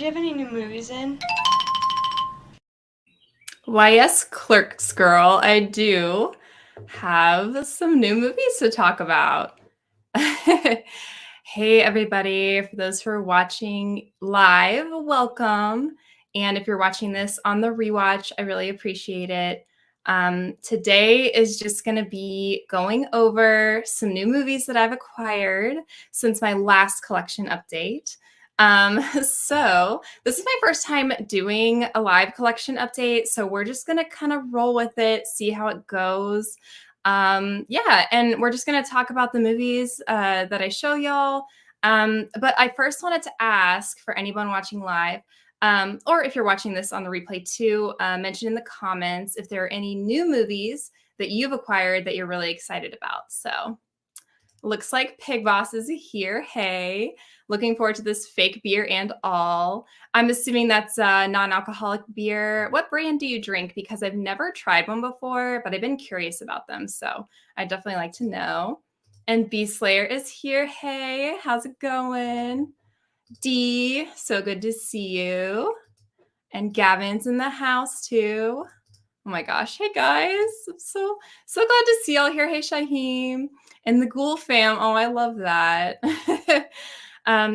do you have any new movies in? Why, yes, Clerks Girl, I do have some new movies to talk about. Hey, everybody. For those who are watching live, welcome. And if you're watching this on the rewatch, I really appreciate it. Today is just going to be going over some new movies that I've acquired since my last collection update. So this is my first time doing a live collection update. So we're just going to kind of roll with it, see how it goes. Yeah, and we're just going to talk about the movies that I show y'all. But I first wanted to ask for anyone watching live, or if you're watching this on the replay too, mention in the comments if there are any new movies that you've acquired that you're really excited about. So looks like Pig Boss is here. Hey, looking forward to this fake beer and all. I'm assuming that's non-alcoholic beer. What brand do you drink? Because I've never tried one before, but I've been curious about them. So I'd definitely like to know. And B Slayer is here. Hey, how's it going? D, so good to see you. And Gavin's in the house too. Oh my gosh. Hey guys. I'm so glad to see y'all here. Hey Shaheem. And the Ghoul fam. Oh, I love that.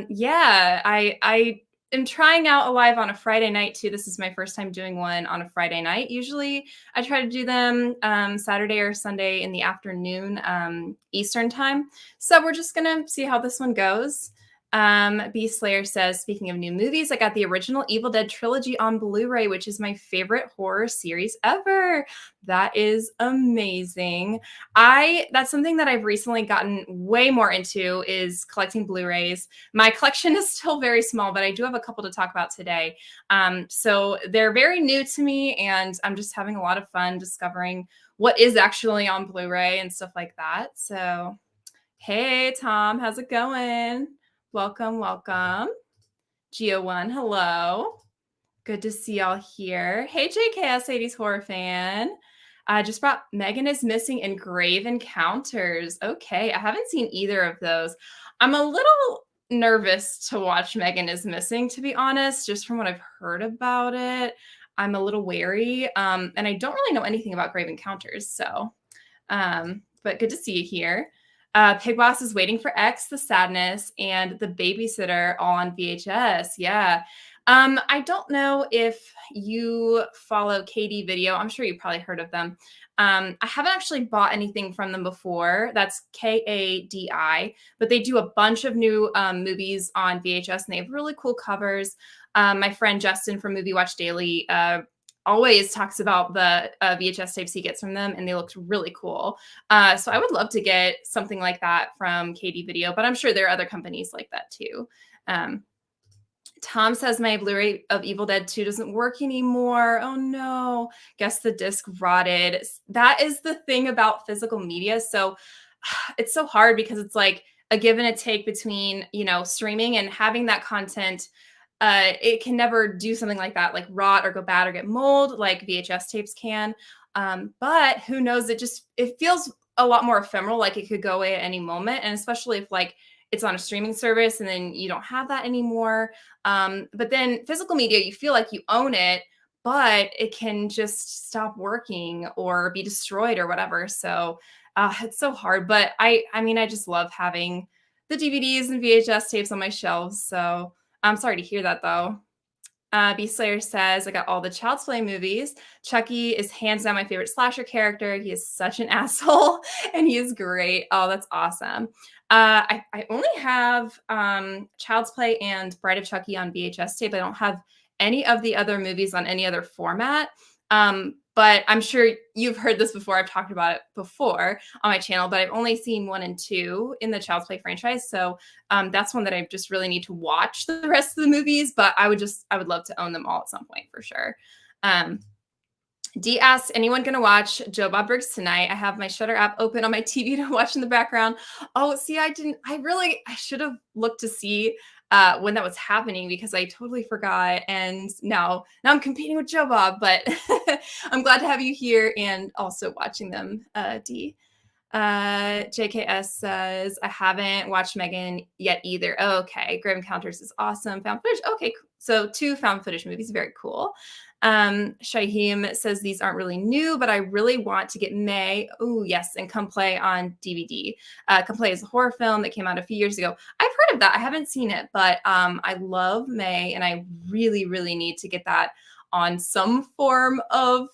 Yeah, I am trying out a live on a Friday night too. This is my first time doing one on a Friday night. Usually I try to do them Saturday or Sunday in the afternoon Eastern time. So we're just gonna see how this one goes. B Slayer says, speaking of new movies, I got the original Evil Dead trilogy on Blu-ray, which is my favorite horror series ever. That is amazing. That's something that I've recently gotten way more into, is collecting Blu-rays. My collection is still very small, but I do have a couple to talk about today. So they're very new to me, and I'm just having a lot of fun discovering what is actually on Blu-ray and stuff like that. So, hey, Tom, how's it going? Welcome, welcome. Geo1, hello. Good to see y'all here. Hey, JKS 80s horror fan. I just brought Megan is Missing and Grave Encounters. Okay, I haven't seen either of those. I'm a little nervous to watch Megan is Missing, to be honest, just from what I've heard about it. I'm a little wary, and I don't really know anything about Grave Encounters, so, but good to see you here. Pig Boss is Waiting for X, The Sadness, and The Babysitter, all on VHS. Yeah. I don't know if you follow KD Video. I'm sure you've probably heard of them. I haven't actually bought anything from them before. That's KADI, but they do a bunch of new movies on VHS, and they have really cool covers. My friend Justin from Movie Watch Daily always talks about the VHS tapes he gets from them, and they looked really cool. So I would love to get something like that from KD Video, but I'm sure there are other companies like that too. Tom says my Blu-ray of Evil Dead 2 doesn't work anymore. Oh no, guess the disc rotted. That is the thing about physical media. So it's so hard because it's like a give and a take between, streaming and having that content. It can never do something like that, like rot or go bad or get mold like VHS tapes can. But who knows? It feels a lot more ephemeral, like it could go away at any moment. And especially if it's on a streaming service and then you don't have that anymore. But then physical media, you feel like you own it, but it can just stop working or be destroyed or whatever. So it's so hard. But I mean, I just love having the DVDs and VHS tapes on my shelves. So I'm sorry to hear that, though. B Slayer says, I got all the Child's Play movies. Chucky is hands down my favorite slasher character. He is such an asshole, and he is great. Oh, that's awesome. I only have Child's Play and Bride of Chucky on VHS tape. I don't have any of the other movies on any other format. But I'm sure you've heard this before. I've talked about it before on my channel, but I've only seen 1 and 2 in the Child's Play franchise. So that's one that I just really need to watch the rest of the movies, but I would love to own them all at some point for sure. D asks, anyone going to watch Joe Bob Briggs tonight? I have my Shutter app open on my TV to watch in the background. Oh, see, I should have looked to see when that was happening because I totally forgot. And now I'm competing with Joe Bob, but I'm glad to have you here and also watching them, D. JKS says, I haven't watched Megan yet either. Oh, okay. Grave Encounters is awesome. Found footage. Okay. So 2 found footage movies. Very cool. Shaheem says these aren't really new, but I really want to get May. Oh, yes. And Come Play on DVD. Come Play is a horror film that came out a few years ago. I've heard of that. I haven't seen it, but I love May, and I really, really need to get that on some form of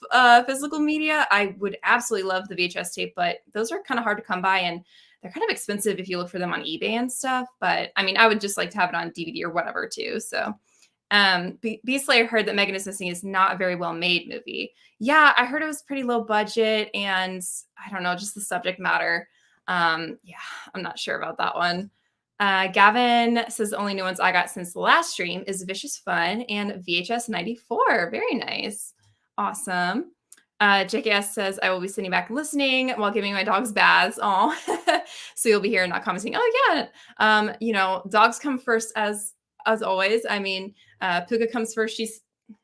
physical media. I would absolutely love the VHS tape, but those are kind of hard to come by, and they're kind of expensive if you look for them on eBay and stuff. But I mean, I would just like to have it on DVD or whatever too. So B-Slayer heard that Megan is Missing is not a very well made movie. Yeah, I heard it was pretty low budget, and I don't know, just the subject matter. Yeah, I'm not sure about that one. Gavin says the only new ones I got since the last stream is Vicious Fun and VHS 94. Very nice. Awesome. JKS says, I will be sitting back listening while giving my dogs baths. Oh, so you'll be here not commenting. Oh, yeah. Dogs come first as always. I mean, Puka comes first. She's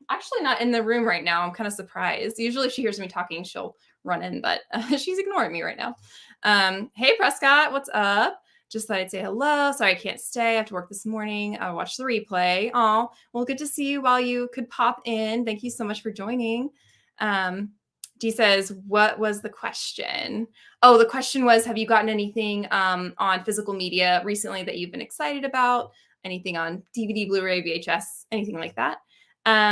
actually not in the room right now. I'm kind of surprised. Usually if she hears me talking, she'll run in, but she's ignoring me right now. Hey, Prescott, what's up? Just thought I'd say hello. Sorry I can't stay. I have to work this morning. I'll watch the replay. Oh, well, good to see you while you could pop in. Thank you so much for joining. D says, what was the question? Oh, the question was, have you gotten anything on physical media recently that you've been excited about? Anything on DVD, Blu-ray, VHS, anything like that?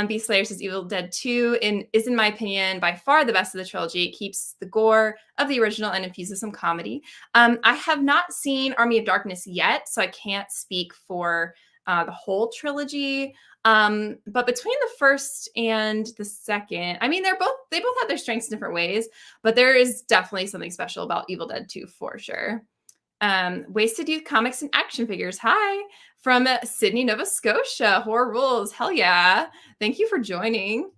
B Slayer says Evil Dead 2 is, in my opinion, by far the best of the trilogy. It keeps the gore of the original and infuses some comedy. I have not seen Army of Darkness yet, so I can't speak for the whole trilogy. But between the first and the second, I mean, they both have their strengths in different ways, but there is definitely something special about Evil Dead 2 for sure. Wasted Youth Comics and Action Figures. Hi, from Sydney, Nova Scotia. Horror rules. Hell yeah. Thank you for joining.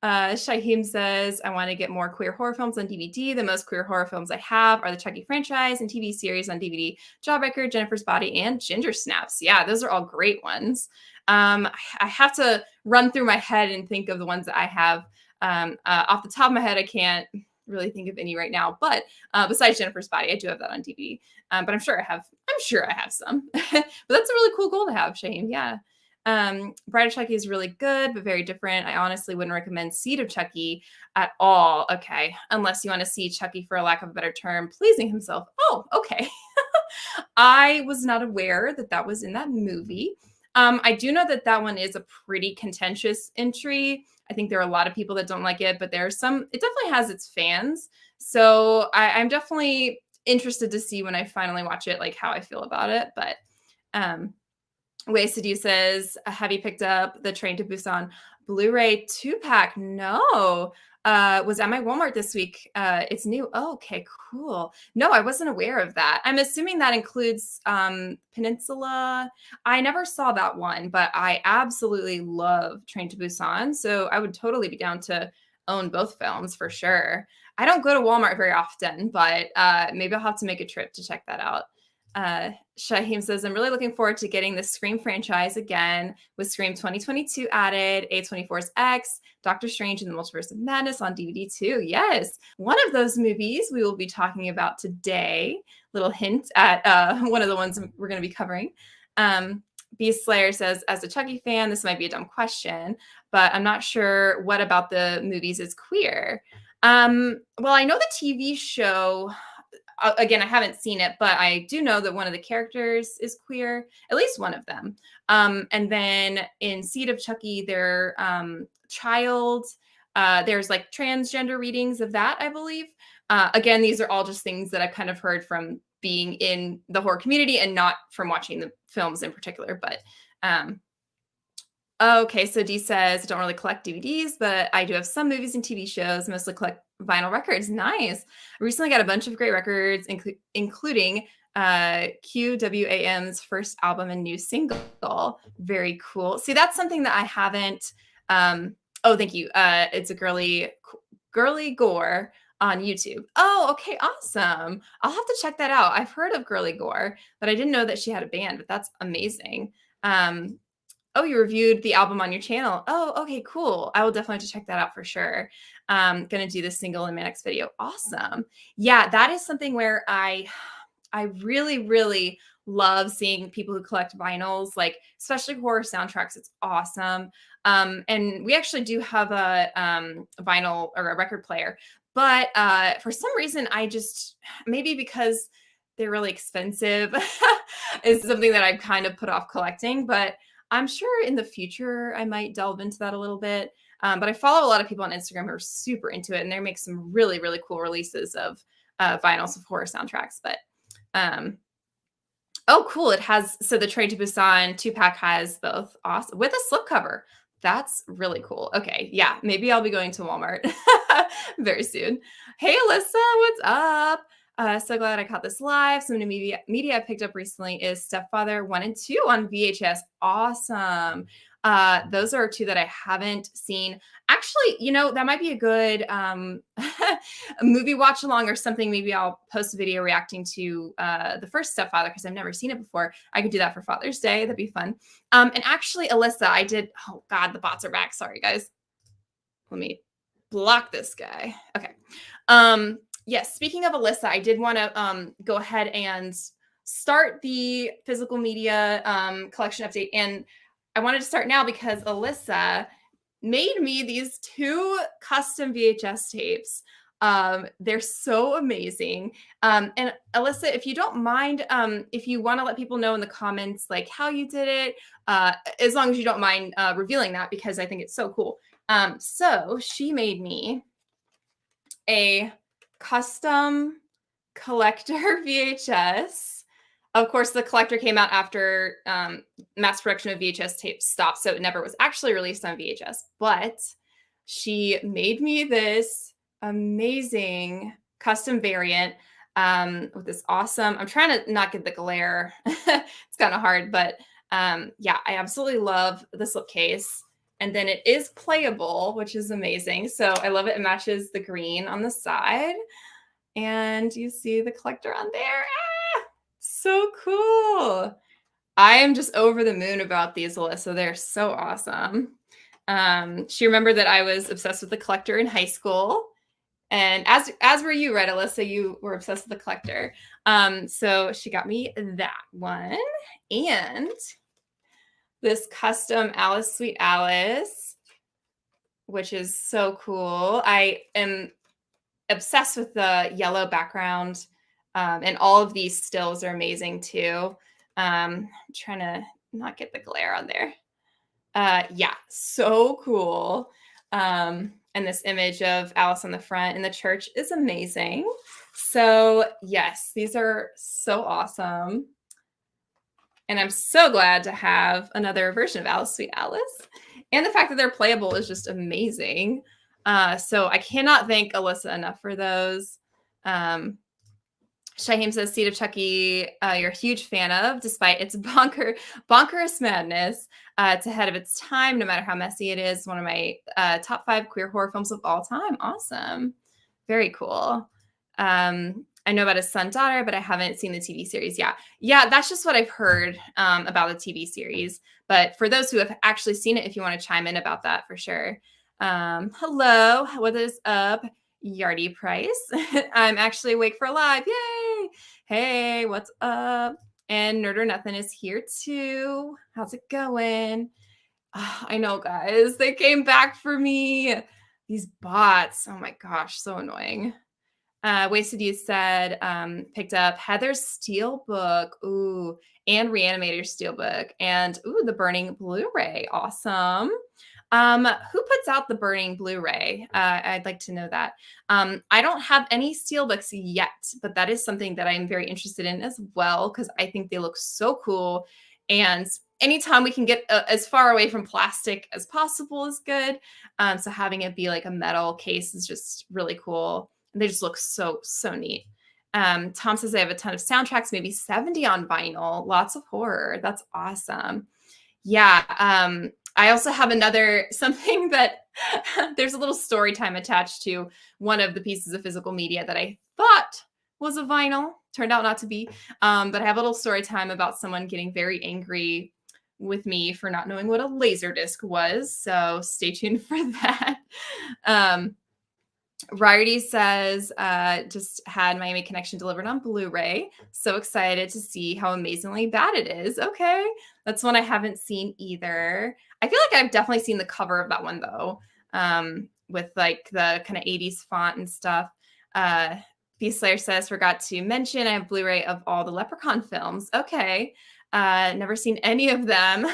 Shaheem says, I want to get more queer horror films on DVD. The most queer horror films I have are the Chucky franchise and TV series on DVD, Jawbreaker, Jennifer's Body, and Ginger Snaps. Yeah, those are all great ones. I have to run through my head and think of the ones that I have. Off the top of my head, I can't really think of any right now, but besides Jennifer's Body, I do have that on DVD. But I'm sure I have some. But that's a really cool goal to have, Shane. Yeah. Bride of Chucky is really good, but very different. I honestly wouldn't recommend Seed of Chucky at all. Okay. Unless you want to see Chucky, for a lack of a better term, pleasing himself. Oh, okay. I was not aware that was in that movie. I do know that one is a pretty contentious entry. I think there are a lot of people that don't like it, but it definitely has its fans. So I'm definitely interested to see when I finally watch it, like how I feel about it. But Wasted You says, have you picked up the Train to Busan Blu-ray 2-pack? No. Was at my Walmart this week. It's new. Oh, okay, cool. No, I wasn't aware of that. I'm assuming that includes Peninsula. I never saw that one, but I absolutely love Train to Busan. So I would totally be down to own both films for sure. I don't go to Walmart very often, but maybe I'll have to make a trip to check that out. Shaheem says, I'm really looking forward to getting the Scream franchise again with Scream 2022 added, A24's X, Doctor Strange and the Multiverse of Madness on DVD too. Yes, one of those movies we will be talking about today. Little hint at one of the ones we're going to be covering. Beast Slayer says, as a Chucky fan, this might be a dumb question, but I'm not sure what about the movies is queer. Well, I know the TV show... Again, I haven't seen it, but I do know that one of the characters is queer, at least one of them. And then in Seed of Chucky, their child, there's like transgender readings of that, I believe. Again, these are all just things that I've kind of heard from being in the horror community and not from watching the films in particular. But okay, so D says, I don't really collect DVDs, but I do have some movies and TV shows, mostly collect vinyl records. Nice. I recently got a bunch of great records, including QWAM's first album and new single. Very cool. See, that's something that I haven't. Oh, thank you. It's a girly gore on YouTube. Oh, okay, awesome. I'll have to check that out. I've heard of Girly Gore, but I didn't know that she had a band, but that's amazing. Oh, you reviewed the album on your channel. Oh, okay, cool. I will definitely have to check that out for sure. Gonna do the single in my next video. Awesome. Yeah, that is something where I really, really love seeing people who collect vinyls, like especially horror soundtracks. It's awesome. And we actually do have a vinyl or a record player, but for some reason, I just maybe because they're really expensive is something that I've kind of put off collecting. But I'm sure in the future I might delve into that a little bit. But I follow a lot of people on Instagram who are super into it, and they make some really, really cool releases of vinyls of horror soundtracks. But um, oh, cool. It has, so the Train to Busan 2-pack has both, awesome, with a slipcover. That's really cool. Okay. Yeah. Maybe I'll be going to Walmart very soon. Hey, Alyssa, what's up? So glad I caught this live. Some new media I picked up recently is Stepfather 1 and 2 on VHS. Awesome. Those are two that I haven't seen. Actually, you know, that might be a good a movie watch along or something. Maybe I'll post a video reacting to the first Stepfather because I've never seen it before. I could do that for Father's Day. That'd be fun. And actually, Alyssa, I did. Oh God, the bots are back. Sorry, guys. Let me block this guy. Okay. Yes. Speaking of Alyssa, I did want to go ahead and start the physical media collection update, and I wanted to start now because Alyssa made me these 2 custom VHS tapes. They're so amazing. And Alyssa, if you don't mind, if you want to let people know in the comments, like how you did it, as long as you don't mind revealing that, because I think it's so cool. So she made me a custom collector VHS. Of course, the collector came out after mass production of VHS tapes stopped, so it never was actually released on VHS. But she made me this amazing custom variant with this awesome. I'm trying to not get the glare. It's kind of hard, but yeah, I absolutely love the slipcase. And then it is playable, which is amazing. So I love it. It matches the green on the side. And you see the collector on there. Ah, so cool. I am just over the moon about these, Alyssa. They're so awesome. She remembered that I was obsessed with the collector in high school. And as were you, right, Alyssa? You were obsessed with the collector. So she got me that one. And this custom Alice Sweet Alice, which is so cool. I am obsessed with the yellow background, and all of these stills are amazing too. I'm trying to not get the glare on there. Yeah, so cool. And this image of Alice on the front in the church is amazing. So yes, these are so awesome. And I'm so glad to have another version of Alice Sweet Alice. And the fact that they're playable is just amazing. So I cannot thank Alyssa enough for those. Shaheem says, Seed of Chucky, you're a huge fan of, despite its bonkers madness. It's ahead of its time, no matter how messy it is. One of my top 5 queer horror films of all time. Awesome. Very cool. I know about his son, daughter, but I haven't seen the TV series yet. Yeah, that's just what I've heard about the TV series. But for those who have actually seen it, if you want to chime in about that, for sure. Hello, what is up, Yardy Price? I'm actually awake for live. Yay! Hey, what's up? And Nerd or Nothing is here too. How's it going? Oh, I know, guys. They came back for me. These bots. Oh my gosh, so annoying. Wasted Youth said, picked up Heather's Steelbook, ooh, and Reanimator's Steelbook, and ooh, the Burning Blu-ray. Awesome. Who puts out the Burning Blu-ray? I'd like to know that. I don't have any Steelbooks yet, but that is something that I'm very interested in as well, because I think they look so cool. And anytime we can get as far away from plastic as possible is good. So having it be like a metal case is just really cool. They just look so neat. Tom says they have a ton of soundtracks, maybe 70 on vinyl. Lots of horror. That's awesome. Yeah. I also have something that there's a little story time attached to one of the pieces of physical media that I thought was a vinyl. Turned out not to be. But I have a little story time about someone getting very angry with me for not knowing what a Laserdisc was. So stay tuned for that. Um, Rarity says, just had Miami Connection delivered on Blu-ray. So excited to see how amazingly bad it is. Okay. That's one I haven't seen either. I feel like I've definitely seen the cover of that one though, with like the kind of 80s font and stuff. Beast Slayer says, forgot to mention I have Blu-ray of all the Leprechaun films. Okay. Never seen any of them,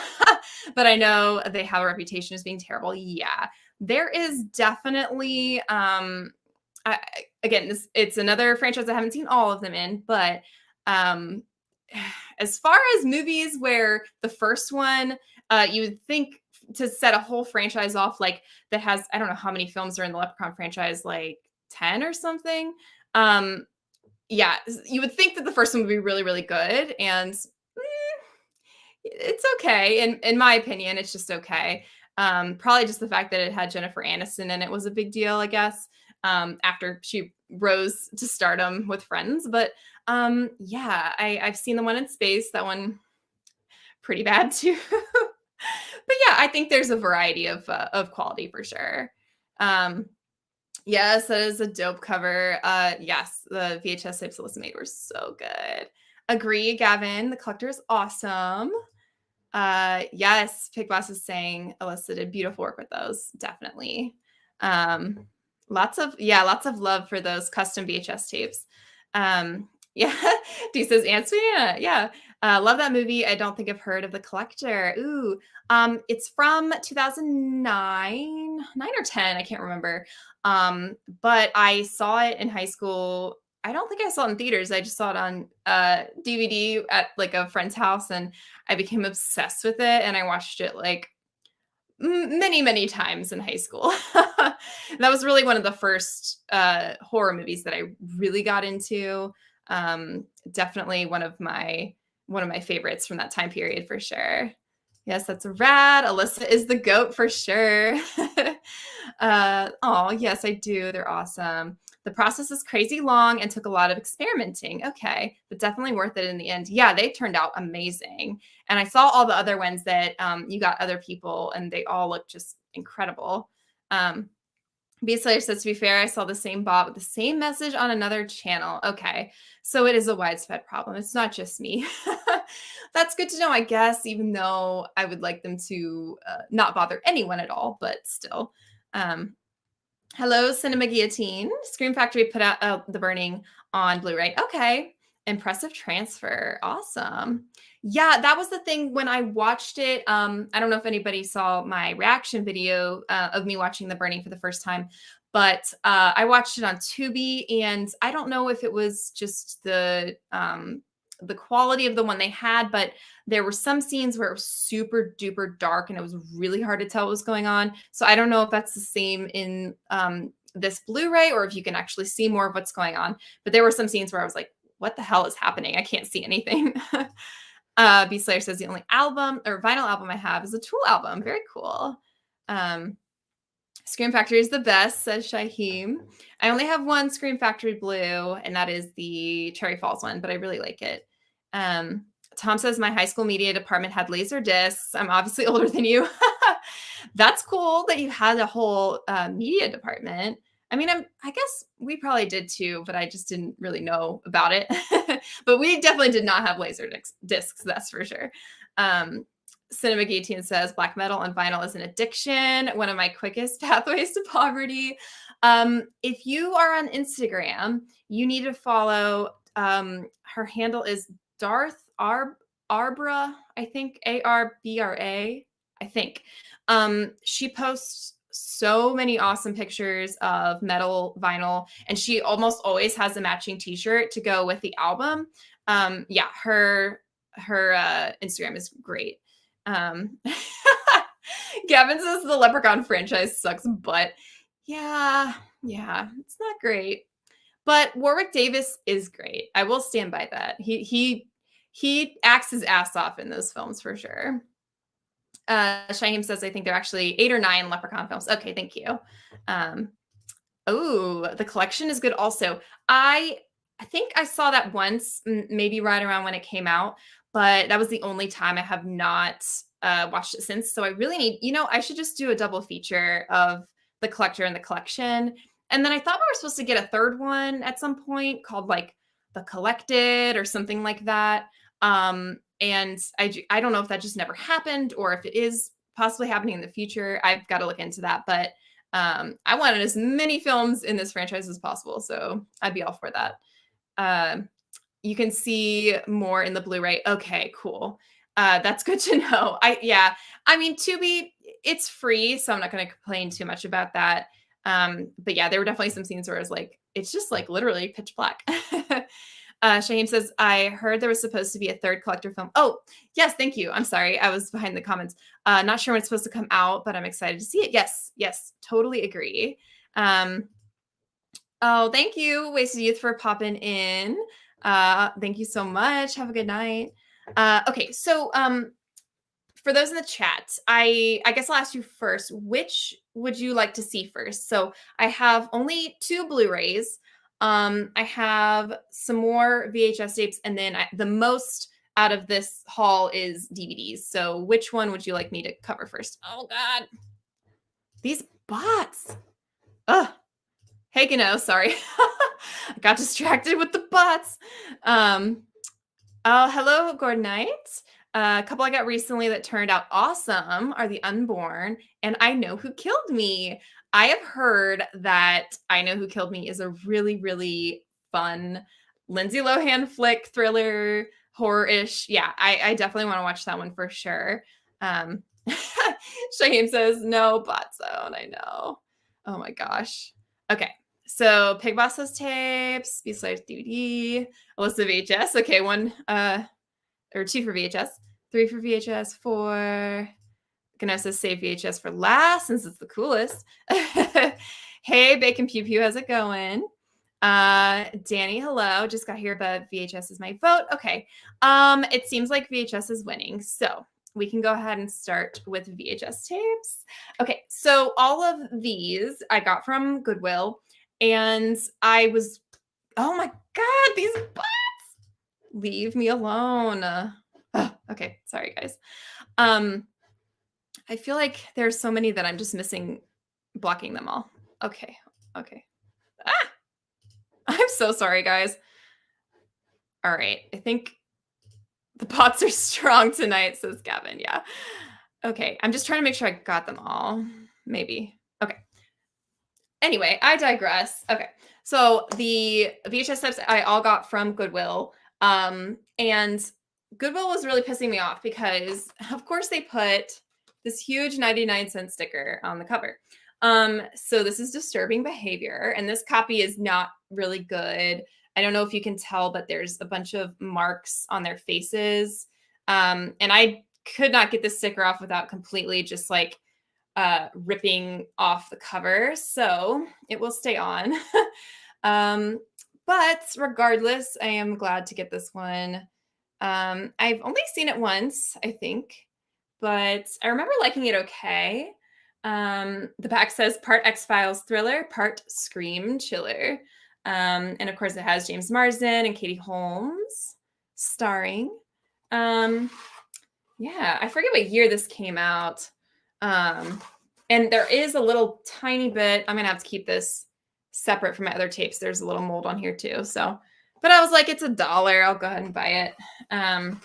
but I know they have a reputation as being terrible. Yeah. There is definitely again, it's another franchise I haven't seen all of them in, but um as far as movies where the first one you would think to set a whole franchise off like that has I don't know how many films are in the Leprechaun franchise, like 10 or something. Um yeah, you would think that the first one would be really, really good. And it's okay. In my opinion, it's just okay. Probably just the fact that it had Jennifer Aniston and it was a big deal, I guess, after she rose to stardom with Friends. But yeah, I've seen the one in space. That one pretty bad too. But yeah, I think there's a variety of quality for sure. Yes, that is a dope cover. Yes, the VHS tapes Alyssa made were so good. Agree, Gavin. The collector is awesome. Yes, Pig Boss is saying Alyssa did beautiful work with those. Definitely. Lots of love for those custom VHS tapes. Yeah, D says Aunt Sweetina. Yeah. Love that movie. I don't think I've heard of The Collector. Ooh, it's from 2009, 9 or 10. I can't remember. But I saw it in high school. I don't think I saw it in theaters. I just saw it on DVD at like a friend's house, and I became obsessed with it. And I watched it like many, many times in high school. That was really one of the first horror movies that I really got into. Definitely one of my favorites from that time period for sure. Yes, that's rad. Alyssa is the goat for sure. Oh, yes, I do. They're awesome. The process is crazy long and took a lot of experimenting. Okay, but definitely worth it in the end. Yeah, they turned out amazing. And I saw all the other ones that you got other people, and they all look just incredible. Beast Slayer says, to be fair, I saw the same bot with the same message on another channel. Okay, so it is a widespread problem. It's not just me. That's good to know, I guess, even though I would like them to not bother anyone at all, but still. Hello, Cinema Guillotine. Scream Factory put out The Burning on Blu-ray. Okay, impressive transfer. Awesome. Yeah, that was the thing when I watched it. I don't know if anybody saw my reaction video of me watching The Burning for the first time, but I watched it on Tubi, and I don't know if it was just the quality of the one they had, but there were some scenes where it was super duper dark and it was really hard to tell what was going on. So I don't know if that's the same in this Blu-ray or if you can actually see more of what's going on. But there were some scenes where I was like, what the hell is happening? I can't see anything. B Slayer says the only album or vinyl album I have is a Tool album. Very cool. Scream Factory is the best, says Shaheem. I only have one Scream Factory Blue, and that is the Cherry Falls one, but I really like it. Tom says my high school media department had laser discs. I'm obviously older than you. That's cool that you had a whole media department. I mean, I guess we probably did too, but I just didn't really know about it. But we definitely did not have laser discs, that's for sure. Cinema Guillotine says black metal and vinyl is an addiction. One of my quickest pathways to poverty. If you are on Instagram, you need to follow. Her handle is Darth Arbra, I think Arbra, I think. She posts so many awesome pictures of metal vinyl, and she almost always has a matching t-shirt to go with the album. Yeah, her Instagram is great. Gavin says the Leprechaun franchise sucks, but yeah, it's not great. But Warwick Davis is great. I will stand by that. He acts his ass off in those films for sure. Shaheem says, I think there are actually 8 or 9 Leprechaun films. Okay, thank you. Oh, the collection is good also. I think I saw that once, maybe right around when it came out, but that was the only time I have not watched it since. So I really need, I should just do a double feature of the collector and the collection. And then I thought we were supposed to get a third one at some point called like the collected or something like that. And I don't know if that just never happened or if it is possibly happening in the future. I've got to look into that. But I wanted as many films in this franchise as possible. So I'd be all for that. You can see more in the Blu-ray. Okay, cool. That's good to know. I mean, Tubi, it's free, so I'm not going to complain too much about that. But yeah, there were definitely some scenes where I was like, it's just like literally pitch black. Shaheem says, I heard there was supposed to be a third collector film. Oh, yes, thank you. I'm sorry. I was behind the comments. Not sure when it's supposed to come out, but I'm excited to see it. Yes, totally agree. Oh, thank you, Wasted Youth, for popping in. Thank you so much. Have a good night. Okay, so for those in the chat, I guess I'll ask you first, which would you like to see first? So I have only 2 Blu-rays. I have some more VHS tapes, and then the most out of this haul is DVDs. So which one would you like me to cover first? Oh God, these bots. Ugh. Hey, Gano, sorry. I got distracted with the bots. Hello, Gordon Knight. A couple I got recently that turned out awesome are The Unborn and I Know Who Killed Me. I have heard that I Know Who Killed Me is a really, really fun Lindsay Lohan flick, thriller, horror-ish. Yeah, I definitely want to watch that one for sure. Shaheem says, no, bot zone. I know. Oh my gosh. Okay. So Pig Boss has tapes, B-Slice DVD, Alyssa VHS. Okay, 1 or 2 for VHS, 3 for VHS, 4. Ganessa save VHS for last since it's the coolest. Hey, Bacon Pew Pew, how's it going? Danny, hello. Just got here, but VHS is my vote. Okay. It seems like VHS is winning. So we can go ahead and start with VHS tapes. Okay, so all of these I got from Goodwill. And I was, oh my God, these bots. Leave me alone. Okay, sorry guys. I feel like there's so many that I'm just missing blocking them all. Okay. I'm so sorry, guys. All right, I think the bots are strong tonight, says Gavin. Yeah. Okay, I'm just trying to make sure I got them all. Maybe. Okay. Anyway, I digress. Okay. So the VHS tapes I all got from Goodwill. And Goodwill was really pissing me off because, of course, they put this huge 99-cent sticker on the cover. So this is disturbing behavior. And this copy is not really good. I don't know if you can tell, but there's a bunch of marks on their faces. And I could not get this sticker off without completely just like ripping off the cover. So it will stay on. But regardless, I am glad to get this one. I've only seen it once, I think, but I remember liking it okay. The back says part X-Files thriller, part Scream chiller. And of course it has James Marsden and Katie Holmes starring. Yeah, I forget what year this came out. And there is a little tiny bit, I'm going to have to keep this separate from my other tapes. There's a little mold on here too. So, but I was like, it's $1. I'll go ahead and buy it. And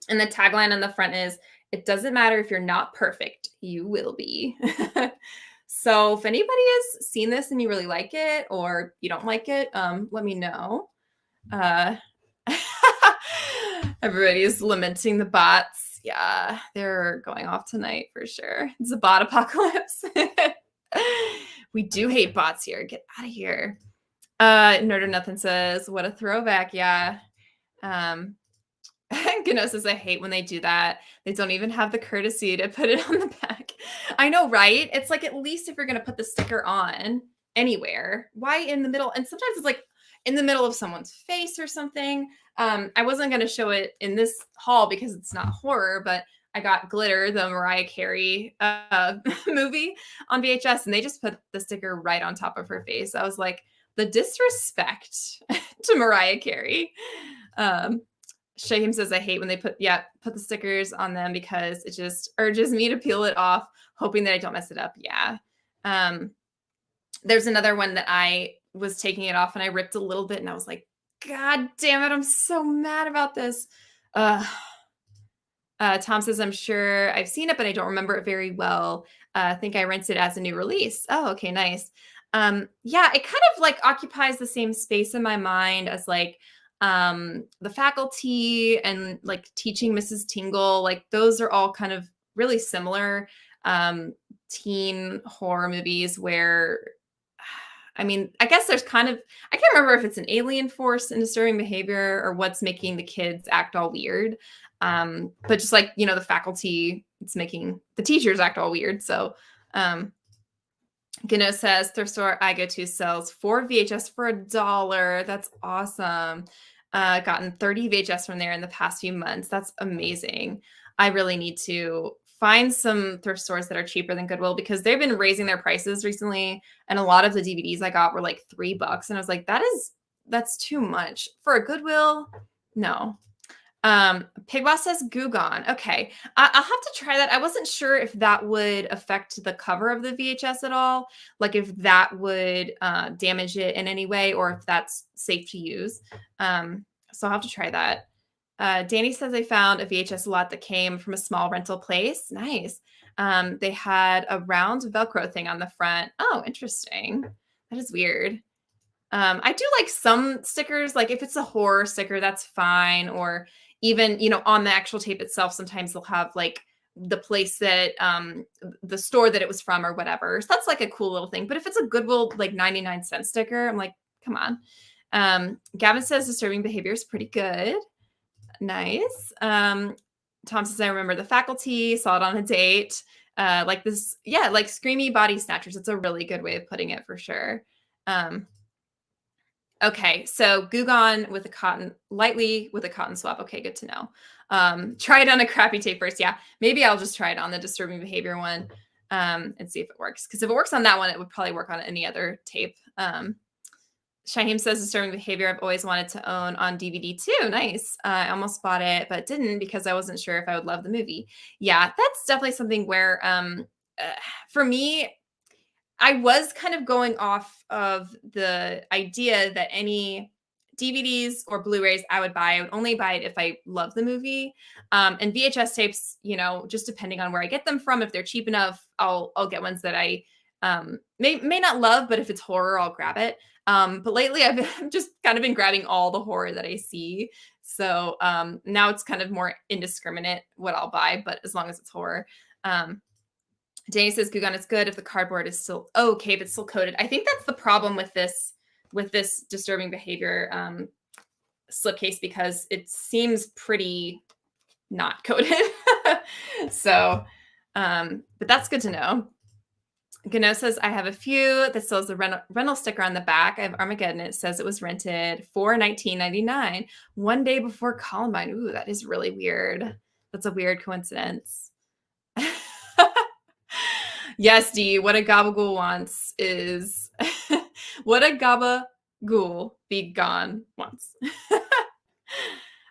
the tagline on the front is, it doesn't matter if you're not perfect, you will be. So if anybody has seen this and you really like it or you don't like it, let me know. Everybody is lamenting the bots. Yeah, they're going off tonight for sure. It's a bot apocalypse. We do hate bots here. Get out of here. Nerd or Nothing says, what a throwback. Yeah. Gano says, I hate when they do that. They don't even have the courtesy to put it on the back. I know, right? It's like, at least if you're going to put the sticker on anywhere, why in the middle? And sometimes it's like in the middle of someone's face or something. I wasn't going to show it in this haul because it's not horror, but I got Glitter, the Mariah Carey movie on VHS, and they just put the sticker right on top of her face. I was like, the disrespect to Mariah Carey. Shaheem says, I hate when they put the stickers on them because it just urges me to peel it off, hoping that I don't mess it up. Yeah. There's another one that I was taking it off and I ripped a little bit and I was like, God damn it, I'm so mad about this. Tom says, I'm sure I've seen it, but I don't remember it very well. I think I rented it as a new release. Oh, okay, nice. Yeah, it kind of like occupies the same space in my mind as like the faculty and like teaching Mrs. Tingle. Like those are all kind of really similar teen horror movies where I mean, I guess there's kind of, I can't remember if it's an alien force and disturbing behavior or what's making the kids act all weird. But just like, the faculty, it's making the teachers act all weird. So, Gano says, thrift store I go to sells 4 VHS for $1. That's awesome. Gotten 30 VHS from there in the past few months. That's amazing. I really need to find some thrift stores that are cheaper than Goodwill because they've been raising their prices recently. And a lot of the DVDs I got were like $3. And I was like, that's too much for a Goodwill. No. Pigboss says Goo Gone. Okay. I'll have to try that. I wasn't sure if that would affect the cover of the VHS at all. Like if that would damage it in any way or if that's safe to use. So I'll have to try that. Danny says they found a VHS lot that came from a small rental place. Nice. They had a round Velcro thing on the front. Oh, interesting. That is weird. I do like some stickers, like if it's a horror sticker, that's fine. Or even, on the actual tape itself, sometimes they'll have like the place that, the store that it was from or whatever. So that's like a cool little thing. But if it's a Goodwill, like 99-cent sticker, I'm like, come on. Gavin says disturbing behavior is pretty good. Nice. Tom says, I remember the faculty, saw it on a date. Like this, yeah, like Screamy Body Snatchers. It's a really good way of putting it for sure. Okay, so Goo Gone lightly with a cotton swab. Okay, good to know. Try it on a crappy tape first. Yeah, maybe I'll just try it on the disturbing behavior one and see if it works. Because if it works on that one, it would probably work on any other tape. Shaheem says disturbing behavior I've always wanted to own on DVD too. Nice. I almost bought it, but didn't because I wasn't sure if I would love the movie. Yeah, that's definitely something where for me, I was kind of going off of the idea that any DVDs or Blu-rays I would only buy it if I love the movie. And VHS tapes, just depending on where I get them from, if they're cheap enough, I'll get ones that I may not love, but if it's horror, I'll grab it. But lately I've just kind of been grabbing all the horror that I see. So now it's kind of more indiscriminate what I'll buy, but as long as it's horror. Danny says Goo Gone is good if the cardboard is still okay, but still coated. I think that's the problem with this disturbing behavior slipcase because it seems pretty not coated. So, but that's good to know. Gano says, I have a few that still has the rental sticker on the back. I have Armageddon. It says it was rented for $19.99 one day before Columbine. Ooh, that is really weird. That's a weird coincidence. Yes, Dee, what a gabagool wants is what a gabagool be gone wants.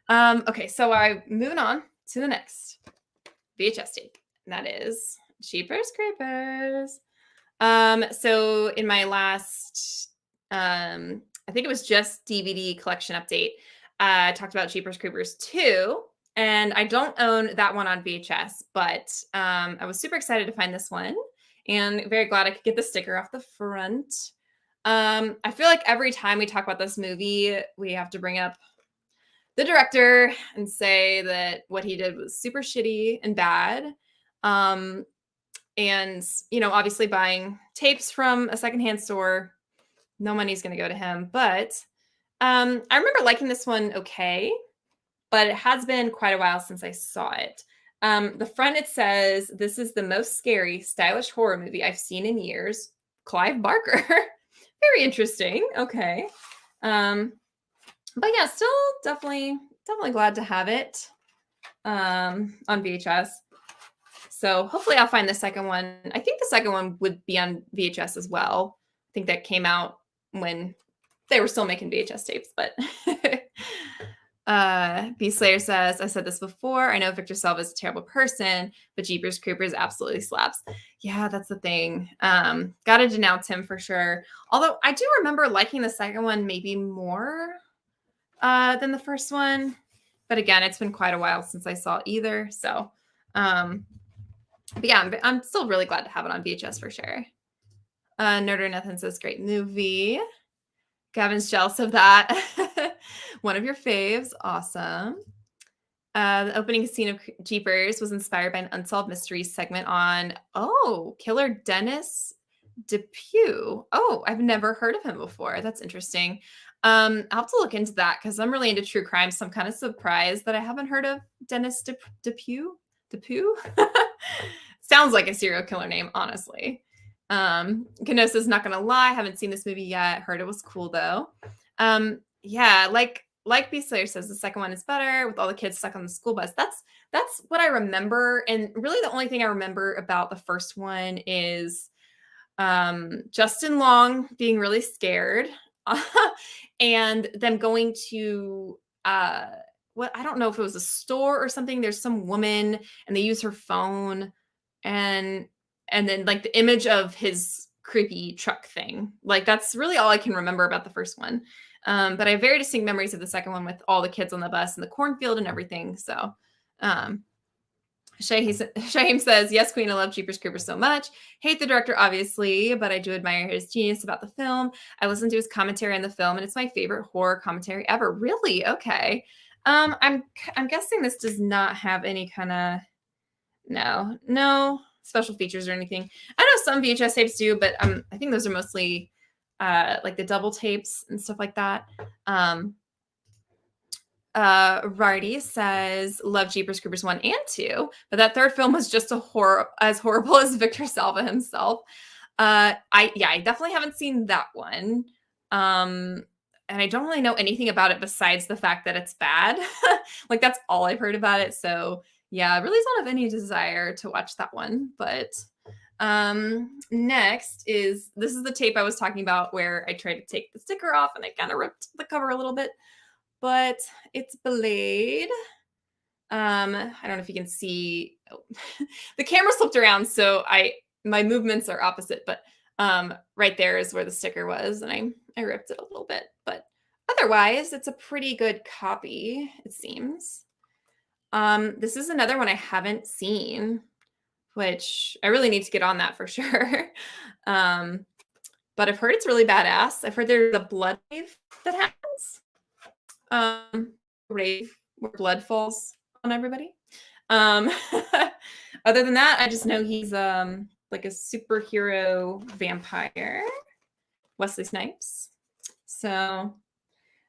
Okay, so I'm moving on to the next VHS tape, and that is Jeepers Creepers. So in my last, I think it was just DVD collection update, I talked about Jeepers Creepers 2. And I don't own that one on VHS, but I was super excited to find this one and very glad I could get the sticker off the front. I feel like every time we talk about this movie, we have to bring up the director and say that what he did was super shitty and bad. And, obviously buying tapes from a secondhand store, no money's going to go to him. But I remember liking this one okay. But it has been quite a while since I saw it. The front, it says, this is the most scary, stylish horror movie I've seen in years. Clive Barker. Very interesting. Okay. But yeah, still definitely glad to have it on VHS. So hopefully I'll find the second one. I think the second one would be on VHS as well. I think that came out when they were still making VHS tapes, but... B Slayer says, I said this before. I know Victor Salva is a terrible person, but Jeepers Creepers absolutely slaps. Yeah, that's the thing. Gotta denounce him for sure. Although I do remember liking the second one maybe more than the first one. But again, it's been quite a while since I saw either. So, but yeah, I'm still really glad to have it on VHS for sure. Nerd or Nothing says, great movie. Gavin's jealous of that. One of your faves. Awesome. The opening scene of Jeepers was inspired by an Unsolved Mysteries segment on, Killer Dennis Depew. Oh, I've never heard of him before. That's interesting. I'll have to look into that because I'm really into true crime. So I'm kind of surprised that I haven't heard of Dennis Depew. Depew? Sounds like a serial killer name, honestly. Canosa's not gonna lie, haven't seen this movie yet. Heard it was cool though. Yeah, like B Slayer says, the second one is better with all the kids stuck on the school bus. That's what I remember, and really the only thing I remember about the first one is Justin Long being really scared, and them going to what I don't know if it was a store or something. There's some woman and they use her phone, and then like the image of his creepy truck thing. Like that's really all I can remember about the first one. But I have very distinct memories of the second one with all the kids on the bus and the cornfield and everything. So Shaheem says, yes, Queen, I love Jeepers Creepers so much. Hate the director, obviously, but I do admire his genius about the film. I listened to his commentary on the film, and it's my favorite horror commentary ever. Really? Okay. I'm guessing this does not have any kind of no special features or anything. I know some VHS tapes do, but I think those are mostly like the double tapes and stuff like that. Rardy says, love Jeepers Creepers 1 and 2, but that third film was just as horrible as Victor Salva himself. I definitely haven't seen that one. And I don't really know anything about it besides the fact that it's bad. Like that's all I've heard about it. So yeah, I really don't have any desire to watch that one. But next is, this is the tape I was talking about where I tried to take the sticker off and I kind of ripped the cover a little bit. But it's Blade. I don't know if you can see. Oh. The camera slipped around, so my movements are opposite. But right there is where the sticker was, and I ripped it a little bit. But otherwise, it's a pretty good copy, it seems. This is another one I haven't seen, which I really need to get on that for sure. But I've heard it's really badass. I've heard there's a blood wave that happens. Rave where blood falls on everybody. Other than that, I just know he's like a superhero vampire, Wesley Snipes. So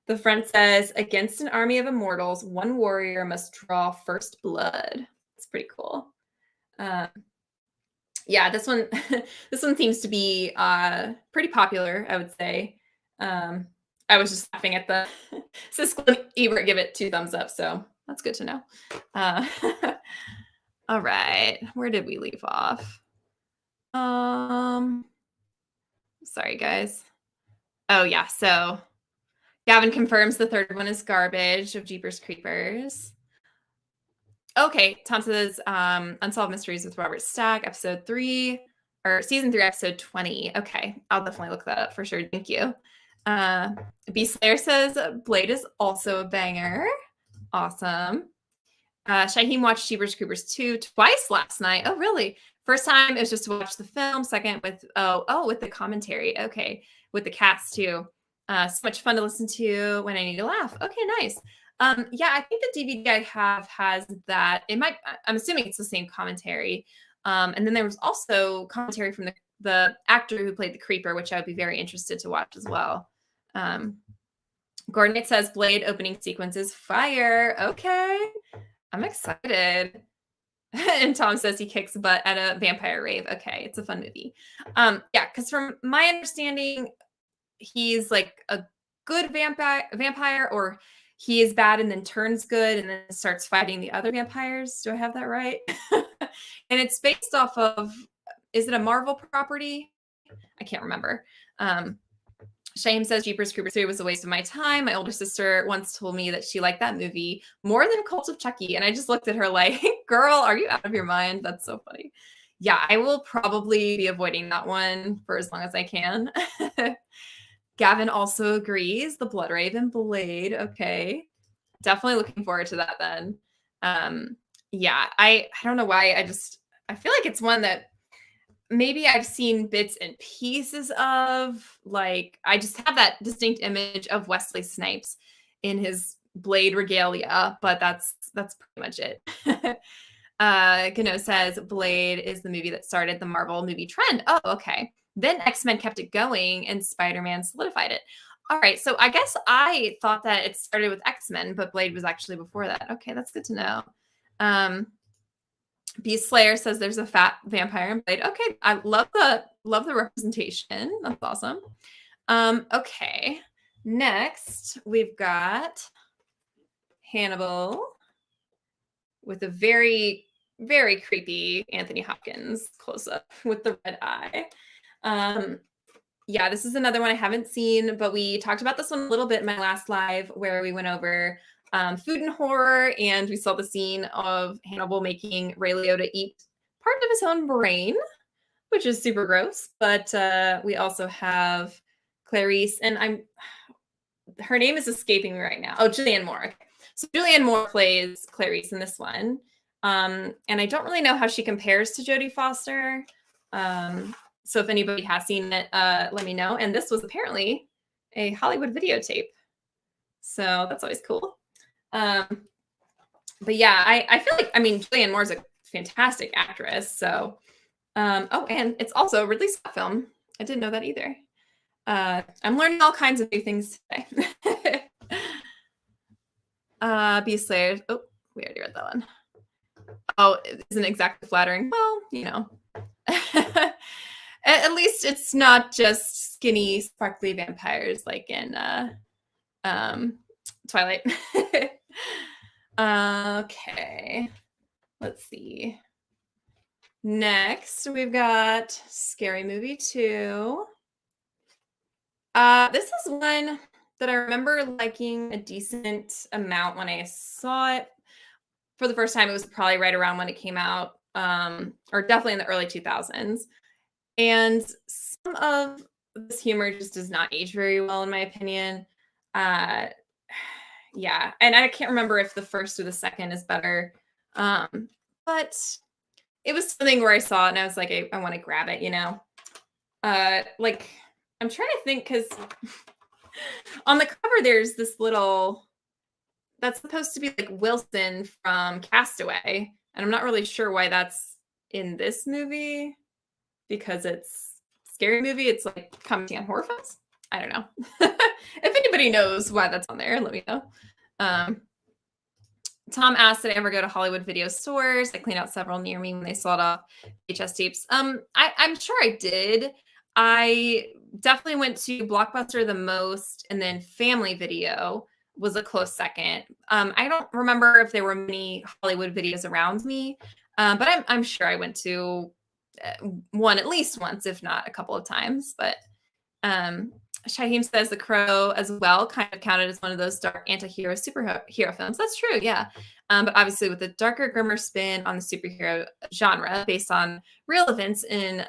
the front says, against an army of immortals, one warrior must draw first blood. It's pretty cool. Yeah, this one seems to be pretty popular, I would say. I was just laughing at the Siskel and Ebert give it 2 thumbs up, so that's good to know. All right, where did we leave off? Sorry, guys. Oh yeah, so Gavin confirms the third one is garbage of Jeepers Creepers. Okay, Tom says Unsolved Mysteries with Robert Stack, episode 3, or season 3, episode 20. Okay, I'll definitely look that up for sure. Thank you. B Slayer says Blade is also a banger. Awesome. Shaheem watched Jeepers Creepers 2 twice last night. Oh, really? First time it was just to watch the film. Second with with the commentary. Okay, with the cats too. So much fun to listen to when I need to laugh. Okay, nice. Yeah, I think the DVD I have has that. I'm assuming it's the same commentary. And then there was also commentary from the actor who played the creeper, which I would be very interested to watch as well. Gordon says Blade opening sequence is fire. Okay, I'm excited. And Tom says he kicks butt at a vampire rave. Okay, it's a fun movie. Yeah, because from my understanding, he's like a good vampire, or he is bad and then turns good and then starts fighting the other vampires. Do I have that right? And it's based off of, is it a Marvel property? I can't remember. Shame says Jeepers Creepers 3 was a waste of my time. My older sister once told me that she liked that movie more than Cult of Chucky. And I just looked at her like, girl, are you out of your mind? That's so funny. Yeah, I will probably be avoiding that one for as long as I can. Gavin also agrees. The Blood Raven Blade. Okay. Definitely looking forward to that then. Yeah, I don't know why. I feel like it's one that maybe I've seen bits and pieces of. Like, I just have that distinct image of Wesley Snipes in his Blade regalia, but that's pretty much it. Gano says Blade is the movie that started the Marvel movie trend. Oh, okay. Then X-Men kept it going and Spider-Man solidified it. All right, so I guess I thought that it started with X-Men, but Blade was actually before that. Okay, that's good to know. Beast Slayer says there's a fat vampire in Blade. Okay, I love the representation. That's awesome. Okay, next we've got Hannibal with a very, very creepy Anthony Hopkins close-up with the red eye. Yeah, this is another one I haven't seen, but we talked about this one a little bit in my last live where we went over food and horror, and we saw the scene of Hannibal making Ray Liotta eat part of his own brain, which is super gross. But we also have Clarice, and her name is escaping me right now. Oh, Julianne Moore. Okay. So Julianne Moore plays Clarice in this one. And I don't really know how she compares to Jodie Foster. So if anybody has seen it, let me know. And this was apparently a Hollywood videotape. So that's always cool. But yeah, I feel like, Julianne Moore's a fantastic actress. So, oh, and it's also a Ridley Scott film. I didn't know that either. I'm learning all kinds of new things today. Beast Slayer. Oh, we already read that one. Oh, it isn't exactly flattering. Well, you know. At least it's not just skinny, sparkly vampires like in Twilight. Okay. Let's see. Next, we've got Scary Movie 2. This is one that I remember liking a decent amount when I saw it for the first time. It was probably right around when it came out, or definitely in the early 2000s. And some of this humor just does not age very well, in my opinion. Yeah, and I can't remember if the first or the second is better. But it was something where I saw it and I was like, I want to grab it, you know? Like, I'm trying to think because on the cover there's this little that's supposed to be like Wilson from Castaway, and I'm not really sure why that's in this movie because it's a scary movie. It's like commenting on horror films. I don't know. If anybody knows why that's on there, let me know. Tom asked, did I ever go to Hollywood video stores? I cleaned out several near me when they sold off VHS tapes. I'm sure I did. I definitely went to Blockbuster the most, and then Family Video was a close second. I don't remember if there were many Hollywood videos around me, but I'm sure I went to one at least once, if not a couple of times. But Shaheem says The Crow as well kind of counted as one of those dark anti-hero superhero films. That's true, yeah. But obviously with a darker, grimmer spin on the superhero genre based on real events in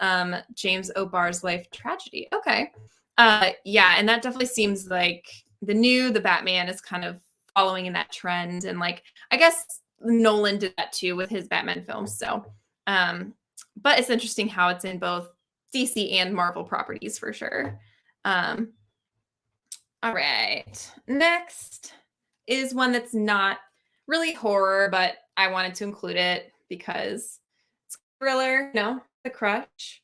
James O'Barr's life tragedy. Okay. Yeah, and that definitely seems like the Batman is kind of following in that trend. And like, I guess Nolan did that too with his Batman films. So, but it's interesting how it's in both DC and Marvel properties for sure. All right. Next is one that's not really horror, but I wanted to include it because it's a thriller. No, The Crush.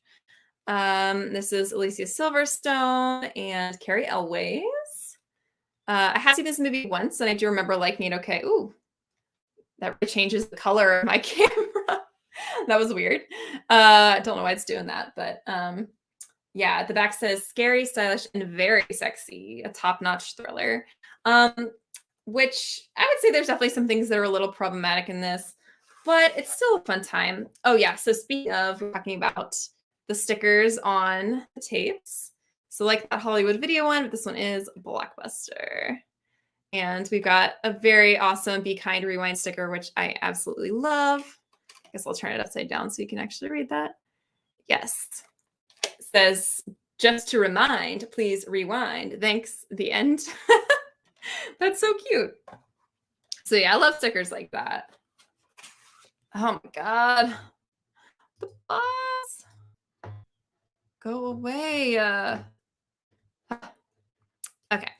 This is Alicia Silverstone and Carrie Elways. I have seen this movie once, and I do remember liking it. Okay, ooh, that really changes the color of my camera. That was weird. I don't know why it's doing that, but yeah, the back says scary, stylish, and very sexy, a top-notch thriller. Which I would say there's definitely some things that are a little problematic in this, but it's still a fun time. Oh yeah, so speaking of, we're talking about the stickers on the tapes. So like that Hollywood Video one, but this one is Blockbuster. And we've got a very awesome Be Kind Rewind sticker, which I absolutely love. I guess I'll turn it upside down so you can actually read that. Yes. It says, just to remind, please rewind. Thanks, the end. That's so cute. So yeah, I love stickers like that. Oh my God. The boss. Go away. Okay.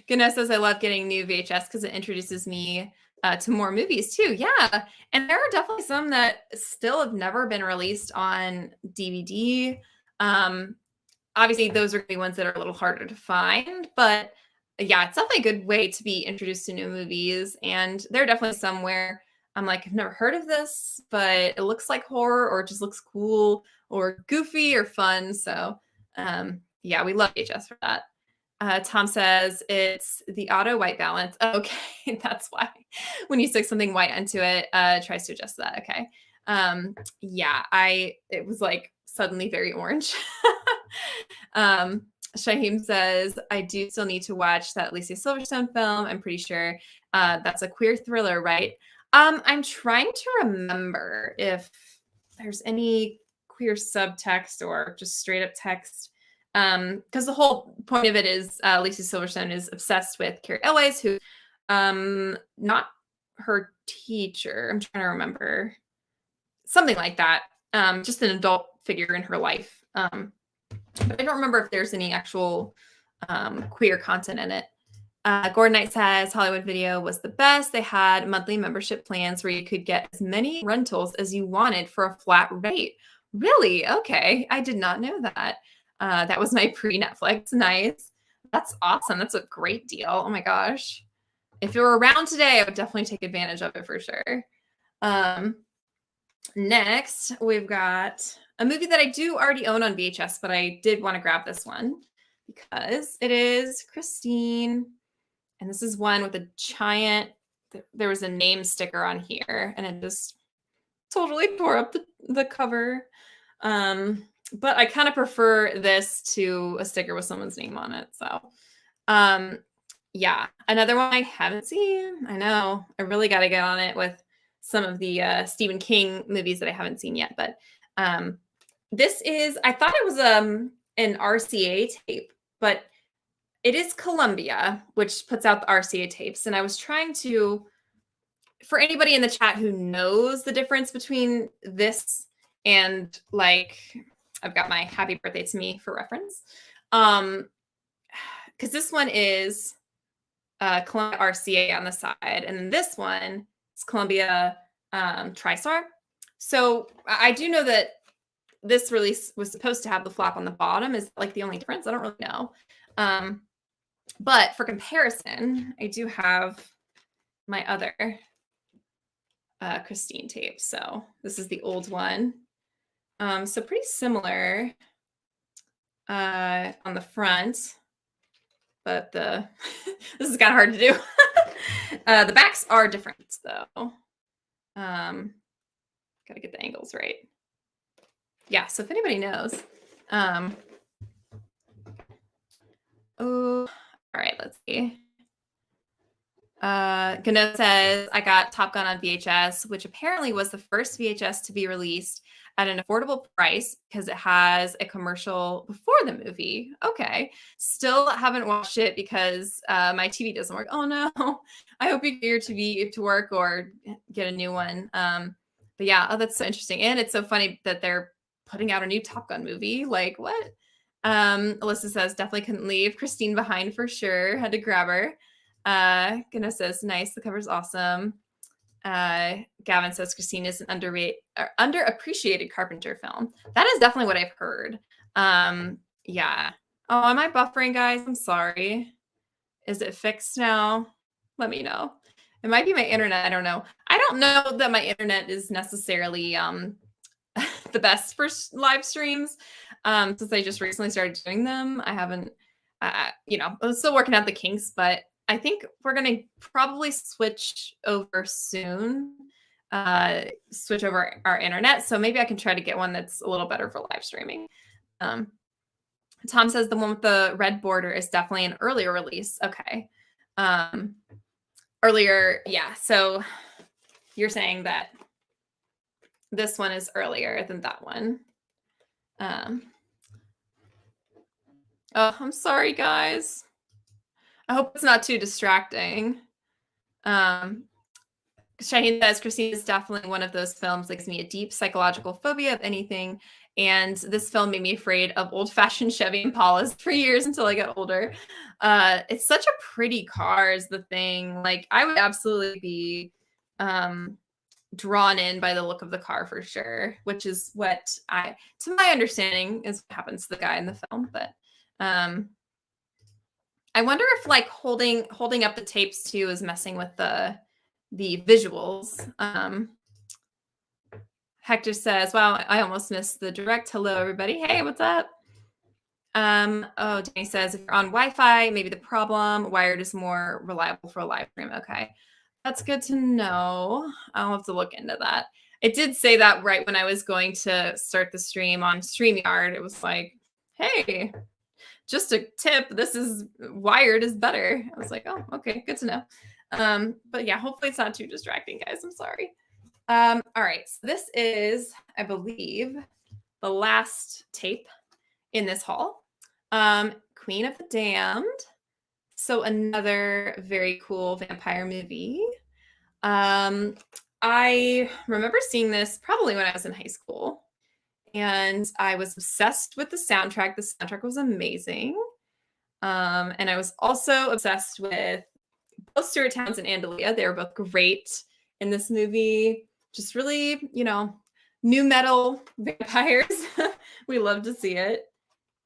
Ganesh says, I love getting new VHS because it introduces me to more movies too. Yeah. And there are definitely some that still have never been released on DVD. Obviously, those are the ones that are a little harder to find. But yeah, it's definitely a good way to be introduced to new movies. And there are definitely some where I'm like, I've never heard of this, but it looks like horror or it just looks cool or goofy or fun. So yeah, we love VHS for that. Tom says it's the auto white balance. Oh, okay, that's why when you stick something white into it, it tries to adjust that. Okay. Yeah, it was like suddenly very orange. Shaheem says, I do still need to watch that Alicia Silverstone film. I'm pretty sure that's a queer thriller, right? I'm trying to remember if there's any queer subtext or just straight up text. Because the whole point of it is Lisa Silverstone is obsessed with Carrie Elways, who not her teacher. I'm trying to remember. Something like that. Just an adult figure in her life. But I don't remember if there's any actual queer content in it. Gordon Knight says Hollywood Video was the best. They had monthly membership plans where you could get as many rentals as you wanted for a flat rate. Really? Okay. I did not know that. That was my pre-Netflix. Nice. That's awesome. That's a great deal. Oh my gosh. If it were around today, I would definitely take advantage of it for sure. Next, we've got a movie that I do already own on VHS, but I did want to grab this one because it is Christine. And this is one with a giant, there was a name sticker on here and it just totally tore up the cover. But I kind of prefer this to a sticker with someone's name on it. So, yeah, another one I haven't seen. I know I really got to get on it with some of the Stephen King movies that I haven't seen yet. But this is, I thought it was an RCA tape, but it is Columbia, which puts out the RCA tapes. And I was trying to, for anybody in the chat who knows the difference between this and like, I've got my Happy Birthday to Me for reference. Because this one is Columbia RCA on the side. And then this one is Columbia TriStar. So I do know that this release was supposed to have the flap on the bottom. Is like the only difference. I don't really know. But for comparison, I do have my other Christine tape. So this is the old one. So pretty similar on the front, but this is kind of hard to do. The backs are different though. Gotta get the angles right. Yeah, so if anybody knows. Oh, all right, let's see. Gano says, I got Top Gun on VHS, which apparently was the first VHS to be released at an affordable price because it has a commercial before the movie. Okay. Still haven't watched it because my TV doesn't work. Oh no. I hope you get your TV to work or get a new one. But yeah, oh, that's so interesting. And it's so funny that they're putting out a new Top Gun movie. Like what? Alyssa says, definitely couldn't leave Christine behind for sure. Had to grab her. Gonna says, nice. The cover's awesome. Gavin says Christine is an underappreciated Carpenter film. That is definitely what I've heard. Yeah. Oh, am I buffering, guys? I'm sorry. Is it fixed now? Let me know. It might be my internet. I don't know. I don't know that my internet is necessarily the best for live streams. Since I just recently started doing them, I haven't, I'm still working out the kinks, but I think we're going to probably switch over soon, switch over our internet. So maybe I can try to get one that's a little better for live streaming. Tom says the one with the red border is definitely an earlier release. Okay. Earlier, yeah. So you're saying that this one is earlier than that one. Oh, I'm sorry, guys. I hope it's not too distracting. Shaheen says Christine is definitely one of those films that gives me a deep psychological phobia of anything. And this film made me afraid of old-fashioned Chevy Impalas for years until I got older. It's such a pretty car is the thing. Like, I would absolutely be drawn in by the look of the car for sure, which is what to my understanding, is what happens to the guy in the film. But I wonder if like holding up the tapes too is messing with the visuals. Hector says, wow, I almost missed the direct hello, everybody. Hey, what's up? Oh, Danny says, if you're on Wi-Fi, maybe the problem. Wired is more reliable for a live stream. Okay. That's good to know. I'll have to look into that. It did say that right when I was going to start the stream on StreamYard. It was like, hey, just a tip, this is wired is better. I was like, oh, okay, good to know. But yeah, hopefully it's not too distracting, guys. I'm sorry. All right, so this is, I believe, the last tape in this haul. Queen of the Damned. So another very cool vampire movie. I remember seeing this probably when I was in high school, and I was obsessed with the soundtrack. The soundtrack was amazing. And I was also obsessed with both Stuart Townsend and Aaliyah. They were both great in this movie. Just really, new metal vampires. We love to see it.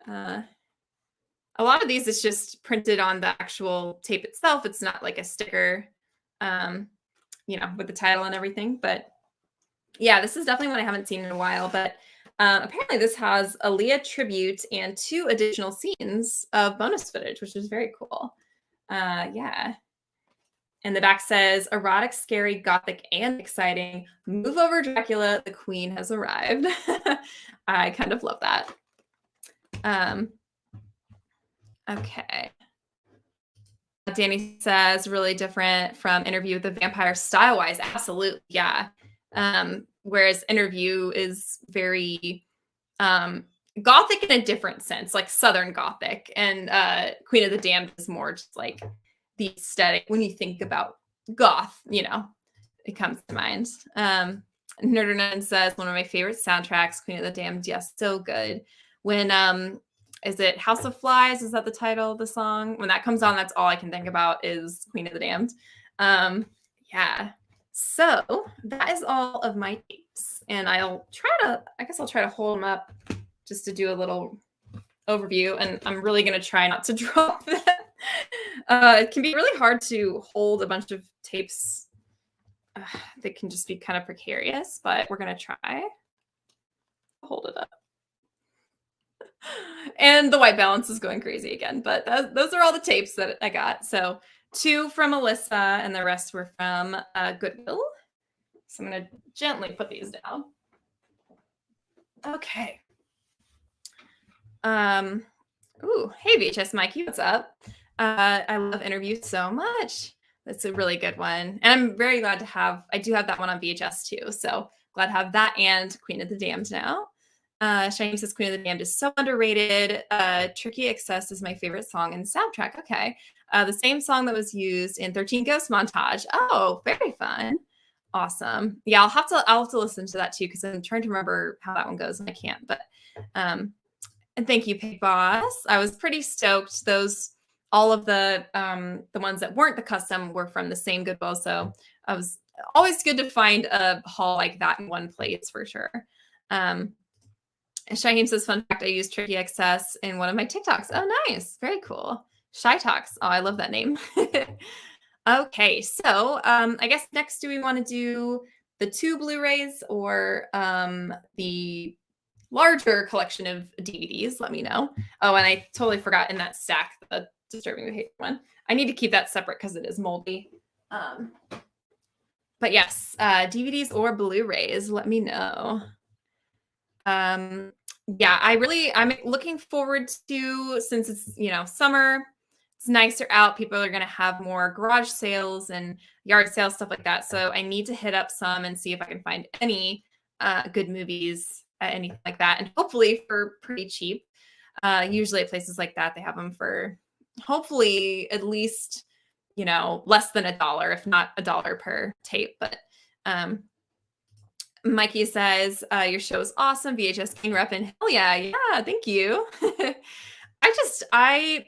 A lot of these is just printed on the actual tape itself. It's not like a sticker, with the title and everything. But yeah, this is definitely one I haven't seen in a while. But apparently this has Aaliyah tribute and 2 additional scenes of bonus footage, which is very cool. Yeah. And the back says, erotic, scary, gothic, and exciting. Move over, Dracula. The queen has arrived. I kind of love that. Okay. Danny says, really different from Interview with the Vampire style-wise. Absolutely, yeah. Whereas Interview is very gothic in a different sense, like Southern Gothic. And Queen of the Damned is more just like the aesthetic. When you think about goth, it comes to mind. Nerdernon says, one of my favorite soundtracks, Queen of the Damned. Yes, so good. When is it House of Flies? Is that the title of the song? When that comes on, that's all I can think about is Queen of the Damned. Yeah. So that is all of my tapes. And I'll try to hold them up just to do a little overview. And I'm really going to try not to drop that. It can be really hard to hold a bunch of tapes that can just be kind of precarious, but we're going to try. Hold it up. And the white balance is going crazy again, but those are all the tapes that I got. So 2 from Alyssa and the rest were from Goodwill. So I'm going to gently put these down. Okay. Ooh, hey VHS Mikey, what's up? I love Interview so much. That's a really good one. And I'm very glad to have, I do have that one on VHS too. So glad to have that and Queen of the Damned now. Shiny says Queen of the Damned is so underrated. Tricky Excess is my favorite song in the soundtrack. Okay. The same song that was used in 13 Ghosts Montage. Oh, very fun. Awesome. Yeah, I'll have to listen to that too, because I'm trying to remember how that one goes and I can't. But and thank you, Pig Boss. I was pretty stoked. All of the ones that weren't the custom were from the same Goodwill. So I was always good to find a haul like that in one place for sure. Shaheem says, fun fact, I used Tricky XS in one of my TikToks. Oh, nice. Very cool. Shy Talks. Oh, I love that name. Okay, so I guess next, do we want to do the 2 Blu-rays or the larger collection of DVDs? Let me know. Oh, and I totally forgot in that stack, the Disturbing Behavior one. I need to keep that separate because it is moldy. But yes, DVDs or Blu-rays, let me know. Yeah, I'm looking forward to, since it's, summer, it's nicer out. People are going to have more garage sales and yard sales, stuff like that. So I need to hit up some and see if I can find any good movies, anything like that. And hopefully for pretty cheap. Usually at places like that, they have them for hopefully at least, less than $1, if not $1 per tape. But um, Mikey says, your show is awesome. VHS King repping. Hell yeah. Yeah. Thank you. I,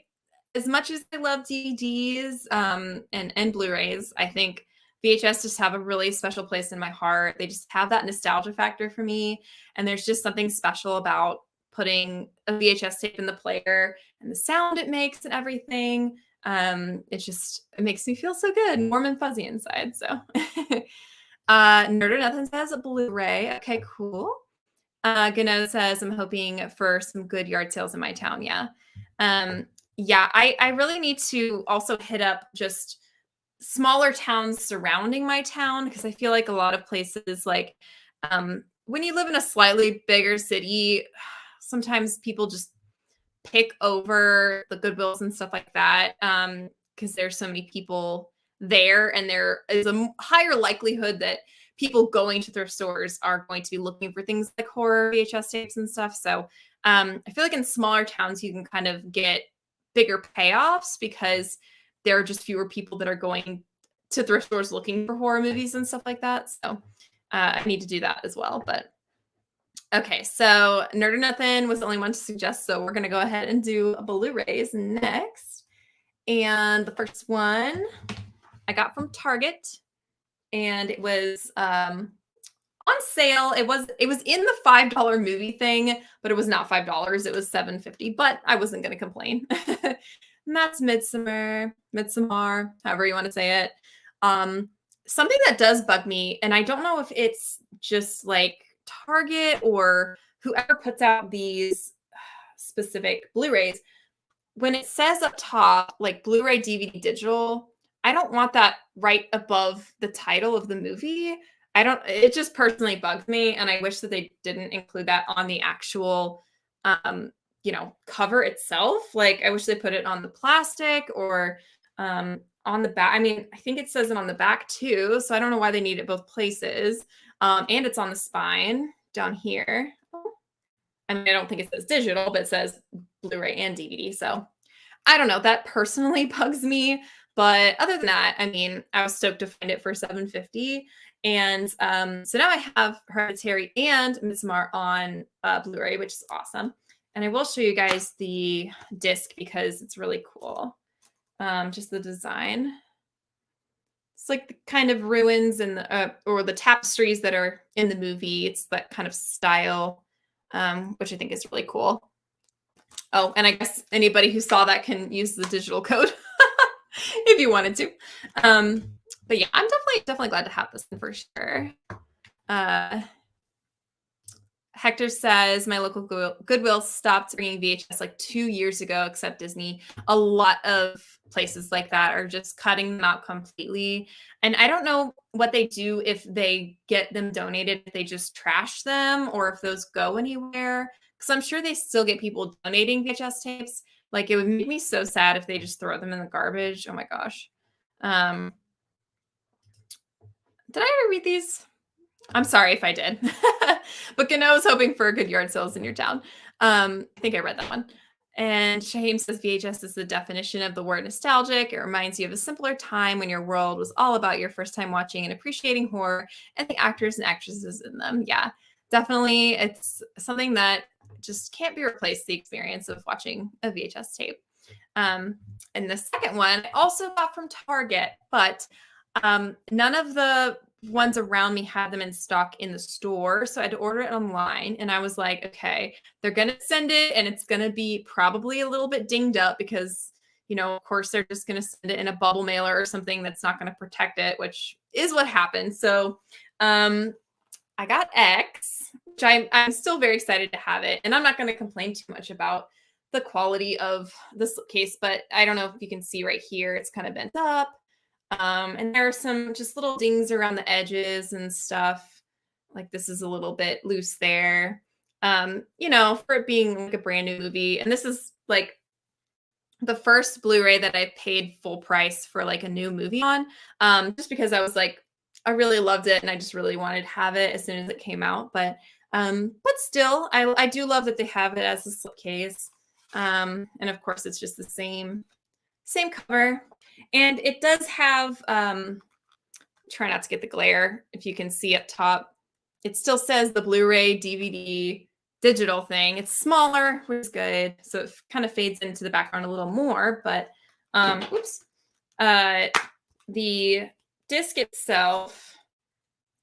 as much as I love DVDs and Blu-rays, I think VHS just have a really special place in my heart. They just have that nostalgia factor for me. And there's just something special about putting a VHS tape in the player and the sound it makes and everything. It makes me feel so good, warm and fuzzy inside. So Nerd or Nothing says a Blu-ray. Okay, cool. Gano says, I'm hoping for some good yard sales in my town. Yeah. I really need to also hit up just smaller towns surrounding my town, because I feel like a lot of places, like when you live in a slightly bigger city, sometimes people just pick over the Goodwills and stuff like that, because there's so many people there, and there is a higher likelihood that people going to thrift stores are going to be looking for things like horror VHS tapes and stuff. So I feel like in smaller towns, you can kind of get bigger payoffs because there are just fewer people that are going to thrift stores looking for horror movies and stuff like that. So I need to do that as well. But okay, so Nerd or Nothing was the only one to suggest, so we're going to go ahead and do Blu-rays next. And the first one I got from Target, and it was on sale. It was in the $5 movie thing, but it was not $5. It was $7.50, but I wasn't going to complain. And that's Midsommar, however you want to say it. Something that does bug me, and I don't know if it's just like Target or whoever puts out these specific Blu-rays, when it says up top, like Blu-ray, DVD, digital, I don't want that right above the title of the movie. It just personally bugs me, and I wish that they didn't include that on the actual cover itself. Like, I wish they put it on the plastic or on the back. I mean, I think it says it on the back too, so I don't know why they need it both places. And it's on the spine down here. I mean, I don't think it says digital, but it says Blu-ray and DVD. So I don't know. That personally bugs me. But other than that, I mean, I was stoked to find it for $7.50. And so now I have Hereditary and Midsommar on Blu-ray, which is awesome. And I will show you guys the disc because it's really cool. Just the design. It's like the kind of ruins and or the tapestries that are in the movie. It's that kind of style, which I think is really cool. Oh, and I guess anybody who saw that can use the digital code if you wanted to. But yeah, I'm definitely glad to have this one for sure. Hector says, my local Goodwill stopped bringing VHS like 2 years ago, except Disney. A lot of places like that are just cutting them out completely. And I don't know what they do if they get them donated, if they just trash them or if those go anywhere. Because I'm sure they still get people donating VHS tapes. Like, it would make me so sad if they just throw them in the garbage. Oh my gosh. Did I ever read these? I'm sorry if I did. But Gano is hoping for good yard sales in your town. I think I read that one. And Shaheem says VHS is the definition of the word nostalgic. It reminds you of a simpler time when your world was all about your first time watching and appreciating horror and the actors and actresses in them. Yeah, definitely. It's something that just can't be replaced, the experience of watching a VHS tape. And the second one I also got from Target, but none of the ones around me had them in stock in the store, so I had to order it online. And I was like, okay, they're gonna send it and it's gonna be probably a little bit dinged up because, of course, they're just gonna send it in a bubble mailer or something that's not gonna protect it, which is what happened. So I got X, which I'm still very excited to have it, and I'm not gonna complain too much about the quality of this case, but I don't know if you can see right here, it's kind of bent up. And there are some just little dings around the edges and stuff. Like, this is a little bit loose there. for it being like a brand new movie. And this is like the first Blu-ray that I paid full price for like a new movie on, just because I was like, I really loved it and I just really wanted to have it as soon as it came out. But still, I do love that they have it as a slipcase. And of course, it's just the same cover, and it does have. Try not to get the glare. If you can see up top, it still says the Blu-ray DVD digital thing. It's smaller, which is good. So it kind of fades into the background a little more, but oops. The disc itself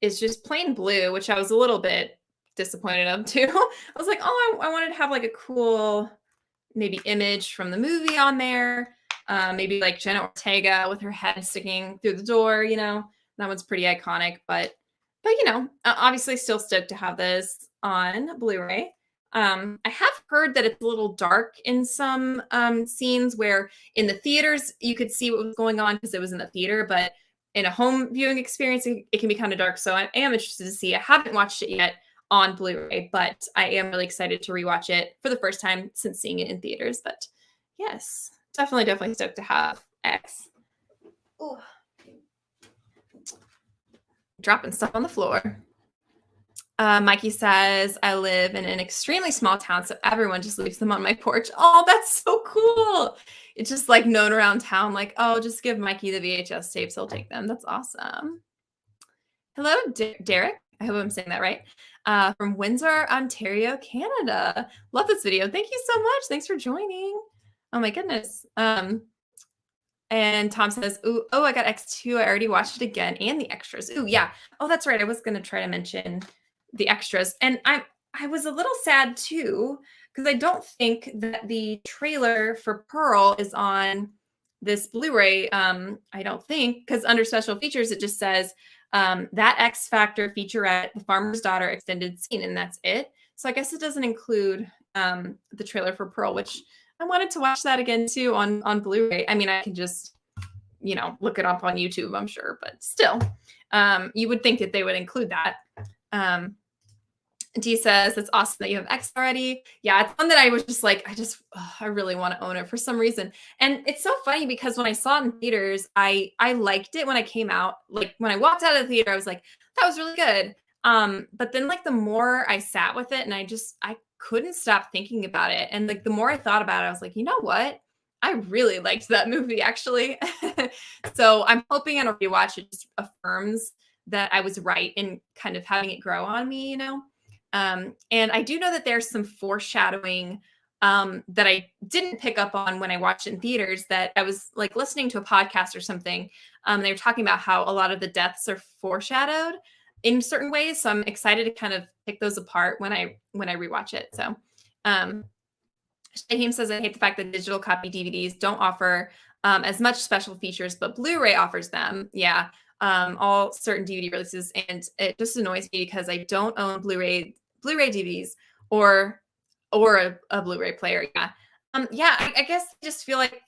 is just plain blue, which I was a little bit disappointed of too. I was like, oh, I wanted to have like a cool maybe image from the movie on there. Maybe like Jenna Ortega with her head sticking through the door, that one's pretty iconic, but obviously still stoked to have this on Blu-ray. I have heard that it's a little dark in some scenes where in the theaters you could see what was going on because it was in the theater, but in a home viewing experience, it can be kind of dark. So I am interested to see. I haven't watched it yet on Blu-ray, but I am really excited to rewatch it for the first time since seeing it in theaters. But yes, definitely stoked to have X. Ooh. Dropping stuff on the floor. Mikey says, I live in an extremely small town, so everyone just leaves them on my porch. Oh, that's so cool. It's just like known around town, like, oh, just give Mikey the VHS tapes. He'll take them. That's awesome. Hello, Derek. I hope I'm saying that right. From Windsor, Ontario, Canada. Love this video. Thank you so much. Thanks for joining. Oh my goodness. And Tom says, oh, I got X2. I already watched it again and the extras. Ooh, yeah. Oh, that's right. I was going to try to mention the extras. And I was a little sad too, because I don't think that the trailer for Pearl is on this Blu-ray. I don't think, because under special features, it just says that X Factor featurette, The Farmer's Daughter extended scene, and that's it. So I guess it doesn't include the trailer for Pearl, which I wanted to watch that again too on Blu-ray. I mean, I can just, look it up on YouTube, I'm sure, but still, you would think that they would include that. D says, that's awesome that you have X already. Yeah, it's one that I was just like, I really want to own it for some reason. And it's so funny because when I saw it in theaters, I liked it when I came out. Like when I walked out of the theater, I was like, that was really good. But then like the more I sat with it and I couldn't stop thinking about it. And like the more I thought about it, I was like, you know what? I really liked that movie actually. So I'm hoping on a rewatch, it just affirms that I was right in kind of having it grow on me, And I do know that there's some foreshadowing that I didn't pick up on when I watched it in theaters, that I was like listening to a podcast or something. They were talking about how a lot of the deaths are foreshadowed in certain ways. So I'm excited to kind of pick those apart when I rewatch it. So Shaheem says, I hate the fact that digital copy DVDs don't offer as much special features, but Blu-ray offers them. Yeah. All certain DVD releases, and it just annoys me because I don't own Blu-ray DVDs or a Blu-ray player. Yeah. I guess I just feel like,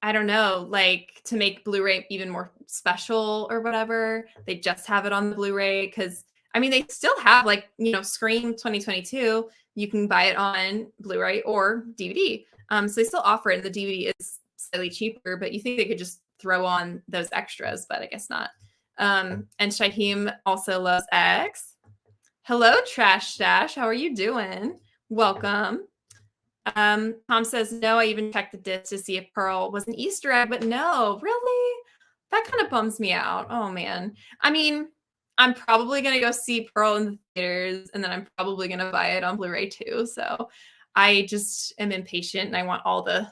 I don't know, like to make Blu-ray even more special or whatever, they just have it on the Blu-ray, because I mean, they still have like, Scream 2022, you can buy it on Blu-ray or DVD. So they still offer it, and the DVD is slightly cheaper, but you think they could just throw on those extras, but I guess not. And Shaheem also loves X. Hello, Trash Stash. How are you doing? Welcome. Tom says, no, I even checked the disc to see if Pearl was an Easter egg, but no, really? That kind of bums me out. Oh, man. I mean, I'm probably going to go see Pearl in the theaters, and then I'm probably going to buy it on Blu-ray too. So I just am impatient, and I want all the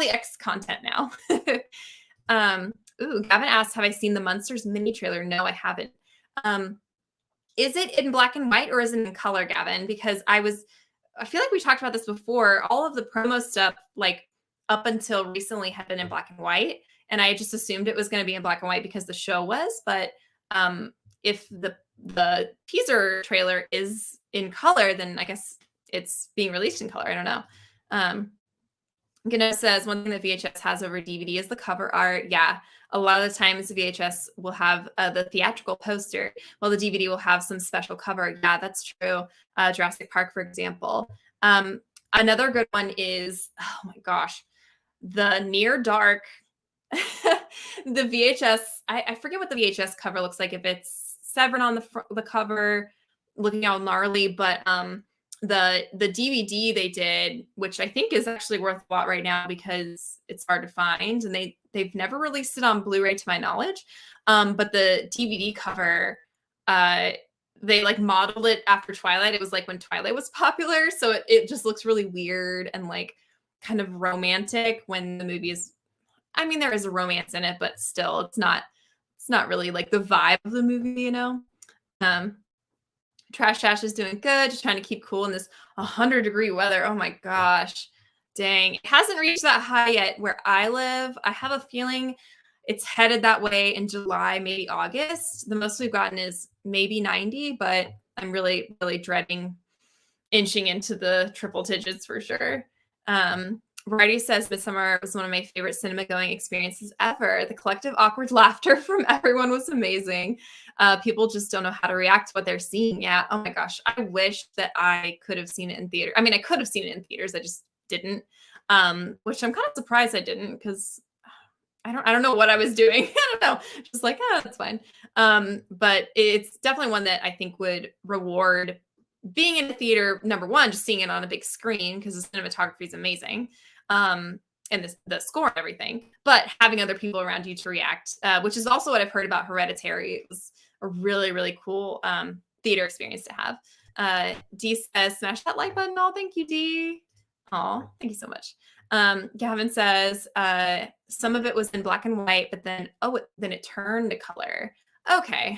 X content now. Gavin asks, have I seen the Munsters mini trailer? No, I haven't. Is it in black and white or is it in color, Gavin? Because I feel like we talked about this before. All of the promo stuff, like up until recently, had been in black and white. And I just assumed it was going to be in black and white because the show was. But if the teaser trailer is in color, then I guess it's being released in color. I don't know. Gano says, one thing that VHS has over DVD is the cover art. Yeah, A lot of the times the VHS will have the theatrical poster, while the DVD will have some special cover. Yeah, that's true. Jurassic Park, for example. Another good one is, oh my gosh, the Near Dark. The VHS, I forget what the VHS cover looks like, if it's Severin on the cover, looking all gnarly, but the DVD they did, which I think is actually worth a lot right now because it's hard to find, and they've never released it on Blu-ray to my knowledge. But the DVD cover, uh, they like modeled it after Twilight. It was like when Twilight was popular, so it just looks really weird and like kind of romantic when the movie is. I mean, there is a romance in it, but still, it's not really like the vibe of the movie, you know. Um, Trash Ash is doing good, just trying to keep cool in this 100-degree weather. Oh my gosh. Dang. It hasn't reached that high yet where I live. I have a feeling it's headed that way in July, maybe August. The most we've gotten is maybe 90, but I'm really, really dreading inching into the triple digits for sure. Variety says Midsummer was one of my favorite cinema going experiences ever. The collective awkward laughter from everyone was amazing. People just don't know how to react to what they're seeing. Yeah. Oh my gosh. I wish that I could have seen it in theater. I mean, I could have seen it in theaters. I just didn't. Which I'm kind of surprised I didn't, because I don't know what I was doing. I don't know. Just like, that's fine. But it's definitely one that I think would reward being in the theater. Number one, just seeing it on a big screen because the cinematography is amazing. And the score and everything, but having other people around you to react, which is also what I've heard about Hereditary. It was a really, really cool theater experience to have. D says, smash that like button. Oh, thank you, D. Oh, thank you so much. Gavin says, some of it was in black and white, but then, then it turned to color. Okay.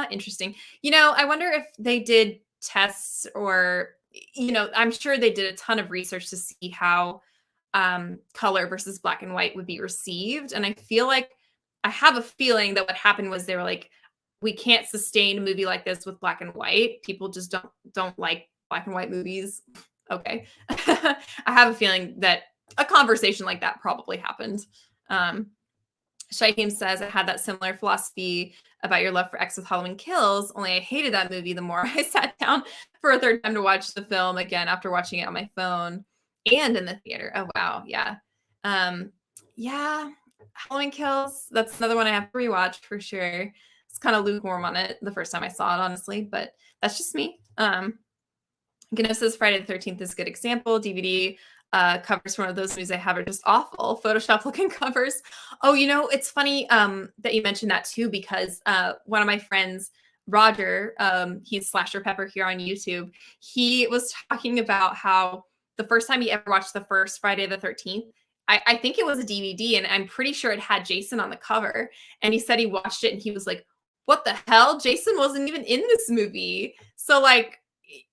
Interesting. I wonder if they did tests or, I'm sure they did a ton of research to see how color versus black and white would be received. And I have a feeling that what happened was they were like, we can't sustain a movie like this with black and white. People just don't like black and white movies. Okay. I have a feeling that a conversation like that probably happened. Shaheem says, I had that similar philosophy about your love for X with Halloween Kills, only I hated that movie the more I sat down for a third time to watch the film again after watching it on my phone and in the theater. Oh, wow. Yeah. Yeah. Halloween Kills. That's another one I have to rewatch for sure. It's kind of lukewarm on it the first time I saw it, honestly, but that's just me. Gano says Friday the 13th is a good example. DVD covers for one of those movies I have are just awful. Photoshop looking covers. Oh, it's funny that you mentioned that too, because one of my friends, Roger, he's Slasher Pepper here on YouTube. He was talking about how the first time he ever watched the first Friday the 13th, I think it was a DVD, and I'm pretty sure it had Jason on the cover. And he said he watched it and he was like, what the hell? Jason wasn't even in this movie. So like,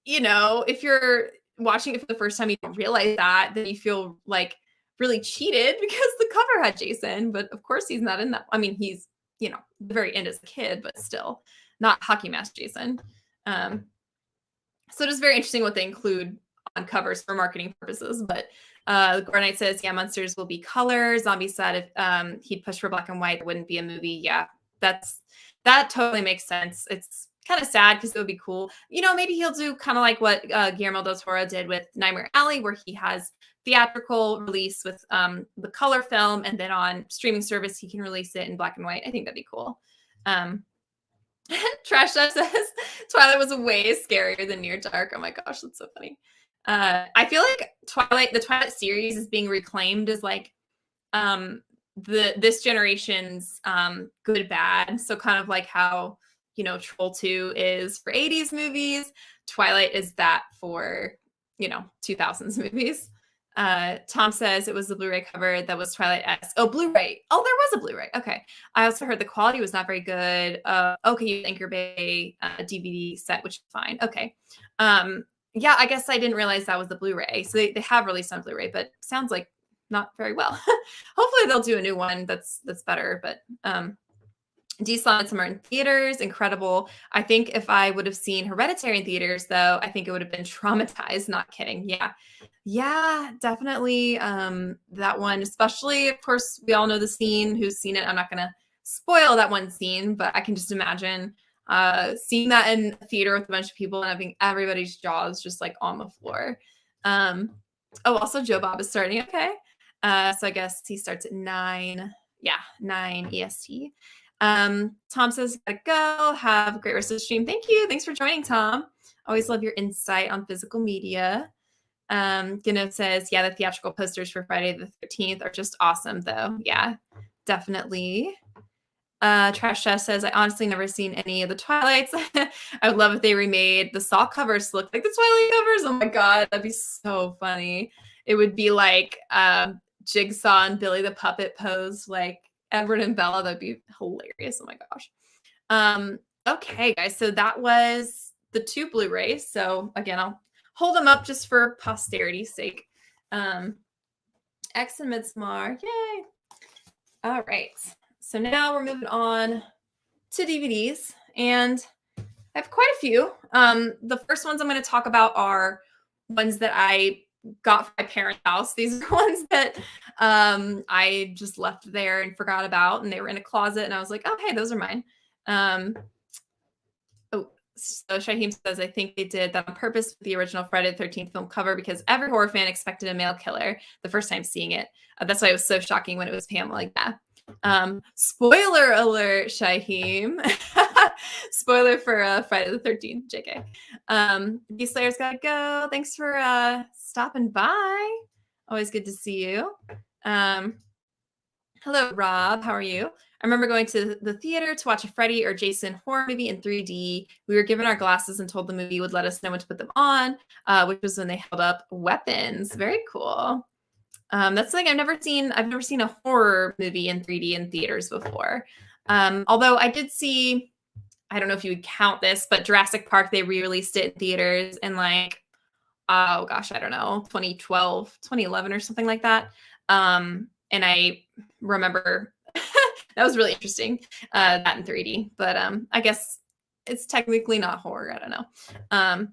if you're watching it for the first time, you don't realize that, then you feel like really cheated because the cover had Jason, but of course he's not in that. I mean, he's, the very end as a kid, but still not hockey mask Jason. So just very interesting what they include on covers for marketing purposes. But Gornite says, yeah, Monsters will be color. Zombie said if he'd push for black and white, it wouldn't be a movie. Yeah, that totally makes sense. It's kind of sad because it would be cool. Maybe he'll do kind of like what Guillermo del Toro did with Nightmare Alley, where he has theatrical release with the color film, and then on streaming service, he can release it in black and white. I think that'd be cool. Trash Chef says Twilight was way scarier than Near Dark. Oh my gosh, that's so funny. I feel like the Twilight series is being reclaimed as like this generation's good bad. So kind of like how Troll 2 is for 80s movies, Twilight is that for 2000s movies. Tom says it was the Blu-ray cover that was Twilight-esque. Oh, Blu-ray. Oh, there was a Blu-ray. Okay. I also heard the quality was not very good. Okay, you Anchor Bay DVD set, which is fine. Okay. Yeah, I guess I didn't realize that was the Blu-ray. So they have released on Blu-ray, but sounds like not very well. Hopefully they'll do a new one that's better. But Saw Midsommar in theaters, incredible. I think if I would have seen Hereditary in theaters, though, I think it would have been traumatized. Not kidding. Yeah. Yeah, definitely. That one, especially, of course, we all know the scene. Who's seen it? I'm not gonna spoil that one scene, but I can just imagine seeing that in a theater with a bunch of people and having everybody's jaws just like on the floor. Um, oh, also Joe Bob is starting. Okay. So I guess he starts at 9. Yeah, 9 EST. Tom says, gotta go. Have a great rest of the stream. Thank you. Thanks for joining, Tom. Always love your insight on physical media. Gino says, yeah, the theatrical posters for Friday the 13th are just awesome, though. Yeah, definitely. Trash Chef says, I honestly never seen any of the Twilights. I would love if they remade the Saw covers to look like the Twilight covers. Oh my God, that'd be so funny. It would be like Jigsaw and Billy the Puppet pose, like Edward and Bella. That'd be hilarious. Oh my gosh. Okay, guys. So that was the 2 Blu-rays. So again, I'll hold them up just for posterity's sake. X and Midsommar. Yay. All right. So now we're moving on to DVDs, and I have quite a few. The first ones I'm going to talk about are ones that I got from my parents' house. These are ones that I just left there and forgot about, and they were in a closet, and I was like, oh, hey, those are mine. So Shaheem says, I think they did that on purpose with the original Friday the 13th film cover because every horror fan expected a male killer the first time seeing it. That's why it was so shocking when it was Pam. Like that. Spoiler alert, Shaheem. Spoiler for Friday the 13th, JK. D-Slayer's gotta go. Thanks for stopping by. Always good to see you. Hello, Rob. How are you? I remember going to the theater to watch a Freddy or Jason horror movie in 3D. We were given our glasses and told the movie would let us know when to put them on, which was when they held up weapons. Very cool. That's something I've never seen. I've never seen a horror movie in 3D in theaters before. Although I did see, I don't know if you would count this, but Jurassic Park, they re-released it in theaters in like, oh gosh, I don't know, 2012, 2011 or something like that. And I remember that was really interesting, that in 3D. But I guess it's technically not horror. I don't know.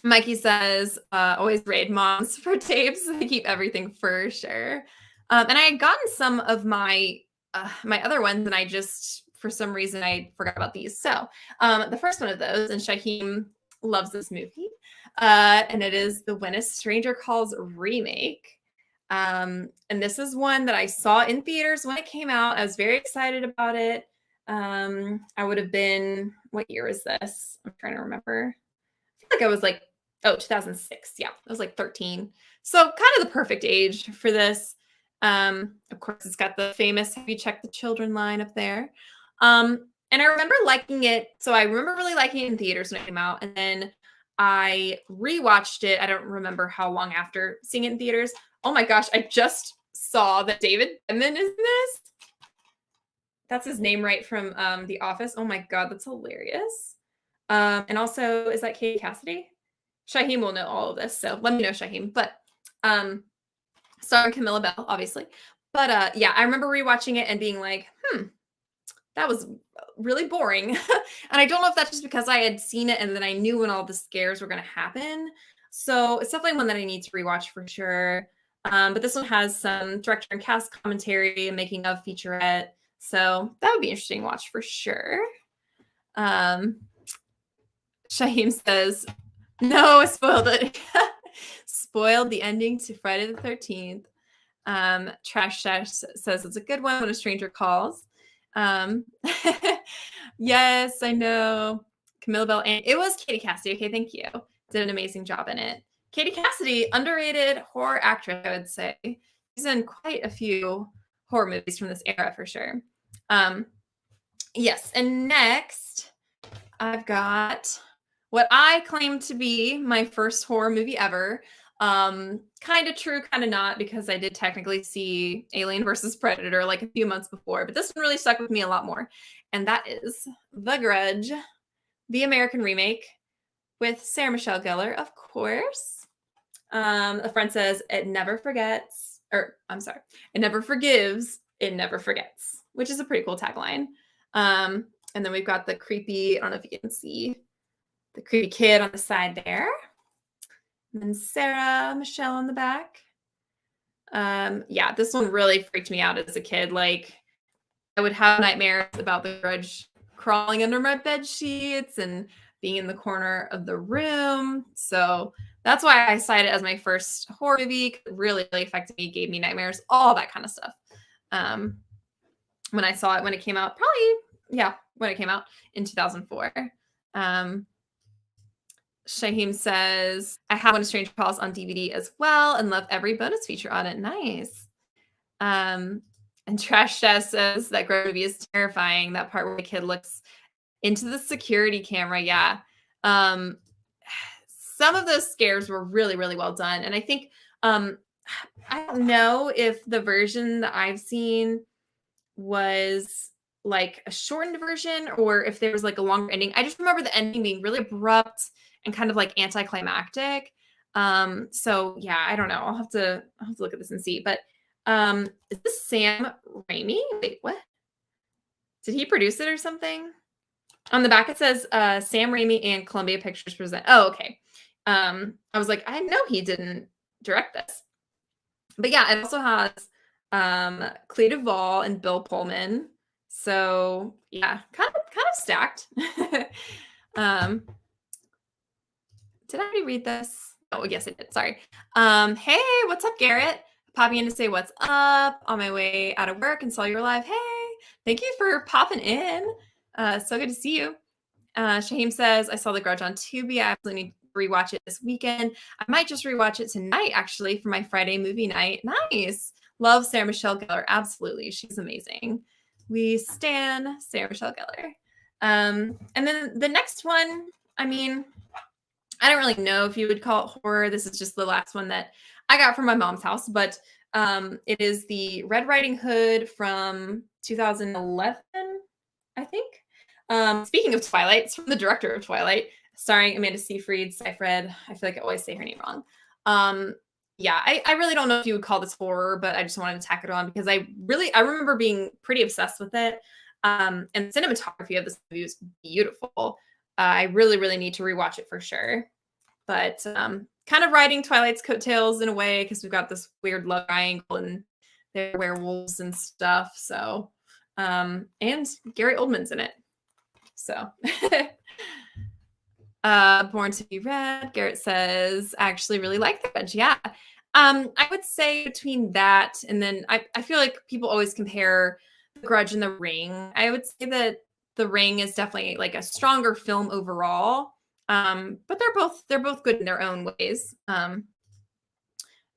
Mikey says, always raid moms for tapes. They keep everything for sure. And I had gotten some of my other ones, and I just, for some reason, I forgot about these. So the first one of those, and Shaheem loves this movie, and it is the When a Stranger Calls remake. And this is one that I saw in theaters when it came out. I was very excited about it. I would have been, what year is this? I'm trying to remember. I feel like I was like, 2006. Yeah, I was like 13. So kind of the perfect age for this. Of course, it's got the famous Have You Checked the Children line up there. And I remember liking it. So I remember really liking it in theaters when it came out. And then I rewatched it. I don't remember how long after seeing it in theaters. Oh my gosh, I just saw that David Benman is in this. That's his name right from The Office. Oh my God, that's hilarious. And also, is that Katie Cassidy? Shaheem will know all of this, so let me know, Shaheem. But starring Camilla Bell, obviously. But yeah, I remember rewatching it and being like, that was really boring. And I don't know if that's just because I had seen it and then I knew when all the scares were going to happen. So it's definitely one that I need to rewatch for sure. But this one has some director and cast commentary and making of featurette. So that would be interesting to watch for sure. Shaheem says, no, I spoiled it. Spoiled the ending to Friday the 13th. Trash Stash says it's a good one when a stranger calls. Yes, I know. Camilla Bell, and it was Katie Cassidy. Okay, thank you. Did an amazing job in it. Katie Cassidy, underrated horror actress, I would say. She's in quite a few horror movies from this era for sure. Yes, and next I've got what I claim to be my first horror movie ever. Kind of true, kind of not, because I did technically see Alien versus Predator like a few months before, but this one really stuck with me a lot more. And that is The Grudge, the American remake with Sarah Michelle Gellar, of course. A friend says, it never forgets, or I'm sorry, it never forgives, it never forgets, which is a pretty cool tagline. And then we've got the creepy, I don't know if you can see the creepy kid on the side there. And then Sarah, Michelle on the back. Yeah, this one really freaked me out as a kid. Like, I would have nightmares about the Grudge crawling under my bed sheets and being in the corner of the room. So that's why I cited it as my first horror movie. It really, really affected me, gave me nightmares, all that kind of stuff. When I saw it when it came out, when it came out in 2004. Shaheem says, I have One of Strange Calls on DVD as well and love every bonus feature on it. Nice. And Trash Chef says that Grudge movie is terrifying. That part where the kid looks into the security camera. Yeah. Some of those scares were really, really well done. And I think, I don't know if the version that I've seen was like a shortened version or if there was like a longer ending. I just remember the ending being really abrupt and kind of like anticlimactic. So yeah, I don't know. I'll have to look at this and see. But is this Sam Raimi? Wait, what? Did he produce it or something? On the back it says Sam Raimi and Columbia Pictures present. Oh, okay. I was like, I know he didn't direct this. But yeah, it also has Clea Duvall and Bill Pullman. So yeah, kind of stacked. Did I already read this? Oh, yes, I did. Sorry. Hey, what's up, Garrett? Popping in to say what's up on my way out of work and saw you were live. Hey, thank you for popping in. So good to see you. Shaheem says, I saw The Grudge on Tubi. I absolutely need to rewatch it this weekend. I might just rewatch it tonight, actually, for my Friday movie night. Nice. Love Sarah Michelle Gellar. Absolutely. She's amazing. We stan Sarah Michelle Gellar. And then the next one, I mean, I don't really know if you would call it horror. This is just the last one that I got from my mom's house, but it is the Red Riding Hood from 2011, I think. Speaking of Twilight, it's from the director of Twilight, starring Amanda Seyfried, Seyfried. I feel like I always say her name wrong. Yeah, I really don't know if you would call this horror, but I just wanted to tack it on because I remember being pretty obsessed with it. And the cinematography of this movie was beautiful. I really, really need to rewatch it for sure. But kind of riding Twilight's coattails in a way because we've got this weird love triangle and they're werewolves and stuff. So, and Gary Oldman's in it. So, Born to Be Red, Garrett says, I actually really like The Grudge. Yeah. I would say between that and then I feel like people always compare The Grudge and The Ring. I would say that The Ring is definitely like a stronger film overall. But they're both good in their own ways.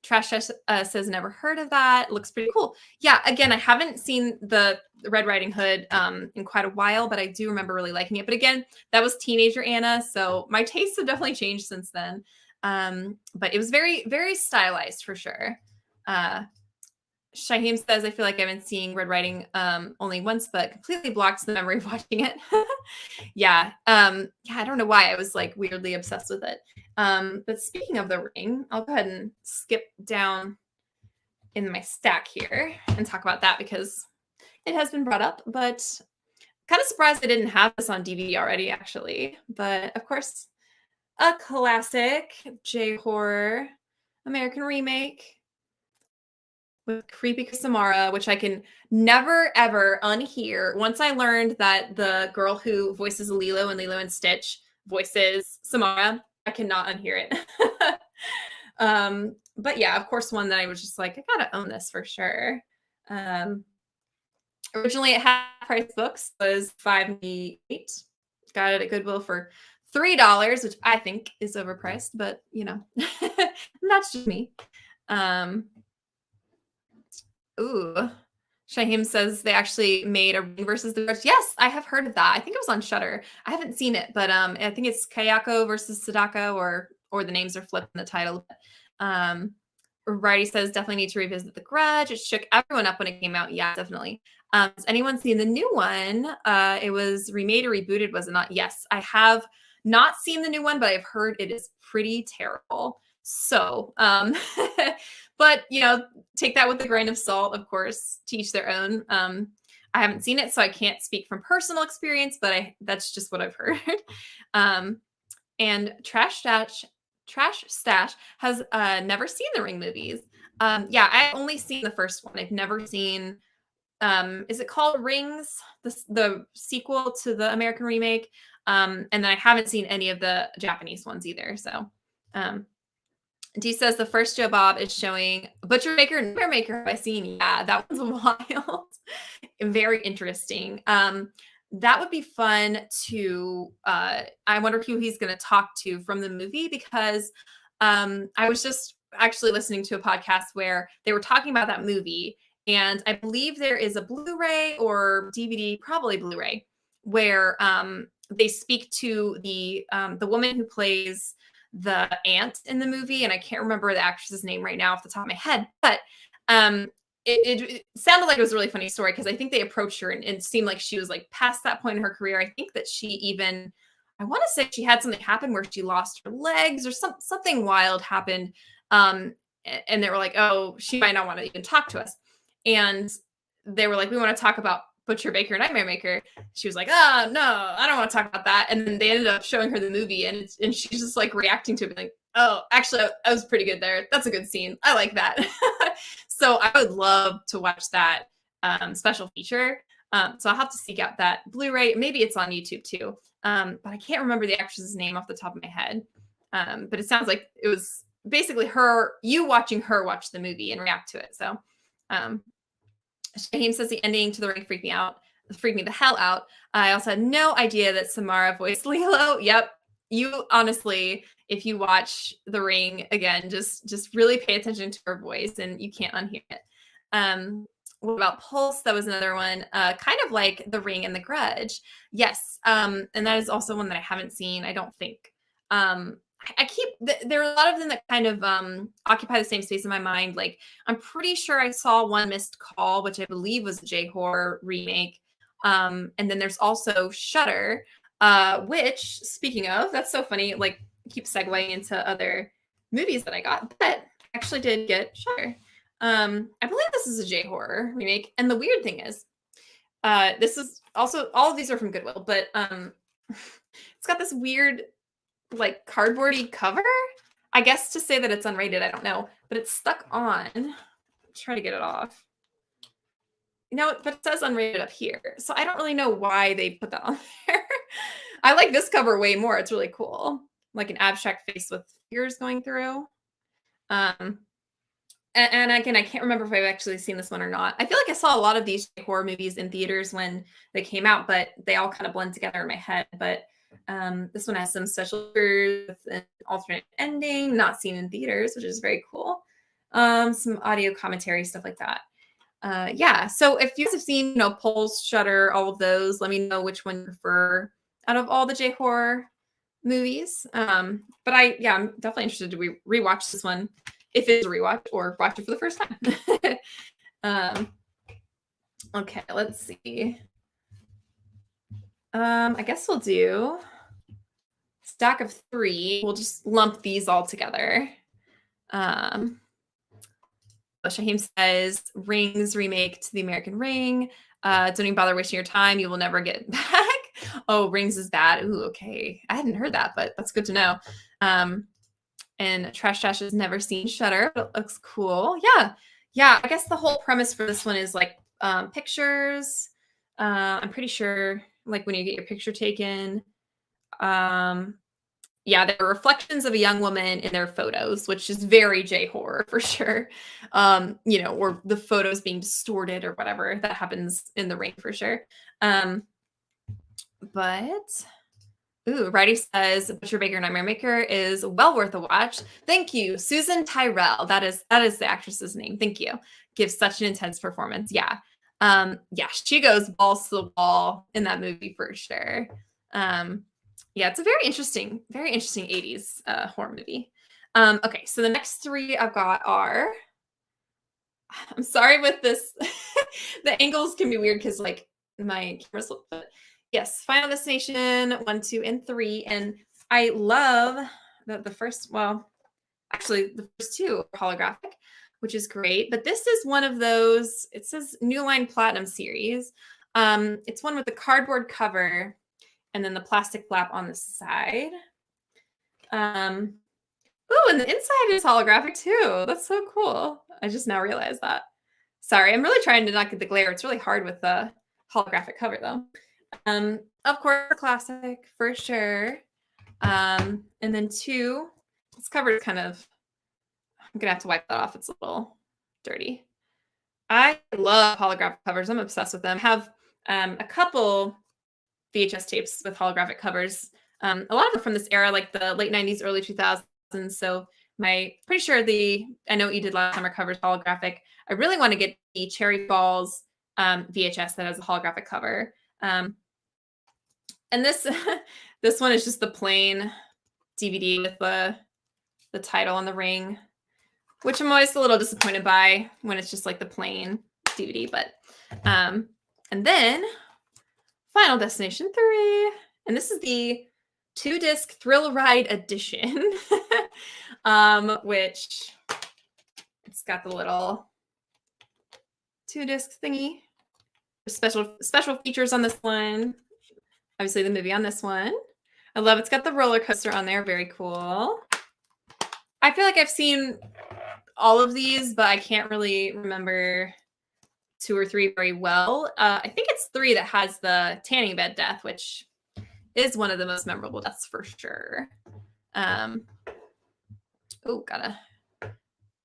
Trash says never heard of that. It looks pretty cool. Yeah, again, I haven't seen the Red Riding Hood in quite a while, but I do remember really liking it. But again, that was teenager Anna, so my tastes have definitely changed since then. But it was very, very stylized for sure. Shaheem says, I feel like I've been seeing Red Riding only once, but completely blocks the memory of watching it. Yeah. I don't know why I was like weirdly obsessed with it. But speaking of The Ring, I'll go ahead and skip down in my stack here and talk about that because it has been brought up, but kind of surprised I didn't have this on DVD already, actually. But of course, a classic J-horror American remake with Creepy Samara, which I can never, ever unhear. Once I learned that the girl who voices Lilo and Lilo and Stitch voices Samara, I cannot unhear it. But yeah, of course, one that I was just like, I gotta own this for sure. Originally at half-price books was $5.98. Got it at Goodwill for $3, which I think is overpriced, but you know, that's just me. Ooh, Shaheem says they actually made a Ring versus the Grudge. Yes, I have heard of that. I think it was on Shudder. I haven't seen it, but I think it's Kayako versus Sadako, or the names are flipped in the title. Righty says definitely need to revisit The Grudge. It shook everyone up when it came out. Yeah, definitely. Has anyone seen the new one? It was remade or rebooted, was it not? Yes, I have not seen the new one, but I've heard it is pretty terrible. So, but you know, take that with a grain of salt, of course, to each their own. I haven't seen it, so I can't speak from personal experience, but that's just what I've heard. um, and Trash Stash has never seen the Ring movies. Yeah, I've only seen the first one. I've never seen is it called Rings? The sequel to the American remake. And then I haven't seen any of the Japanese ones either. So um D says the first Joe Bob is showing Butcher Baker and Nightmare Maker. Have I seen? Yeah, that one's wild. Very interesting. That would be fun to I wonder who he's gonna talk to from the movie, because I was just actually listening to a podcast where they were talking about that movie, and I believe there is a Blu-ray or DVD, probably Blu-ray, where they speak to the woman who plays the aunt in the movie, and I can't remember the actress's name right now off the top of my head, but um, it sounded like it was a really funny story, because I think they approached her and it seemed like she was like past that point in her career. I think that she even, I want to say she had something happen where she lost her legs or something wild happened. And they were like, oh, she might not want to even talk to us. And they were like, we want to talk about Butcher Baker, Nightmare Maker. She was like, oh, no, I don't want to talk about that. And then they ended up showing her the movie, and she's just like reacting to it, like, oh, actually, I was pretty good there. That's a good scene. I like that. So I would love to watch that special feature. So I'll have to seek out that Blu-ray. Maybe it's on YouTube too. But I can't remember the actress's name off the top of my head. But it sounds like it was basically you watching her watch the movie and react to it. So Shaheem says the ending to The Ring freaked me the hell out. I also had no idea that Samara voiced Lilo. Yep. You honestly, if you watch The Ring again, just really pay attention to her voice and you can't unhear it. What about Pulse? That was another one, kind of like The Ring and The Grudge. Yes. And that is also one that I haven't seen, I don't think. There are a lot of them that kind of occupy the same space in my mind. Like, I'm pretty sure I saw One Missed Call, which I believe was a J-horror remake. And then there's also Shudder, which, speaking of, that's so funny, like, keep segueing into other movies that I got, but I actually did get Shudder. I believe this is a J-horror remake. And the weird thing is, this is also, all of these are from Goodwill, but it's got this weird, like, cardboardy cover, I guess, to say that it's unrated. I don't know, but it's stuck on. Try to get it off. But it says unrated up here, so I don't really know why they put that on there. I like this cover way more. It's really cool, like an abstract face with fingers going through. And again, I can't remember if I've actually seen this one or not. I feel like I saw a lot of these horror movies in theaters when they came out, but they all kind of blend together in my head. But this one has some special features with an alternate ending, not seen in theaters, which is very cool. Some audio commentary, stuff like that. Yeah, so if you guys have seen, Pulse, Shudder, all of those, let me know which one you prefer out of all the J-horror movies. But I'm definitely interested to rewatch this one, if it's a rewatch, or watch it for the first time. Okay, let's see. I guess we'll do stack of 3. We'll just lump these all together. Shaheem says Rings remake to the American Ring. Don't even bother wasting your time. You will never get back. Oh, Rings is bad. Ooh, okay. I hadn't heard that, but that's good to know. And Trash has never seen Shudder, but it looks cool. Yeah. I guess the whole premise for this one is like pictures. I'm pretty sure, like, when you get your picture taken, there are reflections of a young woman in their photos, which is very J-horror for sure. Or the photos being distorted or whatever. That happens in The Ring for sure. Righty says Butcher Baker Nightmare Maker is well worth a watch. Thank you, Susan Tyrell. That is the actress's name. Thank you. Gives such an intense performance. Yeah. She goes balls to the wall in that movie for sure. It's a very interesting 80s horror movie. Okay, so the next 3 I've got are, I'm sorry with this, the angles can be weird because, like, my camera's, but yes, Final Destination 1, 2, and 3, and I love the first, actually the first 2 are holographic, which is great, but this is one of those, it says New Line Platinum series. It's one with the cardboard cover and then the plastic flap on the side. Oh, and the inside is holographic too. That's so cool. I just now realized that. Sorry, I'm really trying to not get the glare. It's really hard with the holographic cover though. Of course, classic for sure. And then 2, this cover is kind of, I'm gonna have to wipe that off. It's a little dirty. I love holographic covers. I'm obsessed with them. I have a couple VHS tapes with holographic covers. A lot of them from this era, like the late 90s, early 2000s. So pretty sure I know what you did last summer covers holographic. I really want to get the Cherry Falls VHS that has a holographic cover. And this this one is just the plain DVD with the title on the ring, which I'm always a little disappointed by when it's just like the plain DVD. But and then Final Destination 3, and this is the 2-disc Thrill Ride edition, which it's got the little 2-disc thingy. Special features on this one. Obviously, the movie on this one. I love it's got the roller coaster on there. Very cool. I feel like I've seen all of these, but I can't really remember 2 or 3 very well. I think it's 3 that has the tanning bed death, which is one of the most memorable deaths for sure. Oh, gotta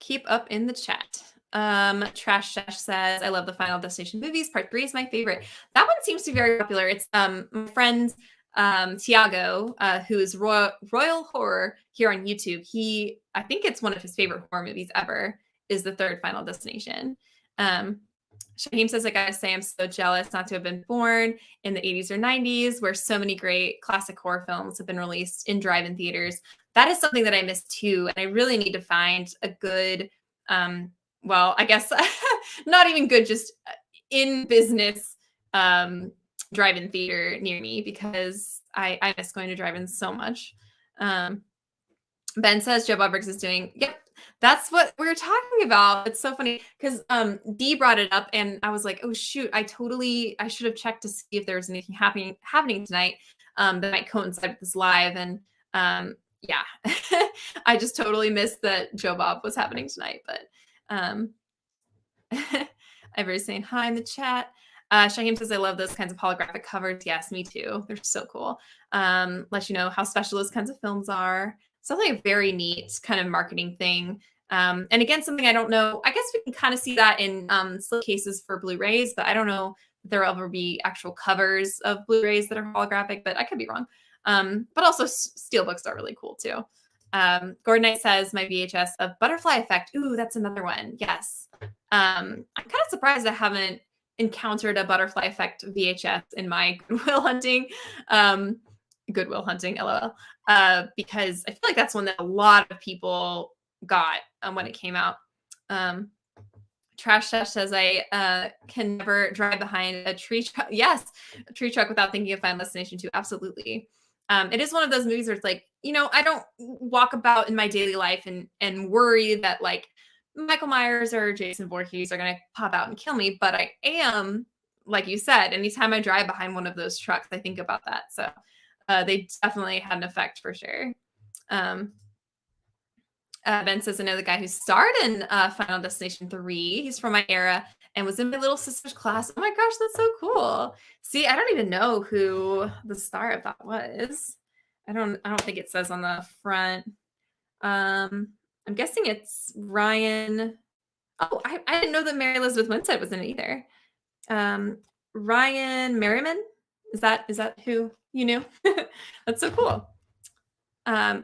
keep up in the chat. Trash Dash says, I love the Final Destination movies. Part 3 is my favorite. That one seems to be very popular. It's my friend Tiago, who is Royal Horror here on YouTube. I think it's one of his favorite horror movies ever, is the 3rd Final Destination. Shaheem says, I gotta say, I'm so jealous not to have been born in the 80s or 90s, where so many great classic horror films have been released in drive-in theaters. That is something that I miss too. And I really need to find a good, well, I guess not even good, just in business drive-in theater near me, because I miss going to drive-ins so much. Ben says Joe Bob Briggs is doing, yep, that's what we were talking about. It's so funny because Dee brought it up and I was like, oh shoot, I should have checked to see if there was anything happening tonight that might coincide with this live. And yeah, I just totally missed that Joe Bob was happening tonight. But everybody's saying hi in the chat. Shaheem says, I love those kinds of holographic covers. Yes, me too. They're so cool. Let you know how special those kinds of films are. Something a very neat kind of marketing thing. And again, something I don't know. I guess we can kind of see that in slip cases for Blu-rays, but I don't know if there will ever be actual covers of Blu-rays that are holographic, but I could be wrong. But also steelbooks are really cool too. Gordon Knight says, my VHS of Butterfly Effect. Ooh, that's another one. Yes. I'm kind of surprised I haven't encountered a Butterfly Effect VHS in my Goodwill hunting. Goodwill hunting, LOL. Because I feel like that's one that a lot of people got when it came out. Trash Dash says, I can never drive behind a tree truck. Yes, a tree truck without thinking of Final Destination 2. Absolutely. It is one of those movies where it's like, I don't walk about in my daily life and worry that like Michael Myers or Jason Voorhees are going to pop out and kill me. But I am, like you said, anytime I drive behind one of those trucks, I think about that. So they definitely had an effect for sure. Ben says, I know the guy who starred in Final Destination 3. He's from my era and was in my little sister's class. Oh my gosh, that's so cool. See, I don't even know who the star of that was. I don't think it says on the front. I'm guessing it's Ryan. Oh, I didn't know that Mary Elizabeth Winstead was in it either. Ryan Merriman. Is that who you knew? That's so cool.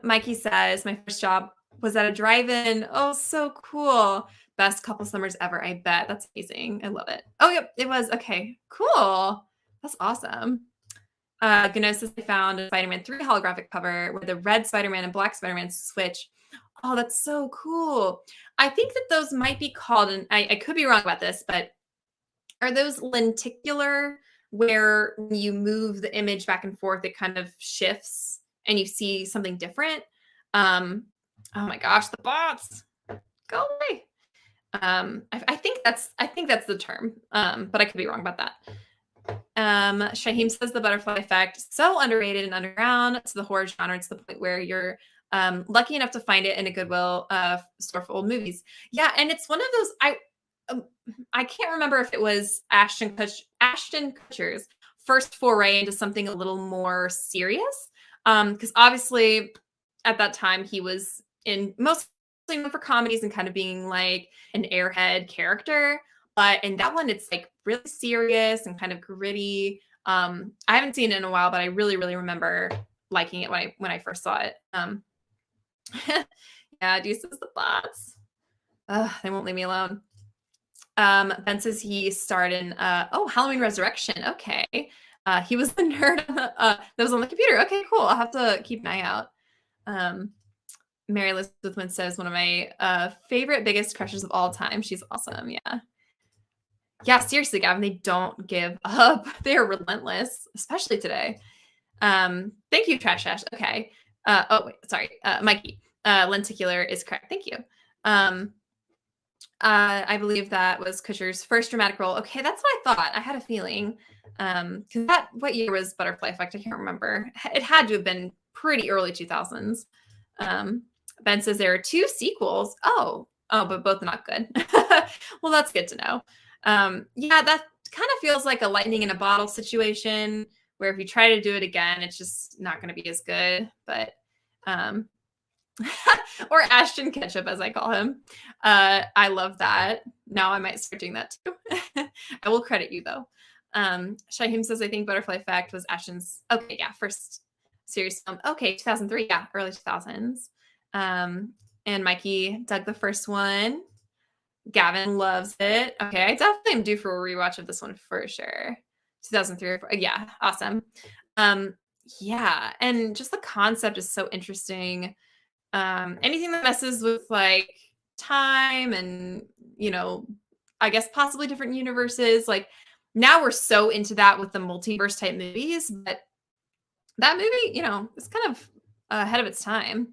Mikey says, my first job was at a drive-in. Oh, so cool. Best couple summers ever, I bet. That's amazing. I love it. Oh, yep, it was. Okay, cool. That's awesome. Gnosis, I found a Spider-Man 3 holographic cover where the red Spider-Man and black Spider-Man switch. Oh, that's so cool. I think that those might be called, and I could be wrong about this, but are those lenticular, where when you move the image back and forth, it kind of shifts and you see something different? Oh my gosh, the bots, go away. I think that's the term, but I could be wrong about that. Shaheem says the butterfly effect, so underrated and underground. It's the horror genre. It's the point where you're lucky enough to find it in a Goodwill store for old movies. Yeah, and it's one of those. Um, I can't remember if it was Ashton Kutcher's first foray into something a little more serious. Because obviously at that time he was in mostly known for comedies and kind of being like an airhead character. But in that one, it's like really serious and kind of gritty. I haven't seen it in a while, but I really, really remember liking it when I first saw it. Yeah, deuces the bots. They won't leave me alone. Ben says he starred in Halloween Resurrection. Okay. He was the nerd that was on the computer. Okay, cool. I'll have to keep an eye out. Mary Elizabeth Wynn says one of my favorite, biggest crushes of all time. She's awesome. Yeah. Yeah, seriously, Gavin, they don't give up. They are relentless, especially today. Thank you, Trash Ash. Okay. Sorry. Mikey. Lenticular is correct. Thank you. I believe that was Kutcher's first dramatic role. Okay, that's what I thought. I had a feeling. Because what year was Butterfly Effect? I can't remember. It had to have been pretty early 2000s. Ben says there are 2 sequels. Oh, but both not good. Well, that's good to know. Yeah, that kind of feels like a lightning in a bottle situation where if you try to do it again, it's just not going to be as good. But or Ashton Ketchup, as I call him. I love that. Now I might start doing that too. I will credit you though. Shaheem says, I think Butterfly Effect was Ashton's, okay, yeah, first series film. Okay, 2003, yeah, early 2000s. And Mikey dug the first one. Gavin loves it. Okay, I definitely am due for a rewatch of this one for sure. 2003 or 4. Yeah, awesome. Yeah, and just the concept is so interesting. Anything that messes with like time and, I guess possibly different universes. Like now we're so into that with the multiverse type movies, but that movie, is kind of ahead of its time.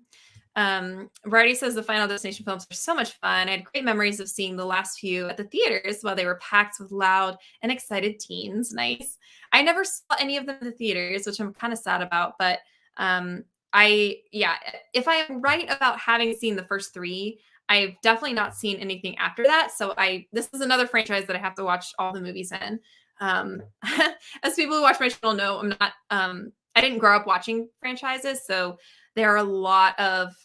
Variety says the Final Destination films are so much fun. I had great memories of seeing the last few at the theaters while they were packed with loud and excited teens. Nice. I never saw any of them in the theaters, which I'm kind of sad about, but if I am right about having seen the first 3, I've definitely not seen anything after that. So this is another franchise that I have to watch all the movies in. As people who watch my channel know, I'm not, I didn't grow up watching franchises. So there are a lot of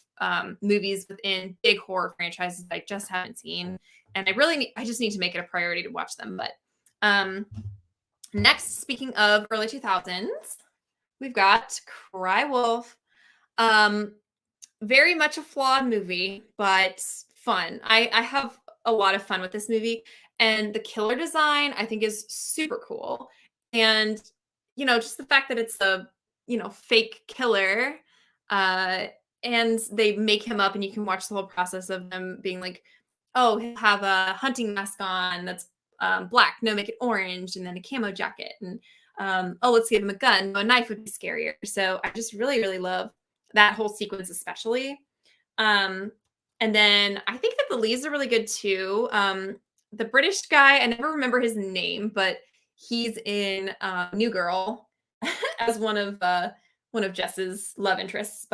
movies within big horror franchises that I just haven't seen. And I just need to make it a priority to watch them. But next, speaking of early 2000s, we've got Cry Wolf. Very much a flawed movie, but fun. I have a lot of fun with this movie. And the killer design, I think, is super cool. And, just the fact that it's a, fake killer. And they make him up and you can watch the whole process of them being like, oh, he'll have a hunting mask on that's black. No, make it orange. And then a camo jacket. And, let's give him a gun. No, a knife would be scarier. So I just really, really love that whole sequence especially. And then I think that the leads are really good too. The British guy, I never remember his name, but he's in New Girl as one of Jess's love interests.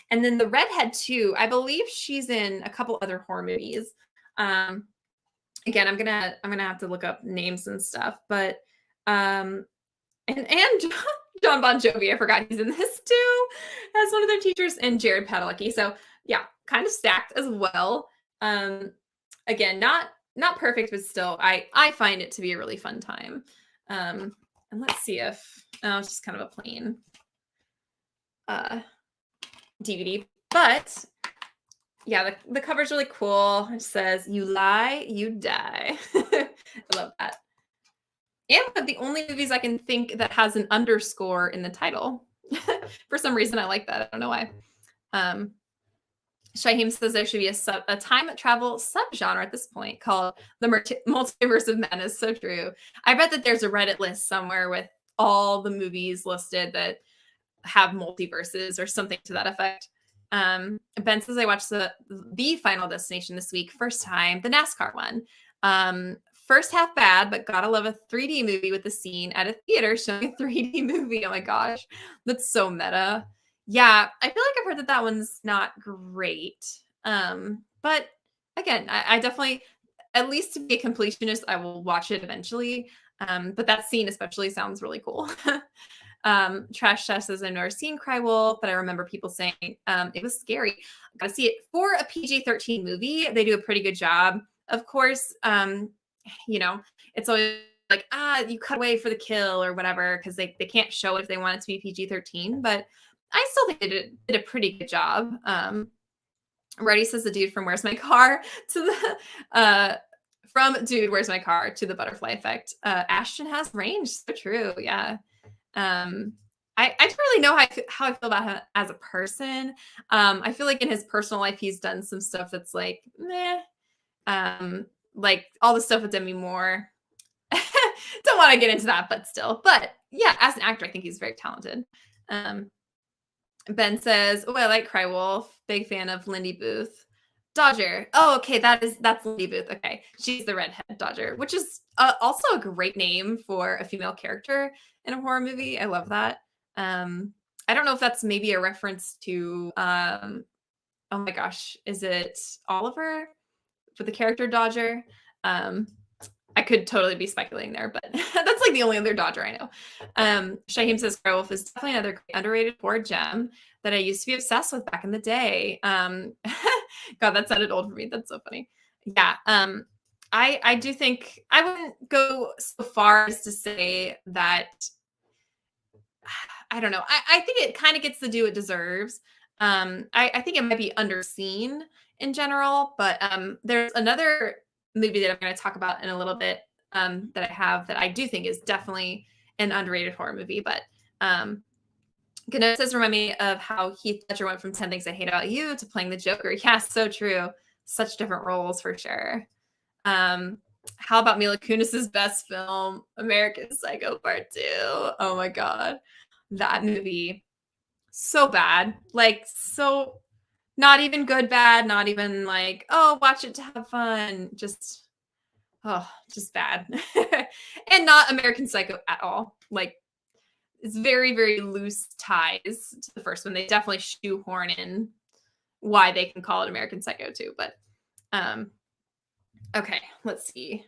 And then the redhead too, I believe she's in a couple other horror movies. Again, I'm gonna have to look up names and stuff, but and John Bon Jovi, I forgot he's in this too, as one of their teachers, and Jared Padalecki. So yeah, kind of stacked as well. Again, not perfect, but still, I find it to be a really fun time. And let's see if it's just kind of a plain DVD, but yeah, the cover's really cool. It says, "You lie, you die." I love that. And one of the only movies I can think that has an underscore in the title. For some reason, I like that. I don't know why. Shaheem says there should be a time travel subgenre at this point called the Multiverse of Madness. So true. I bet that there's a Reddit list somewhere with all the movies listed that have multiverses or something to that effect. Ben says I watched the Final Destination this week, first time, the NASCAR one. First half bad, but gotta love a 3D movie with the scene at a theater showing a 3D movie. Oh my gosh, that's so meta. Yeah, I feel like I've heard that that one's not great. But again, I definitely, at least to be a completionist, I will watch it eventually. But that scene especially sounds really cool. Trash Test says I've never seen Cry Wolf, but I remember people saying it was scary. Gotta see it for a PG-13 movie. They do a pretty good job. Of course, you know, it's always like, you cut away for the kill or whatever, because they can't show it if they want it to be PG-13. But I still think they did a pretty good job. Reddy says the dude from Where's My Car to the from Dude, Where's My Car to the butterfly effect. Ashton has range. So true. Yeah. I don't really know how I feel about him as a person. I feel like in his personal life, he's done some stuff that's like, meh. Like all the stuff with Demi Moore. Don't want to get into that, but still. But yeah, as an actor, I think he's very talented. Ben says, "Oh, I like Cry Wolf. Big fan of Lindy Booth. Dodger. Oh, okay, that's Lindy Booth. Okay, she's the redhead Dodger, which is also a great name for a female character in a horror movie. I love that. I don't know if that's maybe a reference to oh my gosh, is it Oliver for the character Dodger? I could totally be speculating there, but that's like the only other Dodger I know. Shaheem says Cry Wolf is definitely another underrated horror gem that I used to be obsessed with back in the day. God, that sounded old for me. That's so funny. Yeah. I do think I wouldn't go so far as to say that I don't know. I think it kind of gets the due it deserves. I think it might be underseen in general, but there's another movie that I'm going to talk about in a little bit that I have that I do think is definitely an underrated horror movie. But Gano says, remind me of how Heath Ledger went from 10 Things I Hate About You to playing the Joker. Yeah, so true. Such different roles for sure. How about Mila Kunis's best film, American Psycho Part 2? Oh my God. That movie, so bad. Like, so not even good bad, not even like, oh, watch it to have fun. Just bad. And not American Psycho at all. Like, it's very, very loose ties to the first one. They definitely shoehorn in why they can call it American Psycho too. But okay, let's see.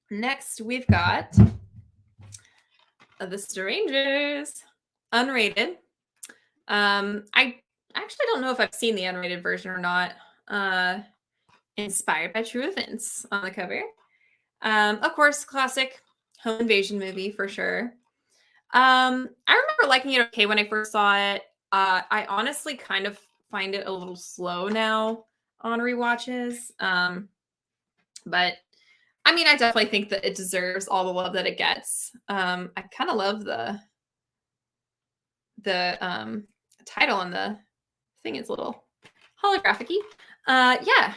Next, we've got The Strangers, unrated. I actually don't know if I've seen the unrated version or not. Inspired by true events on the cover. Of course, classic home invasion movie for sure. I remember liking it okay when I first saw it. I honestly kind of find it a little slow now on rewatches. But I mean, I definitely think that it deserves all the love that it gets. I kind of love the title on the thing is a little holographic-y. Yeah,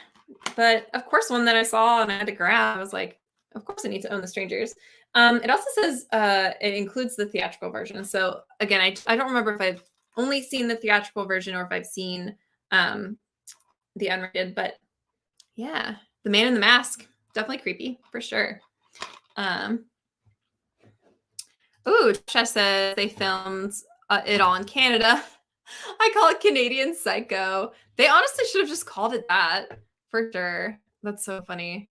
but of course, one that I saw and I had to grab, I was like, of course I need to own The Strangers. It also says it includes the theatrical version. So again, I don't remember if I've only seen the theatrical version or if I've seen the unrated, but yeah, The Man in the Mask, definitely creepy for sure. Ooh, Chess says they filmed it all in Canada. I call it Canadian Psycho. They honestly should have just called it that for sure. That's so funny.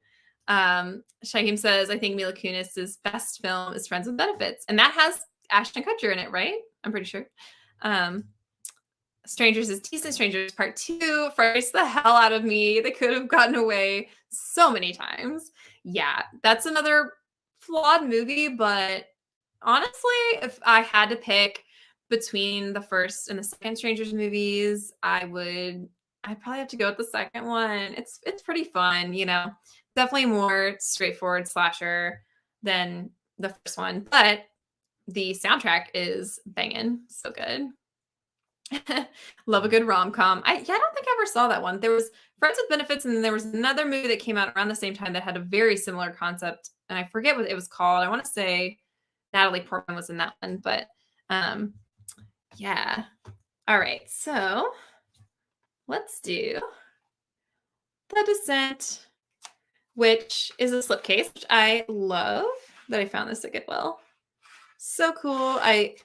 Shaheem says, I think Mila Kunis's best film is Friends with Benefits. And that has Ashton Kutcher in it, right? I'm pretty sure. Strangers is decent. Strangers Part 2 frustrates the hell out of me. They could have gotten away so many times. Yeah, that's another flawed movie, but honestly, if I had to pick between the first and the second Strangers movies, I'd probably have to go with the second one. It's pretty fun, you know. Definitely more straightforward slasher than the first one, but the soundtrack is banging. So good. Love a good rom-com. I don't think I ever saw that one. There was Friends with Benefits, and then there was another movie that came out around the same time that had a very similar concept, and I forget what it was called. I want to say Natalie Portman was in that one, but yeah. All right, so let's do The Descent. which is a slipcase, which I love that I found this at Goodwill. So cool. I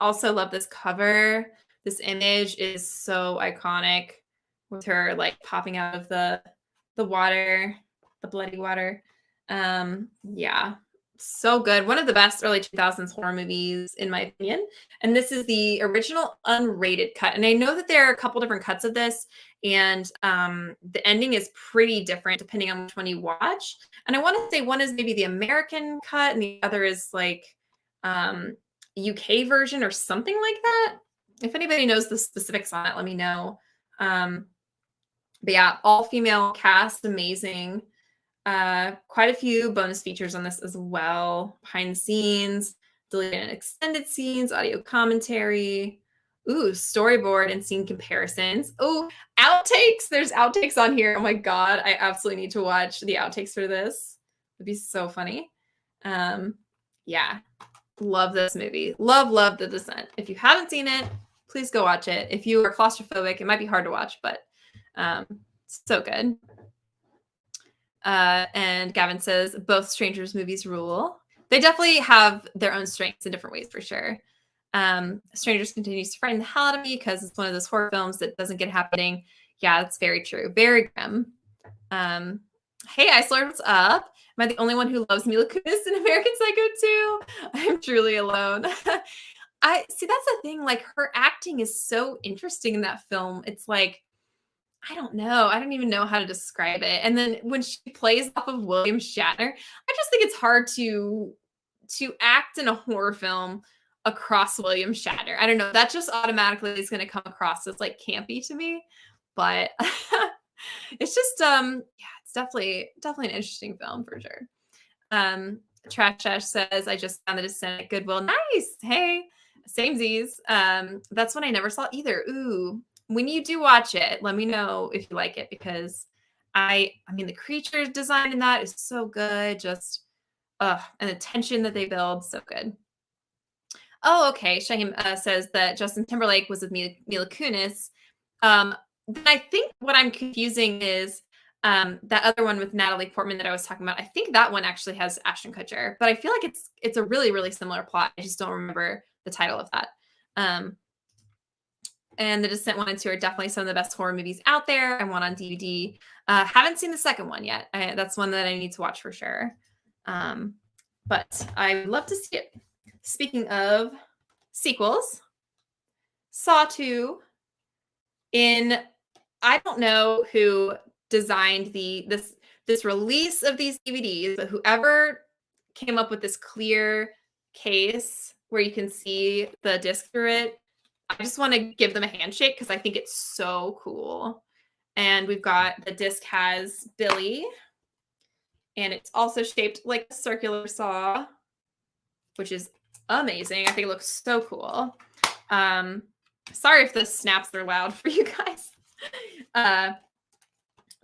also love this cover. This image is so iconic with her like popping out of the water, the bloody water. Yeah, so good. One of the best early 2000s horror movies, in my opinion. And this is the original unrated cut. And I know that there are a couple different cuts of this, and the ending is pretty different depending on which one you watch. And I want to say one is maybe the American cut, and the other is like UK version or something like that. If anybody knows the specifics on it, let me know. But yeah, all female cast, amazing. Quite a few bonus features on this as well. Behind the scenes, deleted and extended scenes, audio commentary. Ooh, storyboard and scene comparisons. Oh, outtakes. There's outtakes on here. Oh my God. I absolutely need to watch the outtakes for this. It'd be so funny. Yeah. Love this movie. Love The Descent. If you haven't seen it, please go watch it. If you are claustrophobic, it might be hard to watch, but so good. And Gavin says, both Strangers movies rule. They definitely have their own strengths in different ways, for sure. Strangers continues to frighten the hell out of me because it's one of those horror films that doesn't get happening. Yeah, that's very true. Very grim. Hey, Iceland, what's up? Am I the only one who loves Mila Kunis in American Psycho 2? I'm truly alone. I see, that's the thing. Like, her acting is so interesting in that film. It's like, I don't know. I don't even know how to describe it. And then when she plays off of William Shatner, I just think it's hard to act in a horror film across William Shatner. I don't know. That just automatically is going to come across as like campy to me. But it's just yeah, it's definitely an interesting film for sure. Trash Ash says, I just found The Descent at Goodwill. Nice. Hey, samesies. That's one I never saw either. Ooh. When you do watch it, let me know if you like it, because I mean, the creature design in that is so good. Just, and the tension that they build, so good. Oh, okay. Shaheem says that Justin Timberlake was with Mila Kunis. Then I think what I'm confusing is that other one with Natalie Portman that I was talking about. I think that one actually has Ashton Kutcher, but I feel like it's a really, really similar plot. I just don't remember the title of that. And The Descent 1 and 2 are definitely some of the best horror movies out there. I want on DVD. Haven't seen the second one yet. That's one that I need to watch for sure. But I would love to see it. Speaking of sequels, Saw 2 I don't know who designed this release of these DVDs, but whoever came up with this clear case where you can see the disc through it, I just want to give them a handshake because I think it's so cool. And we've got, the disc has Billy, and it's also shaped like a circular saw, which is amazing. I think it looks so cool. Sorry if the snaps are loud for you guys.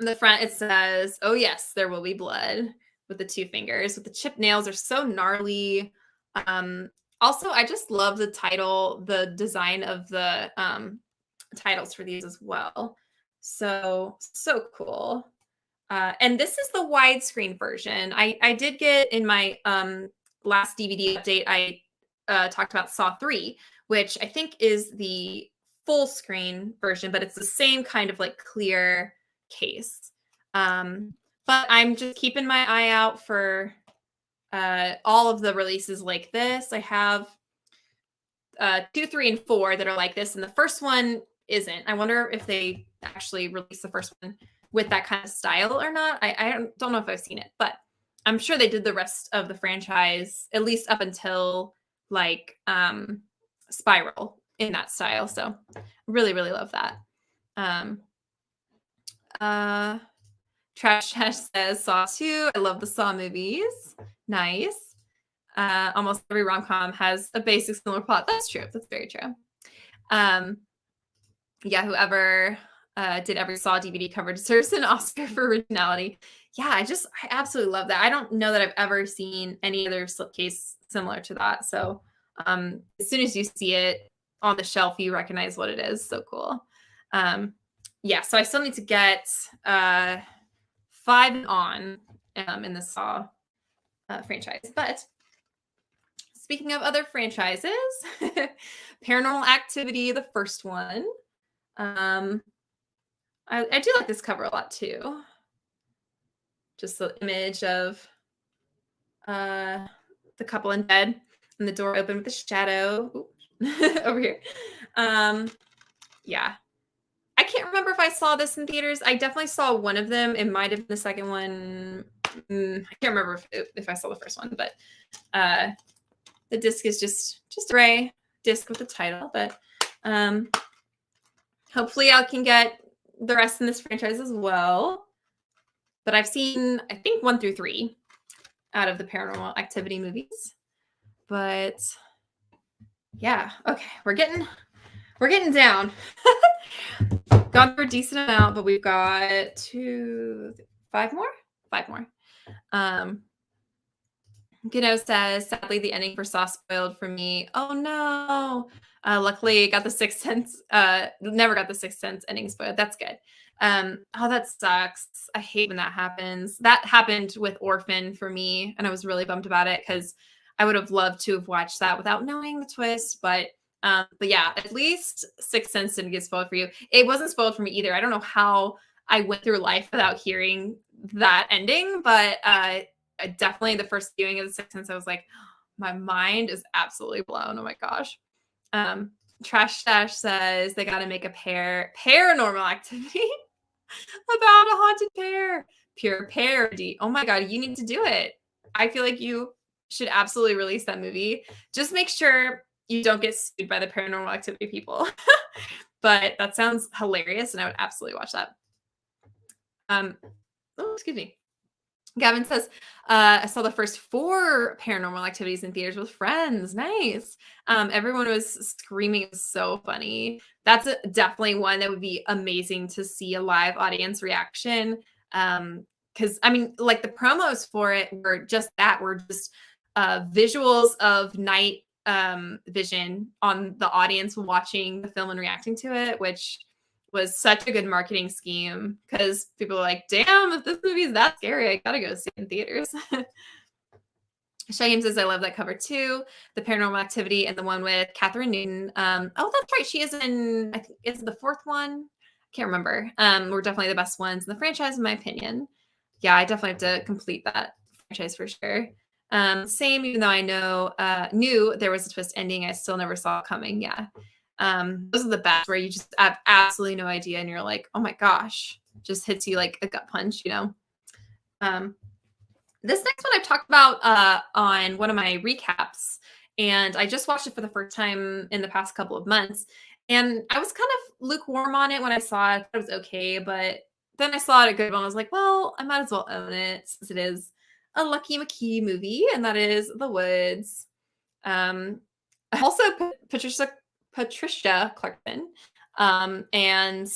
In the front, it says, oh yes, there will be blood, with the 2 fingers. With the chipped nails are so gnarly. Also, I just love the title, the design of the titles for these as well. So cool. And this is the widescreen version. I did get, in my last DVD update, I talked about Saw 3, which I think is the full screen version, but it's the same kind of like clear case. But I'm just keeping my eye out for all of the releases like this. I have 2, 3, and 4 that are like this, and the first one isn't. I wonder if they actually released the first one with that kind of style or not. I don't know if I've seen it, but I'm sure they did the rest of the franchise, at least up until like Spiral, in that style. So really, really love that. Trash Trash says Saw 2. I love the Saw movies. Nice. Almost every rom-com has a basic similar plot. That's true. That's very true. Yeah, whoever did every Saw DVD cover deserves an Oscar for originality. Yeah, I absolutely love that. I don't know that I've ever seen any other slipcase similar to that. So as soon as you see it on the shelf, you recognize what it is. So cool. Yeah, so I still need to get 5 and On. in the Saw franchise. But speaking of other franchises, Paranormal Activity, the first one. I do like this cover a lot too. Just the image of the couple in bed and the door open with the shadow over here. Yeah. I can't remember if I saw this in theaters. I definitely saw one of them. It might have been the second one. I can't remember if I saw the first one, but the disc is just a gray disc with the title. But hopefully I can get the rest in this franchise as well. But I've seen, I think, 1 through 3 out of the Paranormal Activity movies. But yeah, okay, we're getting down. Gone through a decent amount, but we've got 5 more. Gino says, sadly, the ending for Saw spoiled for me. Oh no. Luckily, got the Sixth Sense. Never got the Sixth Sense ending spoiled. That's good. Oh, that sucks. I hate when that happens. That happened with Orphan for me, and I was really bummed about it because I would have loved to have watched that without knowing the twist. But yeah, at least Sixth Sense didn't get spoiled for you. It wasn't spoiled for me either. I don't know how I went through life without hearing that ending, but definitely the first viewing of the Sixth Sense, I was like, my mind is absolutely blown. Oh my gosh. Trash Stash says they got to make a Paranormal Activity about a haunted pair. Pure parody. Oh my god, you need to do it. I feel like you should absolutely release that movie. Just make sure you don't get sued by the Paranormal Activity people. But that sounds hilarious, and I would absolutely watch that. Oh, excuse me. Gavin says, I saw the first 4 Paranormal Activities in theaters with friends. Nice. Everyone was screaming. It was so funny. That's definitely one that would be amazing to see a live audience reaction. Because, I mean, like the promos for it were just visuals of night vision on the audience watching the film and reacting to it, which was such a good marketing scheme because people are like, damn, if this movie is that scary, I gotta go see it in theaters. Shaim says, I love that cover too. The Paranormal Activity and the one with Catherine Newton. Oh, that's right. She is in, I think, is the 4th one? I can't remember. Were definitely the best ones in the franchise, in my opinion. Yeah, I definitely have to complete that franchise for sure. Same, even though I knew there was a twist ending, I still never saw it coming. Yeah. Those are the best, where you just have absolutely no idea and you're like, oh my gosh, just hits you like a gut punch, you know. This next one I've talked about on one of my recaps, and I just watched it for the first time in the past couple of months, and I was kind of lukewarm on it when I saw it. It was okay, but then I saw it at Goodwill and I was like, well, I might as well own it since it is a Lucky McKee movie, and that is The Woods. Also Patricia Clarkson and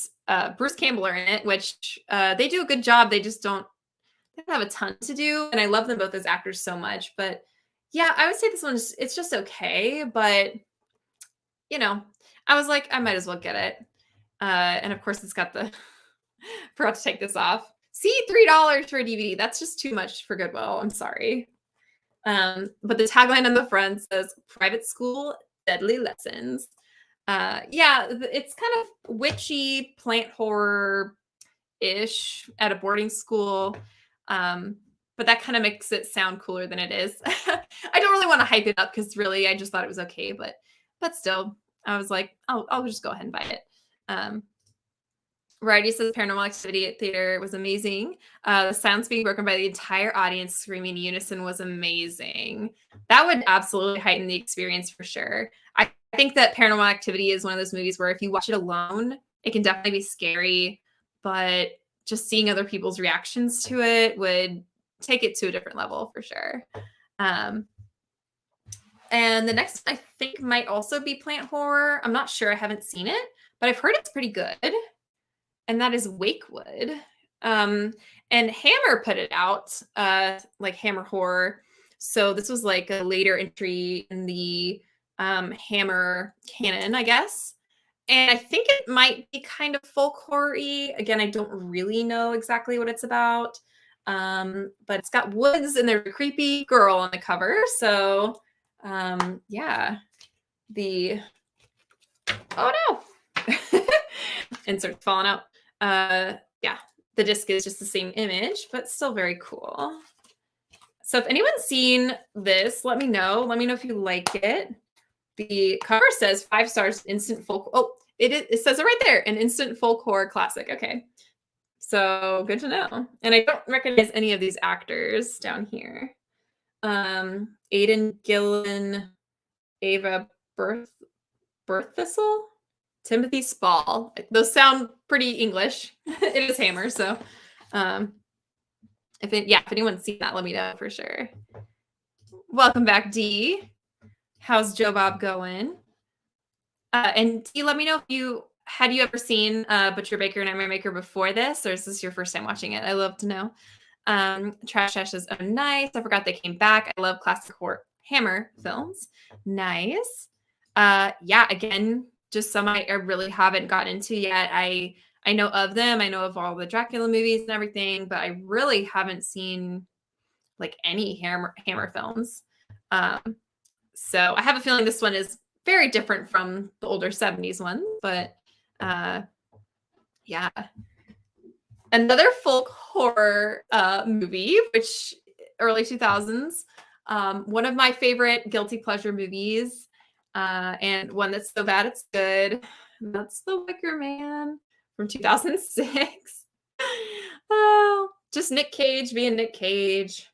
Bruce Campbell are in it, which they do a good job. They don't have a ton to do, and I love them both as actors so much. But yeah, I would say this one it's just okay, but you know, I was like, I might as well get it. And of course, it's got the forgot to take this off. See, $3 for a DVD. That's just too much for Goodwill. I'm sorry. But the tagline on the front says "Private School, Deadly Lessons." Yeah, it's kind of witchy plant horror-ish at a boarding school. But that kind of makes it sound cooler than it is. I don't really want to hype it up because really I just thought it was okay, but still, I was like, I'll just go ahead and buy it. Variety says Paranormal Activity at theater was amazing. The silence being broken by the entire audience screaming in unison was amazing. That would absolutely heighten the experience for sure. I think that Paranormal Activity is one of those movies where if you watch it alone, it can definitely be scary, but just seeing other people's reactions to it would take it to a different level for sure. And the next one I think might also be plant horror. I'm not sure. I haven't seen it, but I've heard it's pretty good. And that is Wakewood. And Hammer put it out, like Hammer Horror. So this was like a later entry in the Hammer canon, I guess. And I think it might be kind of folk horror-y. Again, I don't really know exactly what it's about. But it's got woods and there's a creepy girl on the cover. So yeah, oh no, insert's falling out. Yeah, the disc is just the same image, but still very cool. So if anyone's seen this, let me know. Let me know if you like it. The cover says 5 stars, instant folk. Oh, it says it right there, an instant folk horror classic. Okay, so good to know. And I don't recognize any of these actors down here. Aidan Gillen, Ava Berthistle, Timothy Spall. Those sound pretty English. It is Hammer, so if anyone's seen that, let me know for sure. Welcome back, Dee. How's Joe Bob going? And Dee, let me know if you ever seen Butcher Baker Nightmare Maker before this, or is this your first time watching it? I love to know. Trash Ash is nice. I forgot they came back. I love classic horror Hammer films. Nice. Yeah, again, just some I really haven't gotten into yet. I know of them. I know of all the Dracula movies and everything, but I really haven't seen like any Hammer films. So I have a feeling this one is very different from the older 70s one, but yeah. Another folk horror movie, which early 2000s, one of my favorite guilty pleasure movies, and one that's so bad it's good. That's The Wicker Man from 2006. Oh, just Nick Cage being Nick Cage,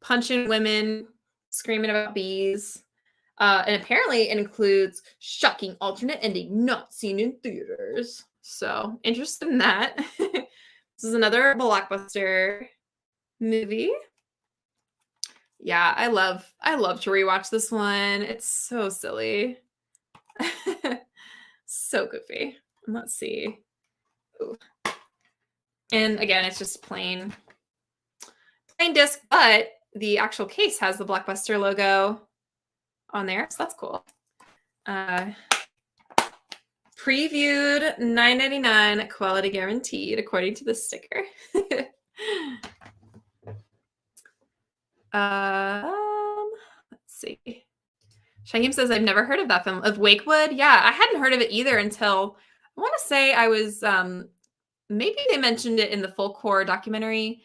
punching women, screaming about bees. And apparently it includes shocking alternate ending not seen in theaters. So interested in that. This is another blockbuster movie. Yeah, I love to rewatch this one. It's so silly. So goofy. Let's see. Ooh. And again, it's just plain disc, but the actual case has the Blockbuster logo on there, so that's cool. Previewed $9.99, quality guaranteed, according to the sticker. Let's see. Shaheem says, I've never heard of that film. Of Wakewood? Yeah, I hadn't heard of it either until, I want to say I was, maybe they mentioned it in the folk horror documentary,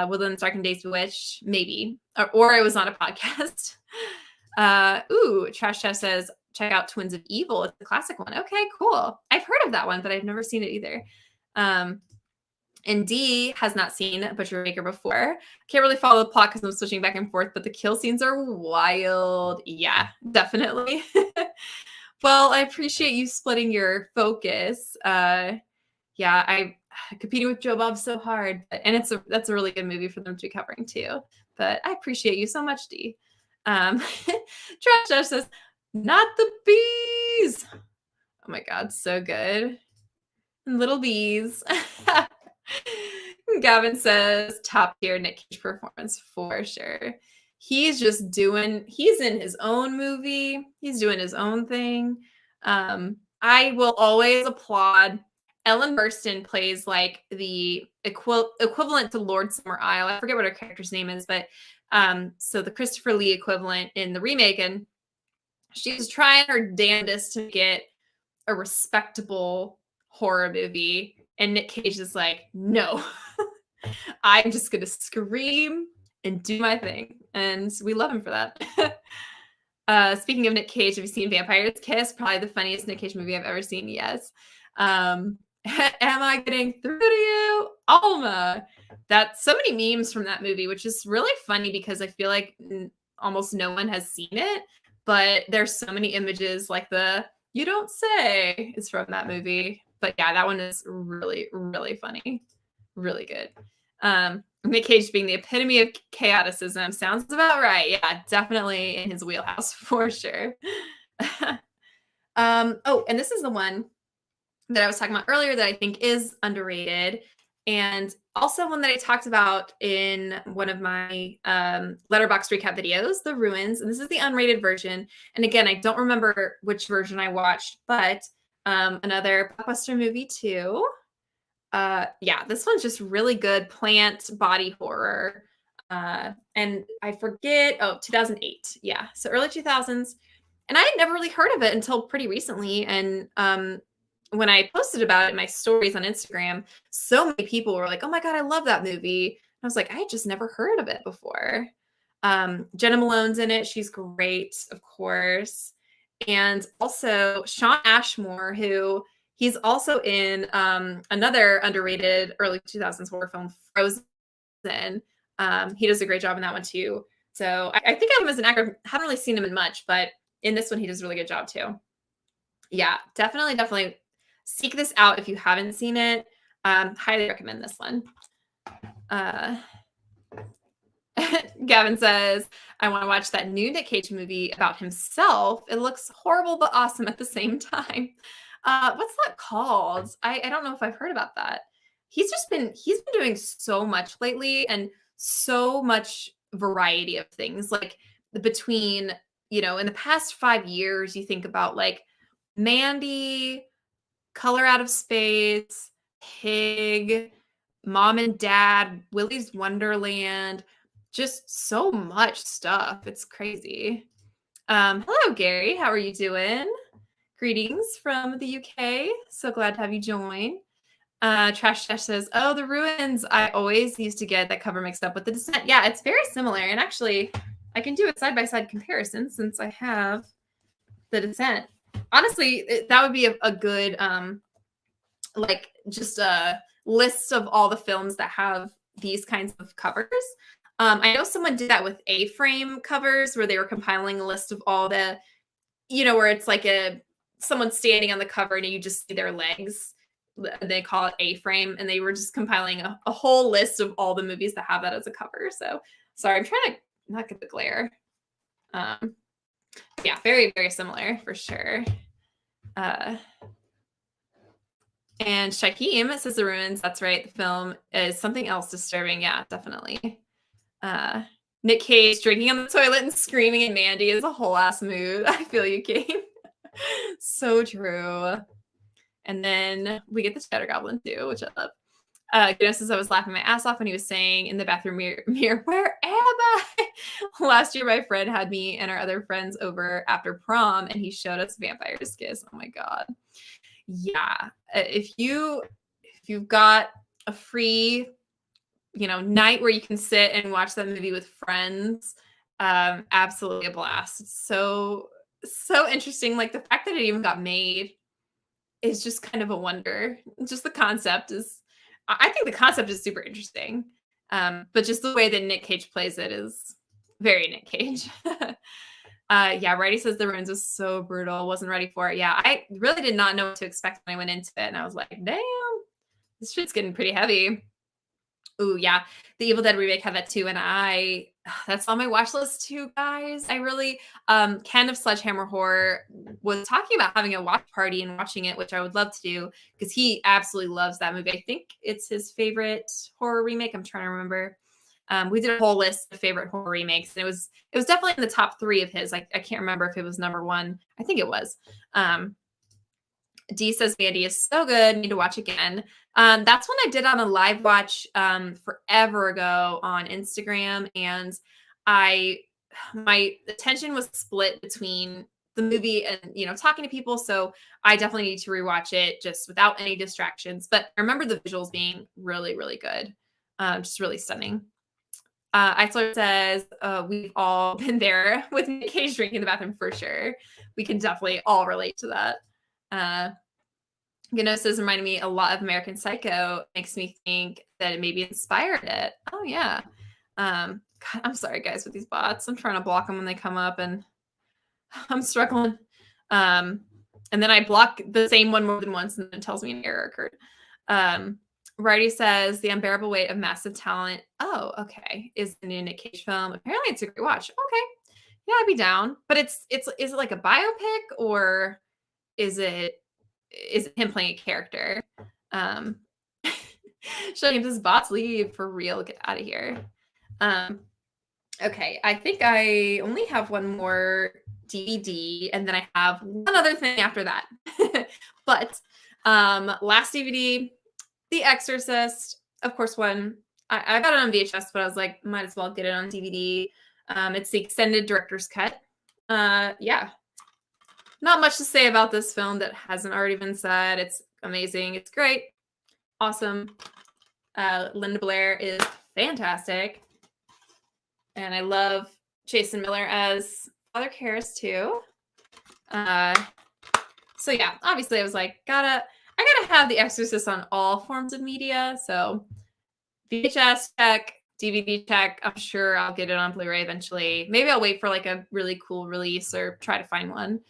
Within Dark and Days Bewitched, maybe. Or I was on a podcast. Trash Chef says, check out Twins of Evil. It's the classic one. Okay, cool. I've heard of that one, but I've never seen it either. And D has not seen Butcher Baker before. Can't really follow the plot because I'm switching back and forth, but the kill scenes are wild. Yeah, definitely. Well, I appreciate you splitting your focus. Yeah, I competing with Joe Bob so hard, and that's a really good movie for them to be covering too. But I appreciate you so much, D. Trash Josh says, not the bees. Oh my God, so good. Little bees. Gavin says, top tier Nick Cage performance for sure. He's in his own movie. He's doing his own thing. I will always applaud. Ellen Burstyn plays like the equivalent to Lord Summer Isle. I forget what her character's name is, but so the Christopher Lee equivalent in the remake, and she's trying her damnedest to get a respectable horror movie, and Nick Cage is like, no, I'm just gonna scream and do my thing, and we love him for that. Speaking of Nick Cage, have you seen Vampire's Kiss? Probably the funniest Nick Cage movie I've ever seen. Yes. Am I getting through to you, Alma? That's so many memes from that movie, which is really funny because I feel like almost no one has seen it, but there's so many images like the "you don't say" is from that movie. But yeah, that one is really, really funny, really good. Nick Cage being the epitome of chaoticism sounds about right. Yeah, definitely in his wheelhouse for sure. Oh, and this is the one that I was talking about earlier that I think is underrated, and also one that I talked about in one of my Letterboxd recap videos, The Ruins. And this is the unrated version. And again, I don't remember which version I watched, but another blockbuster movie too. Yeah, this one's just really good plant body horror. And I forget, 2008. Yeah, so early 2000s. And I had never really heard of it until pretty recently. And when I posted about it in my stories on Instagram, so many people were like, "Oh my god, I love that movie." And I was like, "I had just never heard of it before." Jenna Malone's in it. She's great, of course. And also Shawn Ashmore, who he's also in another underrated early 2000s horror film, Frozen. He does a great job in that one too. So I think of him as an actor. Haven't really seen him in much, but in this one, he does a really good job too. Yeah, definitely seek this out if you haven't seen it. Highly recommend this one. Uh, Gavin says, I want to watch that new Nick Cage movie about himself. It looks horrible but awesome at the same time. What's that called? I don't know if I've heard about that. He's been doing so much lately and so much variety of things. Like between, in the past 5 years, you think about like Mandy, Color Out of Space, Pig, Mom and Dad, Willy's Wonderland, just so much stuff. It's crazy. Hello, Gary. How are you doing? Greetings from the UK. So glad to have you join. Trash Dash says, "Oh, The Ruins. I always used to get that cover mixed up with The Descent." Yeah, it's very similar. And actually, I can do a side-by-side comparison since I have The Descent. Honestly, that would be a good like just a list of all the films that have these kinds of covers. I know someone did that with A-frame covers where they were compiling a list of all the, where it's like someone standing on the cover and you just see their legs. They call it A-frame, and they were just compiling a whole list of all the movies that have that as a cover. So sorry, I'm trying to not get the glare. Yeah, very, very similar for sure. And Shaheem says The Ruins. That's right. The film is something else disturbing. Yeah, definitely. Nick Cage drinking on the toilet and screaming at Mandy is a whole ass mood. I feel you, Game. So true. And then we get the Shadow Goblin too, which I love. Says, I was laughing my ass off when he was saying in the bathroom mirror, "Where am I?" Last year, my friend had me and our other friends over after prom, and he showed us Vampire's Kiss. Oh my god. Yeah, if you've got a free, night where you can sit and watch that movie with friends, absolutely a blast. It's so interesting. Like the fact that it even got made is just kind of a wonder. Just the concept is, I think the concept is super interesting. But just the way that Nick Cage plays it is very Nick Cage. Yeah, Righty says The Ruins was so brutal. Wasn't ready for it. Yeah, I really did not know what to expect when I went into it. And I was like, damn, this shit's getting pretty heavy. Ooh, yeah. The Evil Dead remake had that too. And that's on my watch list too, guys. I really, Ken of Sledgehammer Horror was talking about having a watch party and watching it, which I would love to do because he absolutely loves that movie. I think it's his favorite horror remake. I'm trying to remember. We did a whole list of favorite horror remakes, and it was definitely in the top 3 of his. I can't remember if it was number 1. I think it was. D says Mandy is so good. Need to watch again. That's one I did on a live watch forever ago on Instagram, and my attention was split between the movie and talking to people. So I definitely need to rewatch it just without any distractions. But I remember the visuals being really, really good, just really stunning. Eisler says, we've all been there with Nick Cage drinking in the bathroom for sure. We can definitely all relate to that. Says, reminded me a lot of American Psycho. Makes me think that it maybe inspired it. Oh, yeah. God, I'm sorry, guys, with these bots. I'm trying to block them when they come up, and I'm struggling. And then I block the same one more than once, and then it tells me an error occurred. Righty says The Unbearable Weight of Massive Talent. Oh, okay. Is the new Nick Cage film. Apparently it's a great watch. Okay. Yeah, I'd be down. But is it like a biopic, or is it him playing a character? Showing his bots leave for real. Get out of here. Okay. I think I only have one more DVD, and then I have one other thing after that. But last DVD, The Exorcist, of course, one. I got it on VHS, but I was like, might as well get it on DVD. It's the extended director's cut. Yeah. Not much to say about this film that hasn't already been said. It's amazing. It's great. Awesome. Linda Blair is fantastic. And I love Jason Miller as Father Karras too. So yeah, obviously I was like, I gotta have The Exorcist on all forms of media. So VHS check, DVD check. I'm sure I'll get it on Blu-ray eventually. Maybe I'll wait for like a really cool release or try to find one.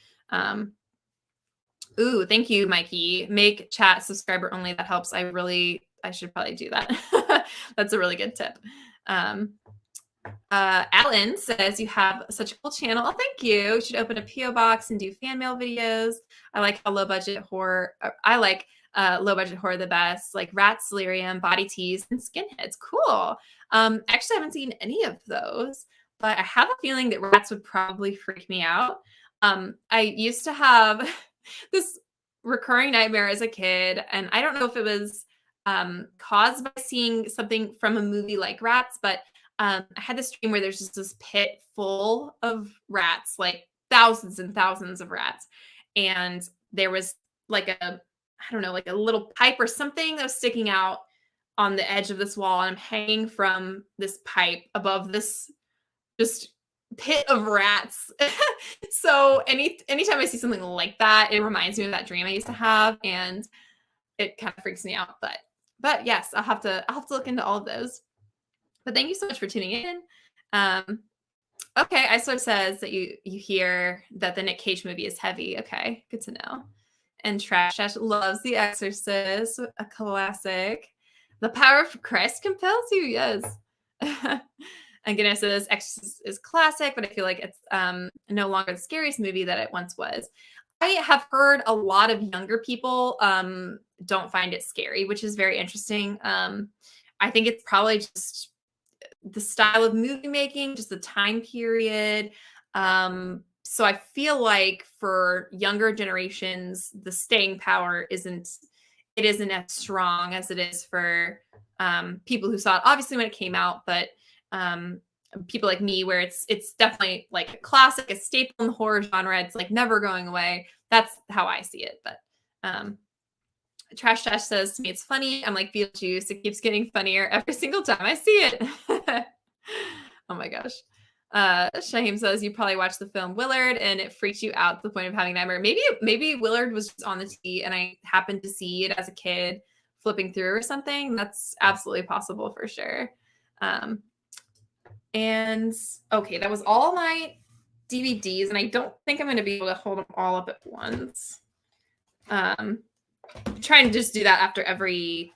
Ooh, thank you, Mikey. Make chat subscriber only. That helps. I should probably do that. That's a really good tip. Alan says you have such a cool channel. Oh, thank you. You should open a PO box and do fan mail videos. I like how low budget horror. I like low budget horror the best, like Rats, Delirium, Body Tease, and Skinheads. Cool. Actually, I haven't seen any of those, but I have a feeling that Rats would probably freak me out. I used to have this recurring nightmare as a kid, and I don't know if it was caused by seeing something from a movie like Rats, but I had this dream where there's just this pit full of rats, like thousands and thousands of rats. And there was like I don't know, like a little pipe or something that was sticking out on the edge of this wall. And I'm hanging from this pipe above this just pit of rats. So anytime I see something like that, it reminds me of that dream I used to have, and it kind of freaks me out. But yes, I'll have to look into all of those. But thank you so much for tuning in. Okay, Isler says that you hear that the Nick Cage movie is heavy. Okay, good to know. And Trash loves The Exorcist, a classic. The power of Christ compels you. Yes. And Ganesh says Exorcist is classic, but I feel like it's no longer the scariest movie that it once was. I have heard a lot of younger people don't find it scary, which is very interesting. I think it's probably just the style of movie making, just the time period. So I feel like for younger generations, the staying power isn't as strong as it is for people who saw it obviously when it came out, but people like me, where it's definitely like a classic, a staple in the horror genre. It's like never going away. That's how I see it. But Trash Dash says to me, it's funny. I'm like Beetlejuice. It keeps getting funnier every single time I see it. Oh my gosh. Shaheem says you probably watched the film Willard and it freaked you out to the point of having nightmare. Maybe Willard was just on the TV and I happened to see it as a kid flipping through or something. That's absolutely possible for sure. And okay, that was all my DVDs, and I don't think I'm going to be able to hold them all up at once. Trying to just do that after every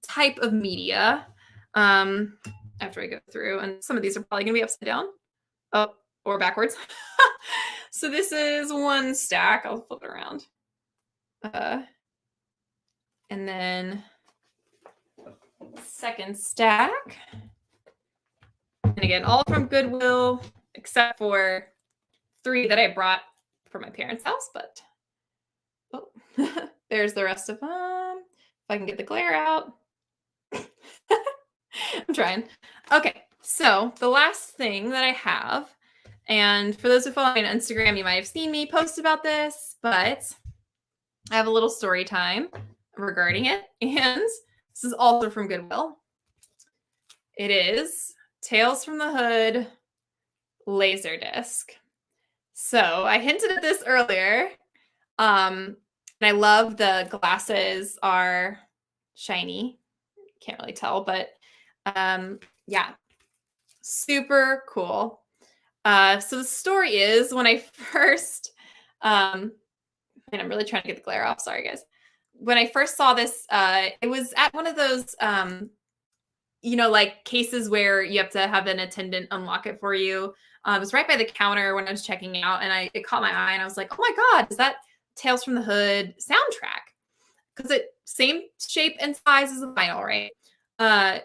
type of media. After I go through, and some of these are probably going to be upside down, or backwards. So this is one stack. I'll flip it around. And then second stack. And again, all from Goodwill, except for 3 that I brought from my parents' house, but there's the rest of them. If I can get the glare out. I'm trying. Okay, so the last thing that I have, and for those who follow me on Instagram, you might have seen me post about this, but I have a little story time regarding it, and this is also from Goodwill. It is Tales from the Hood Laserdisc. So I hinted at this earlier. And I love the glasses are shiny. Can't really tell, but yeah, super cool. So the story is when I first, and I'm really trying to get the glare off. Sorry, guys. When I first saw this, it was at one of those, like cases where you have to have an attendant unlock it for you. It was right by the counter when I was checking out, and it caught my eye, and I was like, oh my God, is that Tales from the Hood soundtrack? Because it same shape and size as the vinyl, right?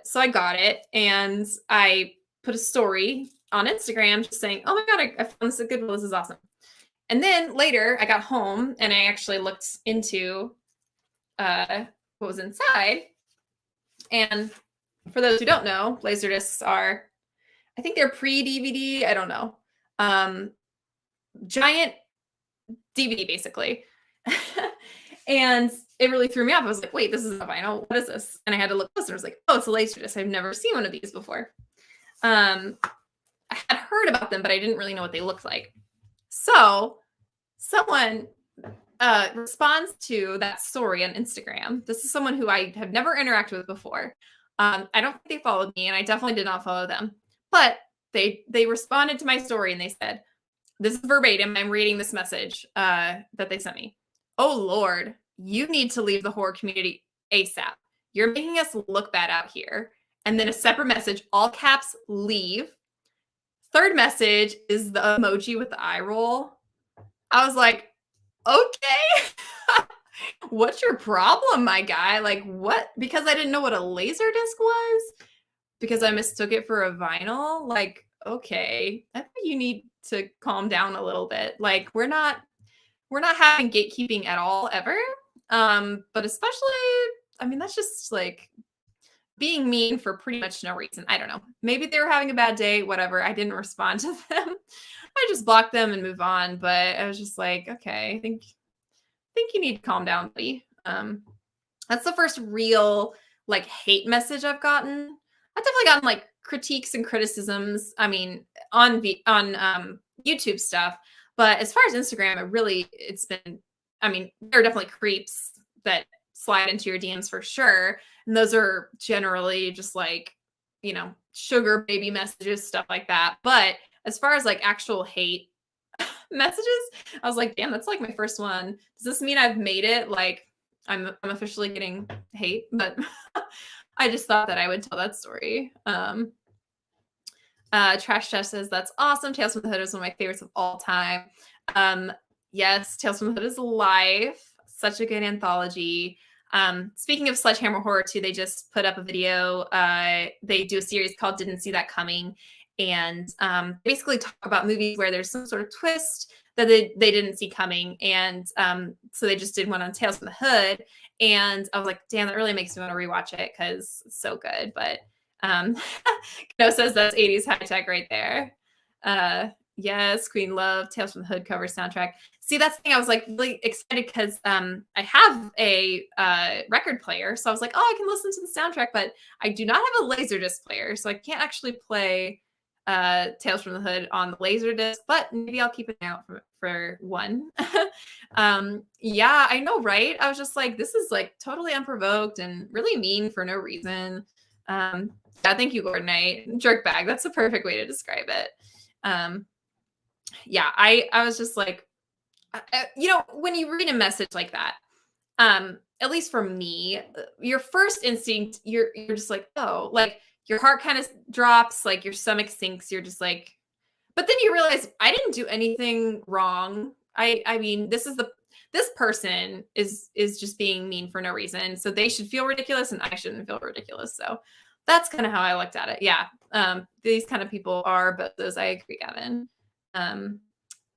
So I got it, and I put a story on Instagram just saying, oh my God, I found this at Goodwill. This is awesome. And then later I got home and I actually looked into what was inside. And for those who don't know, Laserdiscs are, I think they're pre-DVD. I don't know. Giant DVD, basically. And it really threw me off. I was like, wait, this is a vinyl. What is this? And I had to look closer. I was like, oh, it's a Laserdisc. I've never seen one of these before. I had heard about them, but I didn't really know what they looked like. So someone responds to that story on Instagram. This is someone who I have never interacted with before. I don't think they followed me, and I definitely did not follow them. But they responded to my story, and they said, this is verbatim. I'm reading this message that they sent me. Oh, Lord, you need to leave the horror community ASAP. You're making us look bad out here. And then a separate message, all caps, leave. Third message is the emoji with the eye roll. I was like, okay, what's your problem, my guy? Like, what? Because I didn't know what a Laserdisc was? Because I mistook it for a vinyl? Like, okay, I think you need to calm down a little bit. Like, we're not having gatekeeping at all, ever. But especially, I mean, that's just like being mean for pretty much no reason. I don't know. Maybe they were having a bad day, whatever. I didn't respond to them. I just blocked them and move on. But I was just like, okay, I think you need to calm down, buddy. That's the first real like hate message I've gotten. I've definitely gotten like critiques and criticisms. I mean, on YouTube stuff, but as far as Instagram, it's been. I mean, there are definitely creeps that slide into your DMs for sure, and those are generally just like, sugar baby messages, stuff like that. But as far as like actual hate messages, I was like, damn, that's like my first one. Does this mean I've made it? Like, I'm officially getting hate, but I just thought that I would tell that story. Trash Chef says, that's awesome. Tales from the Hood is one of my favorites of all time. Yes, Tales from the Hood is life. Such a good anthology. Speaking of sledgehammer horror too, they just put up a video. They do a series called Didn't See That Coming. And basically talk about movies where there's some sort of twist that they didn't see coming. And so they just did one on Tales from the Hood. And I was like, damn, that really makes me want to rewatch it because it's so good. But Kno says that's 80s high tech right there. Yes, Queen Love, Tales from the Hood cover soundtrack. See, that's the thing. I was like really excited because I have a record player. So I was like, oh, I can listen to the soundtrack, but I do not have a Laserdisc player. So I can't actually play Tales from the Hood on the Laserdisc, but maybe I'll keep an eye out for one. Yeah, I know, right? I was just like, this is like totally unprovoked and really mean for no reason. Yeah, thank you, Lord Knight. Jerkbag. That's the perfect way to describe it. Yeah, I was just like, when you read a message like that, at least for me, your first instinct, you're just like, oh, like your heart kind of drops, like your stomach sinks. You're just like, but then you realize I didn't do anything wrong. I mean, this person is just being mean for no reason. So they should feel ridiculous and I shouldn't feel ridiculous. So that's kind of how I looked at it. Yeah. These kind of people are both those. I agree, Gavin.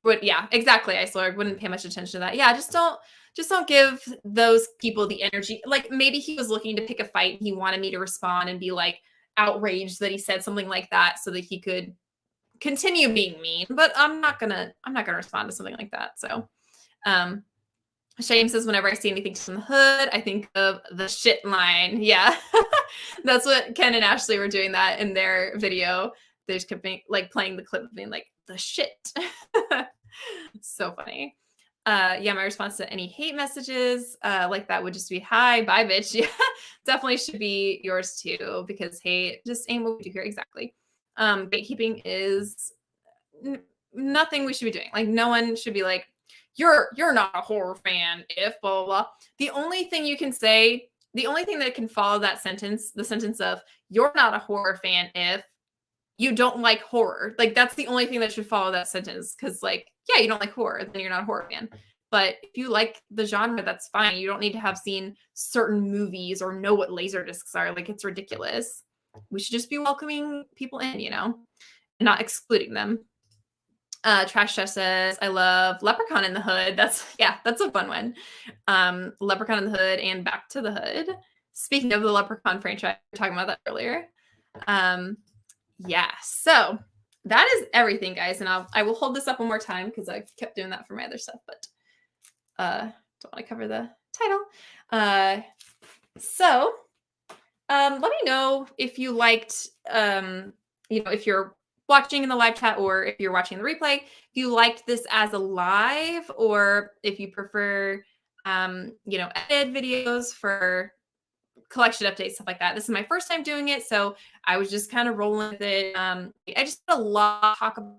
But yeah, exactly. I wouldn't pay much attention to that. Yeah. Just don't give those people the energy. Like maybe he was looking to pick a fight. He wanted me to respond and be like outraged that he said something like that so that he could continue being mean, but I'm not gonna respond to something like that. So Shame says, whenever I see anything from the Hood, I think of the shit line. Yeah. That's what Ken and Ashley were doing that in their video. They just kept playing the clip of being like, the shit. So funny. Yeah, my response to any hate messages like that would just be, hi, bye, bitch. Yeah, definitely should be yours too, because hate just ain't what we do here. Exactly. Gatekeeping is nothing we should be doing. Like, no one should be like, you're not a horror fan if blah, blah, blah. The only thing that can follow that sentence, the sentence of you're not a horror fan if you don't like horror. Like, that's the only thing that should follow that sentence. Because, like, yeah, you don't like horror, then you're not a horror fan. But if you like the genre, that's fine. You don't need to have seen certain movies or know what Laserdiscs are. Like, it's ridiculous. We should just be welcoming people in, and not excluding them. Trash Chef says, I love Leprechaun in the Hood. That's a fun one. Leprechaun in the Hood and Back to the Hood. Speaking of the Leprechaun franchise, we were talking about that earlier. Yeah, so that is everything, guys. And I will hold this up one more time because I kept doing that for my other stuff, but don't want to cover the title. So let me know if you liked, if you're watching in the live chat or if you're watching the replay, if you liked this as a live or if you prefer, edited videos for collection updates, stuff like that. This is my first time doing it, so I was just kind of rolling with it. I just had a lot to talk about,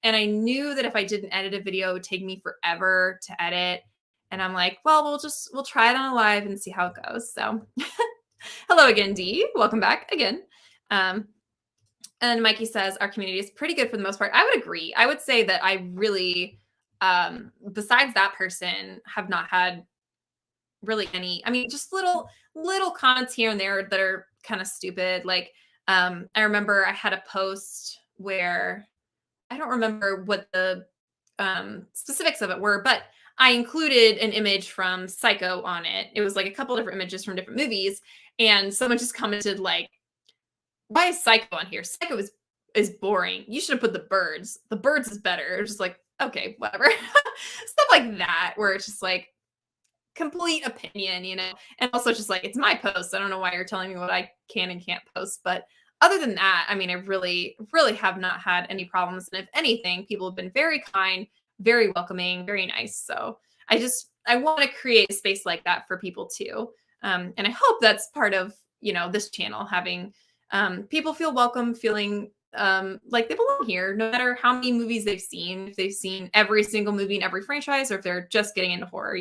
and I knew that if I didn't edit a video, it would take me forever to edit. And I'm like, well, we'll try it on a live and see how it goes. So hello again, Dee. Welcome back again. And Mikey says our community is pretty good for the most part. I would agree. I would say that I really, besides that person, have not had really any. I mean, just little comments here and there that are kind of stupid. Like, I remember I had a post where I don't remember what the specifics of it were, but I included an image from Psycho on it. It was like a couple different images from different movies, and someone just commented like, "Why is Psycho on here? Psycho is boring. You should have put the birds. The birds is better." Just like, okay, whatever, stuff like that, where it's just like complete opinion, and also just like it's my post. I don't know why you're telling me what I can and can't post, but other than that, I mean, I really, really have not had any problems. And if anything, people have been very kind, very welcoming, very nice. So I want to create a space like that for people too. And I hope that's part of, this channel, having people feel welcome, feeling like they belong here, no matter how many movies they've seen, if they've seen every single movie in every franchise, or if they're just getting into horror,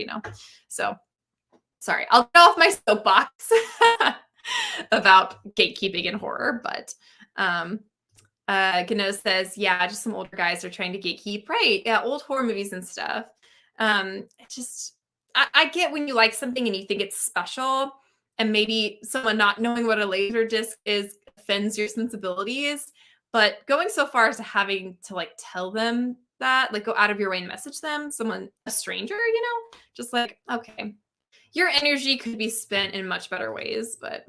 So sorry, I'll get off my soapbox about gatekeeping in horror, but Gano says, yeah, just some older guys are trying to gatekeep. Right. Yeah, old horror movies and stuff. I get when you like something and you think it's special, and maybe someone not knowing what a laser disc is offends your sensibilities, but going so far as to having to like tell them that, like go out of your way and message them, a stranger, just like, okay, your energy could be spent in much better ways. But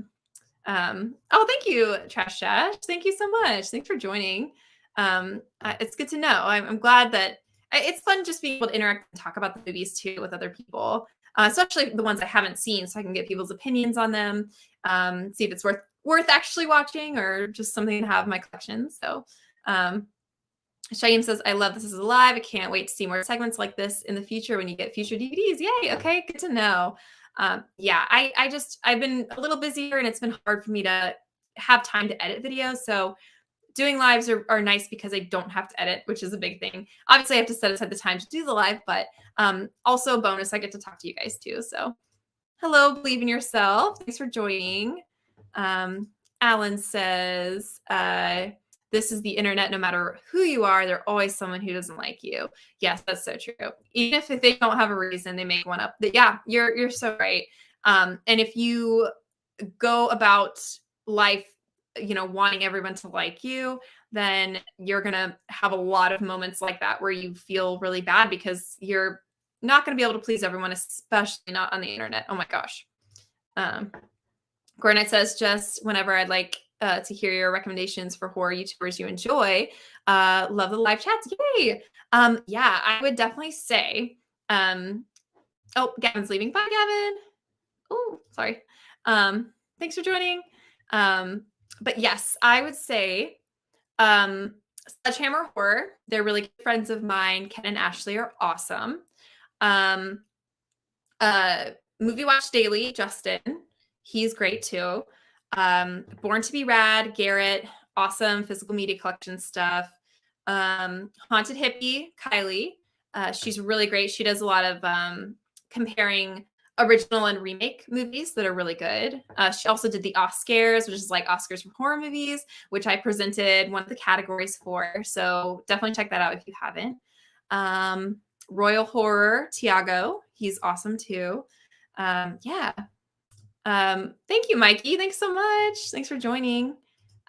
thank you, Trash Chat. Thank you so much. Thanks for joining. It's good to know. I'm glad that it's fun just being able to interact and talk about the movies too with other people, especially the ones I haven't seen, so I can get people's opinions on them, see if it's worth actually watching or just something to have in my collection. So Shaim says, I love This Is Alive. I can't wait to see more segments like this in the future when you get future DVDs. Yay. Okay. Good to know. I've been a little busier and it's been hard for me to have time to edit videos. So doing lives are nice because I don't have to edit, which is a big thing. Obviously I have to set aside the time to do the live, but also bonus, I get to talk to you guys too. So hello, Believe in Yourself. Thanks for joining. Alan says, this is the internet. No matter who you are, there's always someone who doesn't like you. Yes, that's so true. Even if they don't have a reason, they make one up. But yeah, you're so right. And if you go about life, wanting everyone to like you, then you're going to have a lot of moments like that where you feel really bad because you're not going to be able to please everyone, especially not on the internet. Oh my gosh. Gornite says, just whenever I'd like to hear your recommendations for horror YouTubers you enjoy. Love the live chats. Yay. Yeah, I would definitely say, Gavin's leaving. Bye, Gavin. Oh, sorry. Thanks for joining. But yes, I would say Sledgehammer Horror. They're really good friends of mine. Ken and Ashley are awesome. Movie Watch Daily, Justin. He's great too. Born to be Rad, Garrett, awesome physical media collection stuff. Haunted Hippie, Kylie. She's really great. She does a lot of comparing original and remake movies that are really good. She also did the Oscars, which is like Oscars for horror movies, which I presented one of the categories for. So definitely check that out if you haven't. Royal Horror, Tiago. He's awesome too. Yeah. Thank you, Mikey. Thanks so much. Thanks for joining.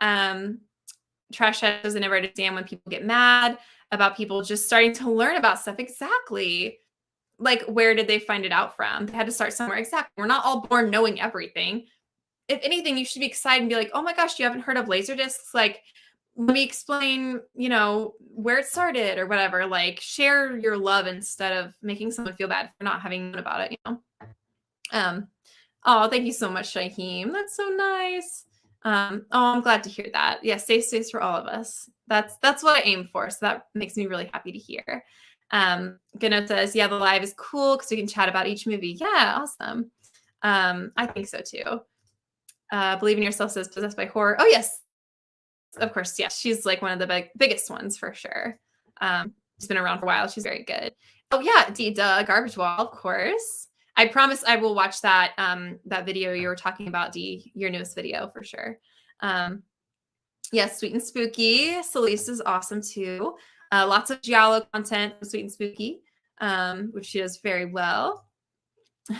Trash Chat doesn't ever understand when people get mad about people just starting to learn about stuff. Exactly. like, where did they find it out from? They had to start somewhere. Exactly. We're not all born knowing everything. If anything, you should be excited and be like, "Oh my gosh, you haven't heard of Laserdiscs? Like, let me explain, where it started or whatever." Like, share your love instead of making someone feel bad for not having known about it. Um, oh, thank you so much, Shaheem. That's so nice. Oh, I'm glad to hear that. Yeah, safe space for all of us. That's what I aim for. So that makes me really happy to hear. Gano says, yeah, the live is cool because we can chat about each movie. Yeah, awesome. I think so too. Believe in Yourself says possessed by horror. Oh yes, of course. Yes, she's like one of the biggest ones for sure. She's been around for a while. She's very good. Oh yeah, Garbage Wall, of course. I promise I will watch that that video you were talking about, Dee, your newest video for sure. Yes, Sweet and Spooky. Celeste is awesome too. Lots of Giallo content from Sweet and Spooky, which she does very well.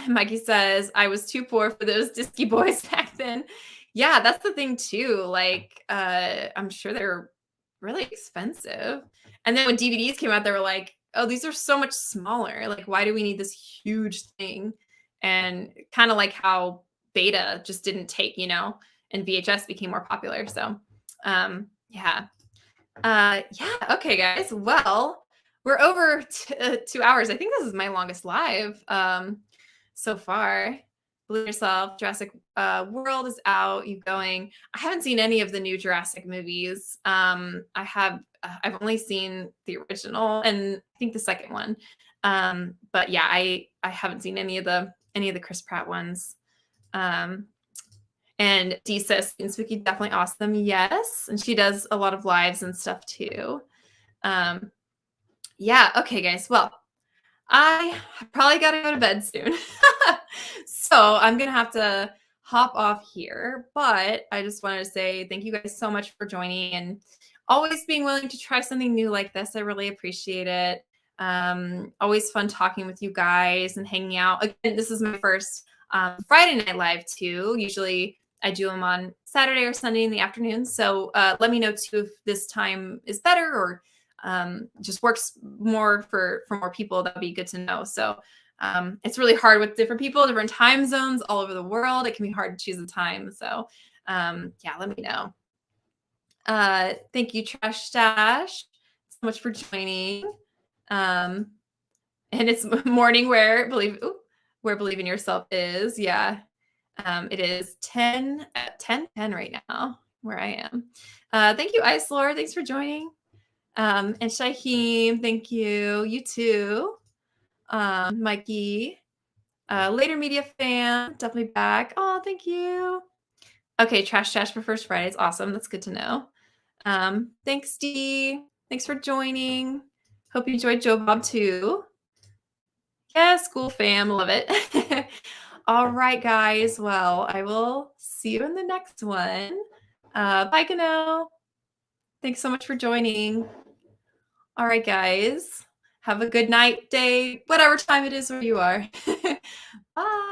Mikey says, I was too poor for those Disky boys back then. Yeah, that's the thing too. Like, I'm sure they're really expensive. And then when DVDs came out, they were like, oh, these are so much smaller. Like, why do we need this huge thing? And kind of like how beta just didn't take, and VHS became more popular. So, yeah. Okay, guys. Well, we're over 2 hours. I think this is my longest live so far. Believe Yourself, Jurassic World is out. You going? I haven't seen any of the new Jurassic movies. I've only seen the original and I think the second one. But yeah, I haven't seen any of the Chris Pratt ones. And Dee says, Spooky, definitely awesome. Yes. And she does a lot of lives and stuff too. Yeah. Okay, guys. Well, I probably got to go to bed soon. So I'm going to have to hop off here. But I just wanted to say thank you guys so much for joining and always being willing to try something new like this. I really appreciate it. Always fun talking with you guys and hanging out. Again, this is my first Friday Night Live too. Usually I do them on Saturday or Sunday in the afternoon. So let me know too if this time is better or just works more for more people. That'd be good to know. So it's really hard with different people, different time zones all over the world. It can be hard to choose a time. So yeah, let me know. Thank you, Trash Stash, so much for joining. And it's morning where Believe in Yourself is. Yeah. It is 10 right now where I am. Thank you, Ice Lord. Thanks for joining. And Shaheem, thank you. You too. Mikey, Later Media fan, definitely back. Oh, thank you. Okay, Trash prefers Fridays. Awesome. That's good to know. Thanks, Dee. Thanks for joining. Hope you enjoyed Joe Bob too. Yeah, school fam. Love it. All right, guys. Well, I will see you in the next one. Bye, Gano. Thanks so much for joining. All right, guys. Have a good night, day, whatever time it is where you are. Bye.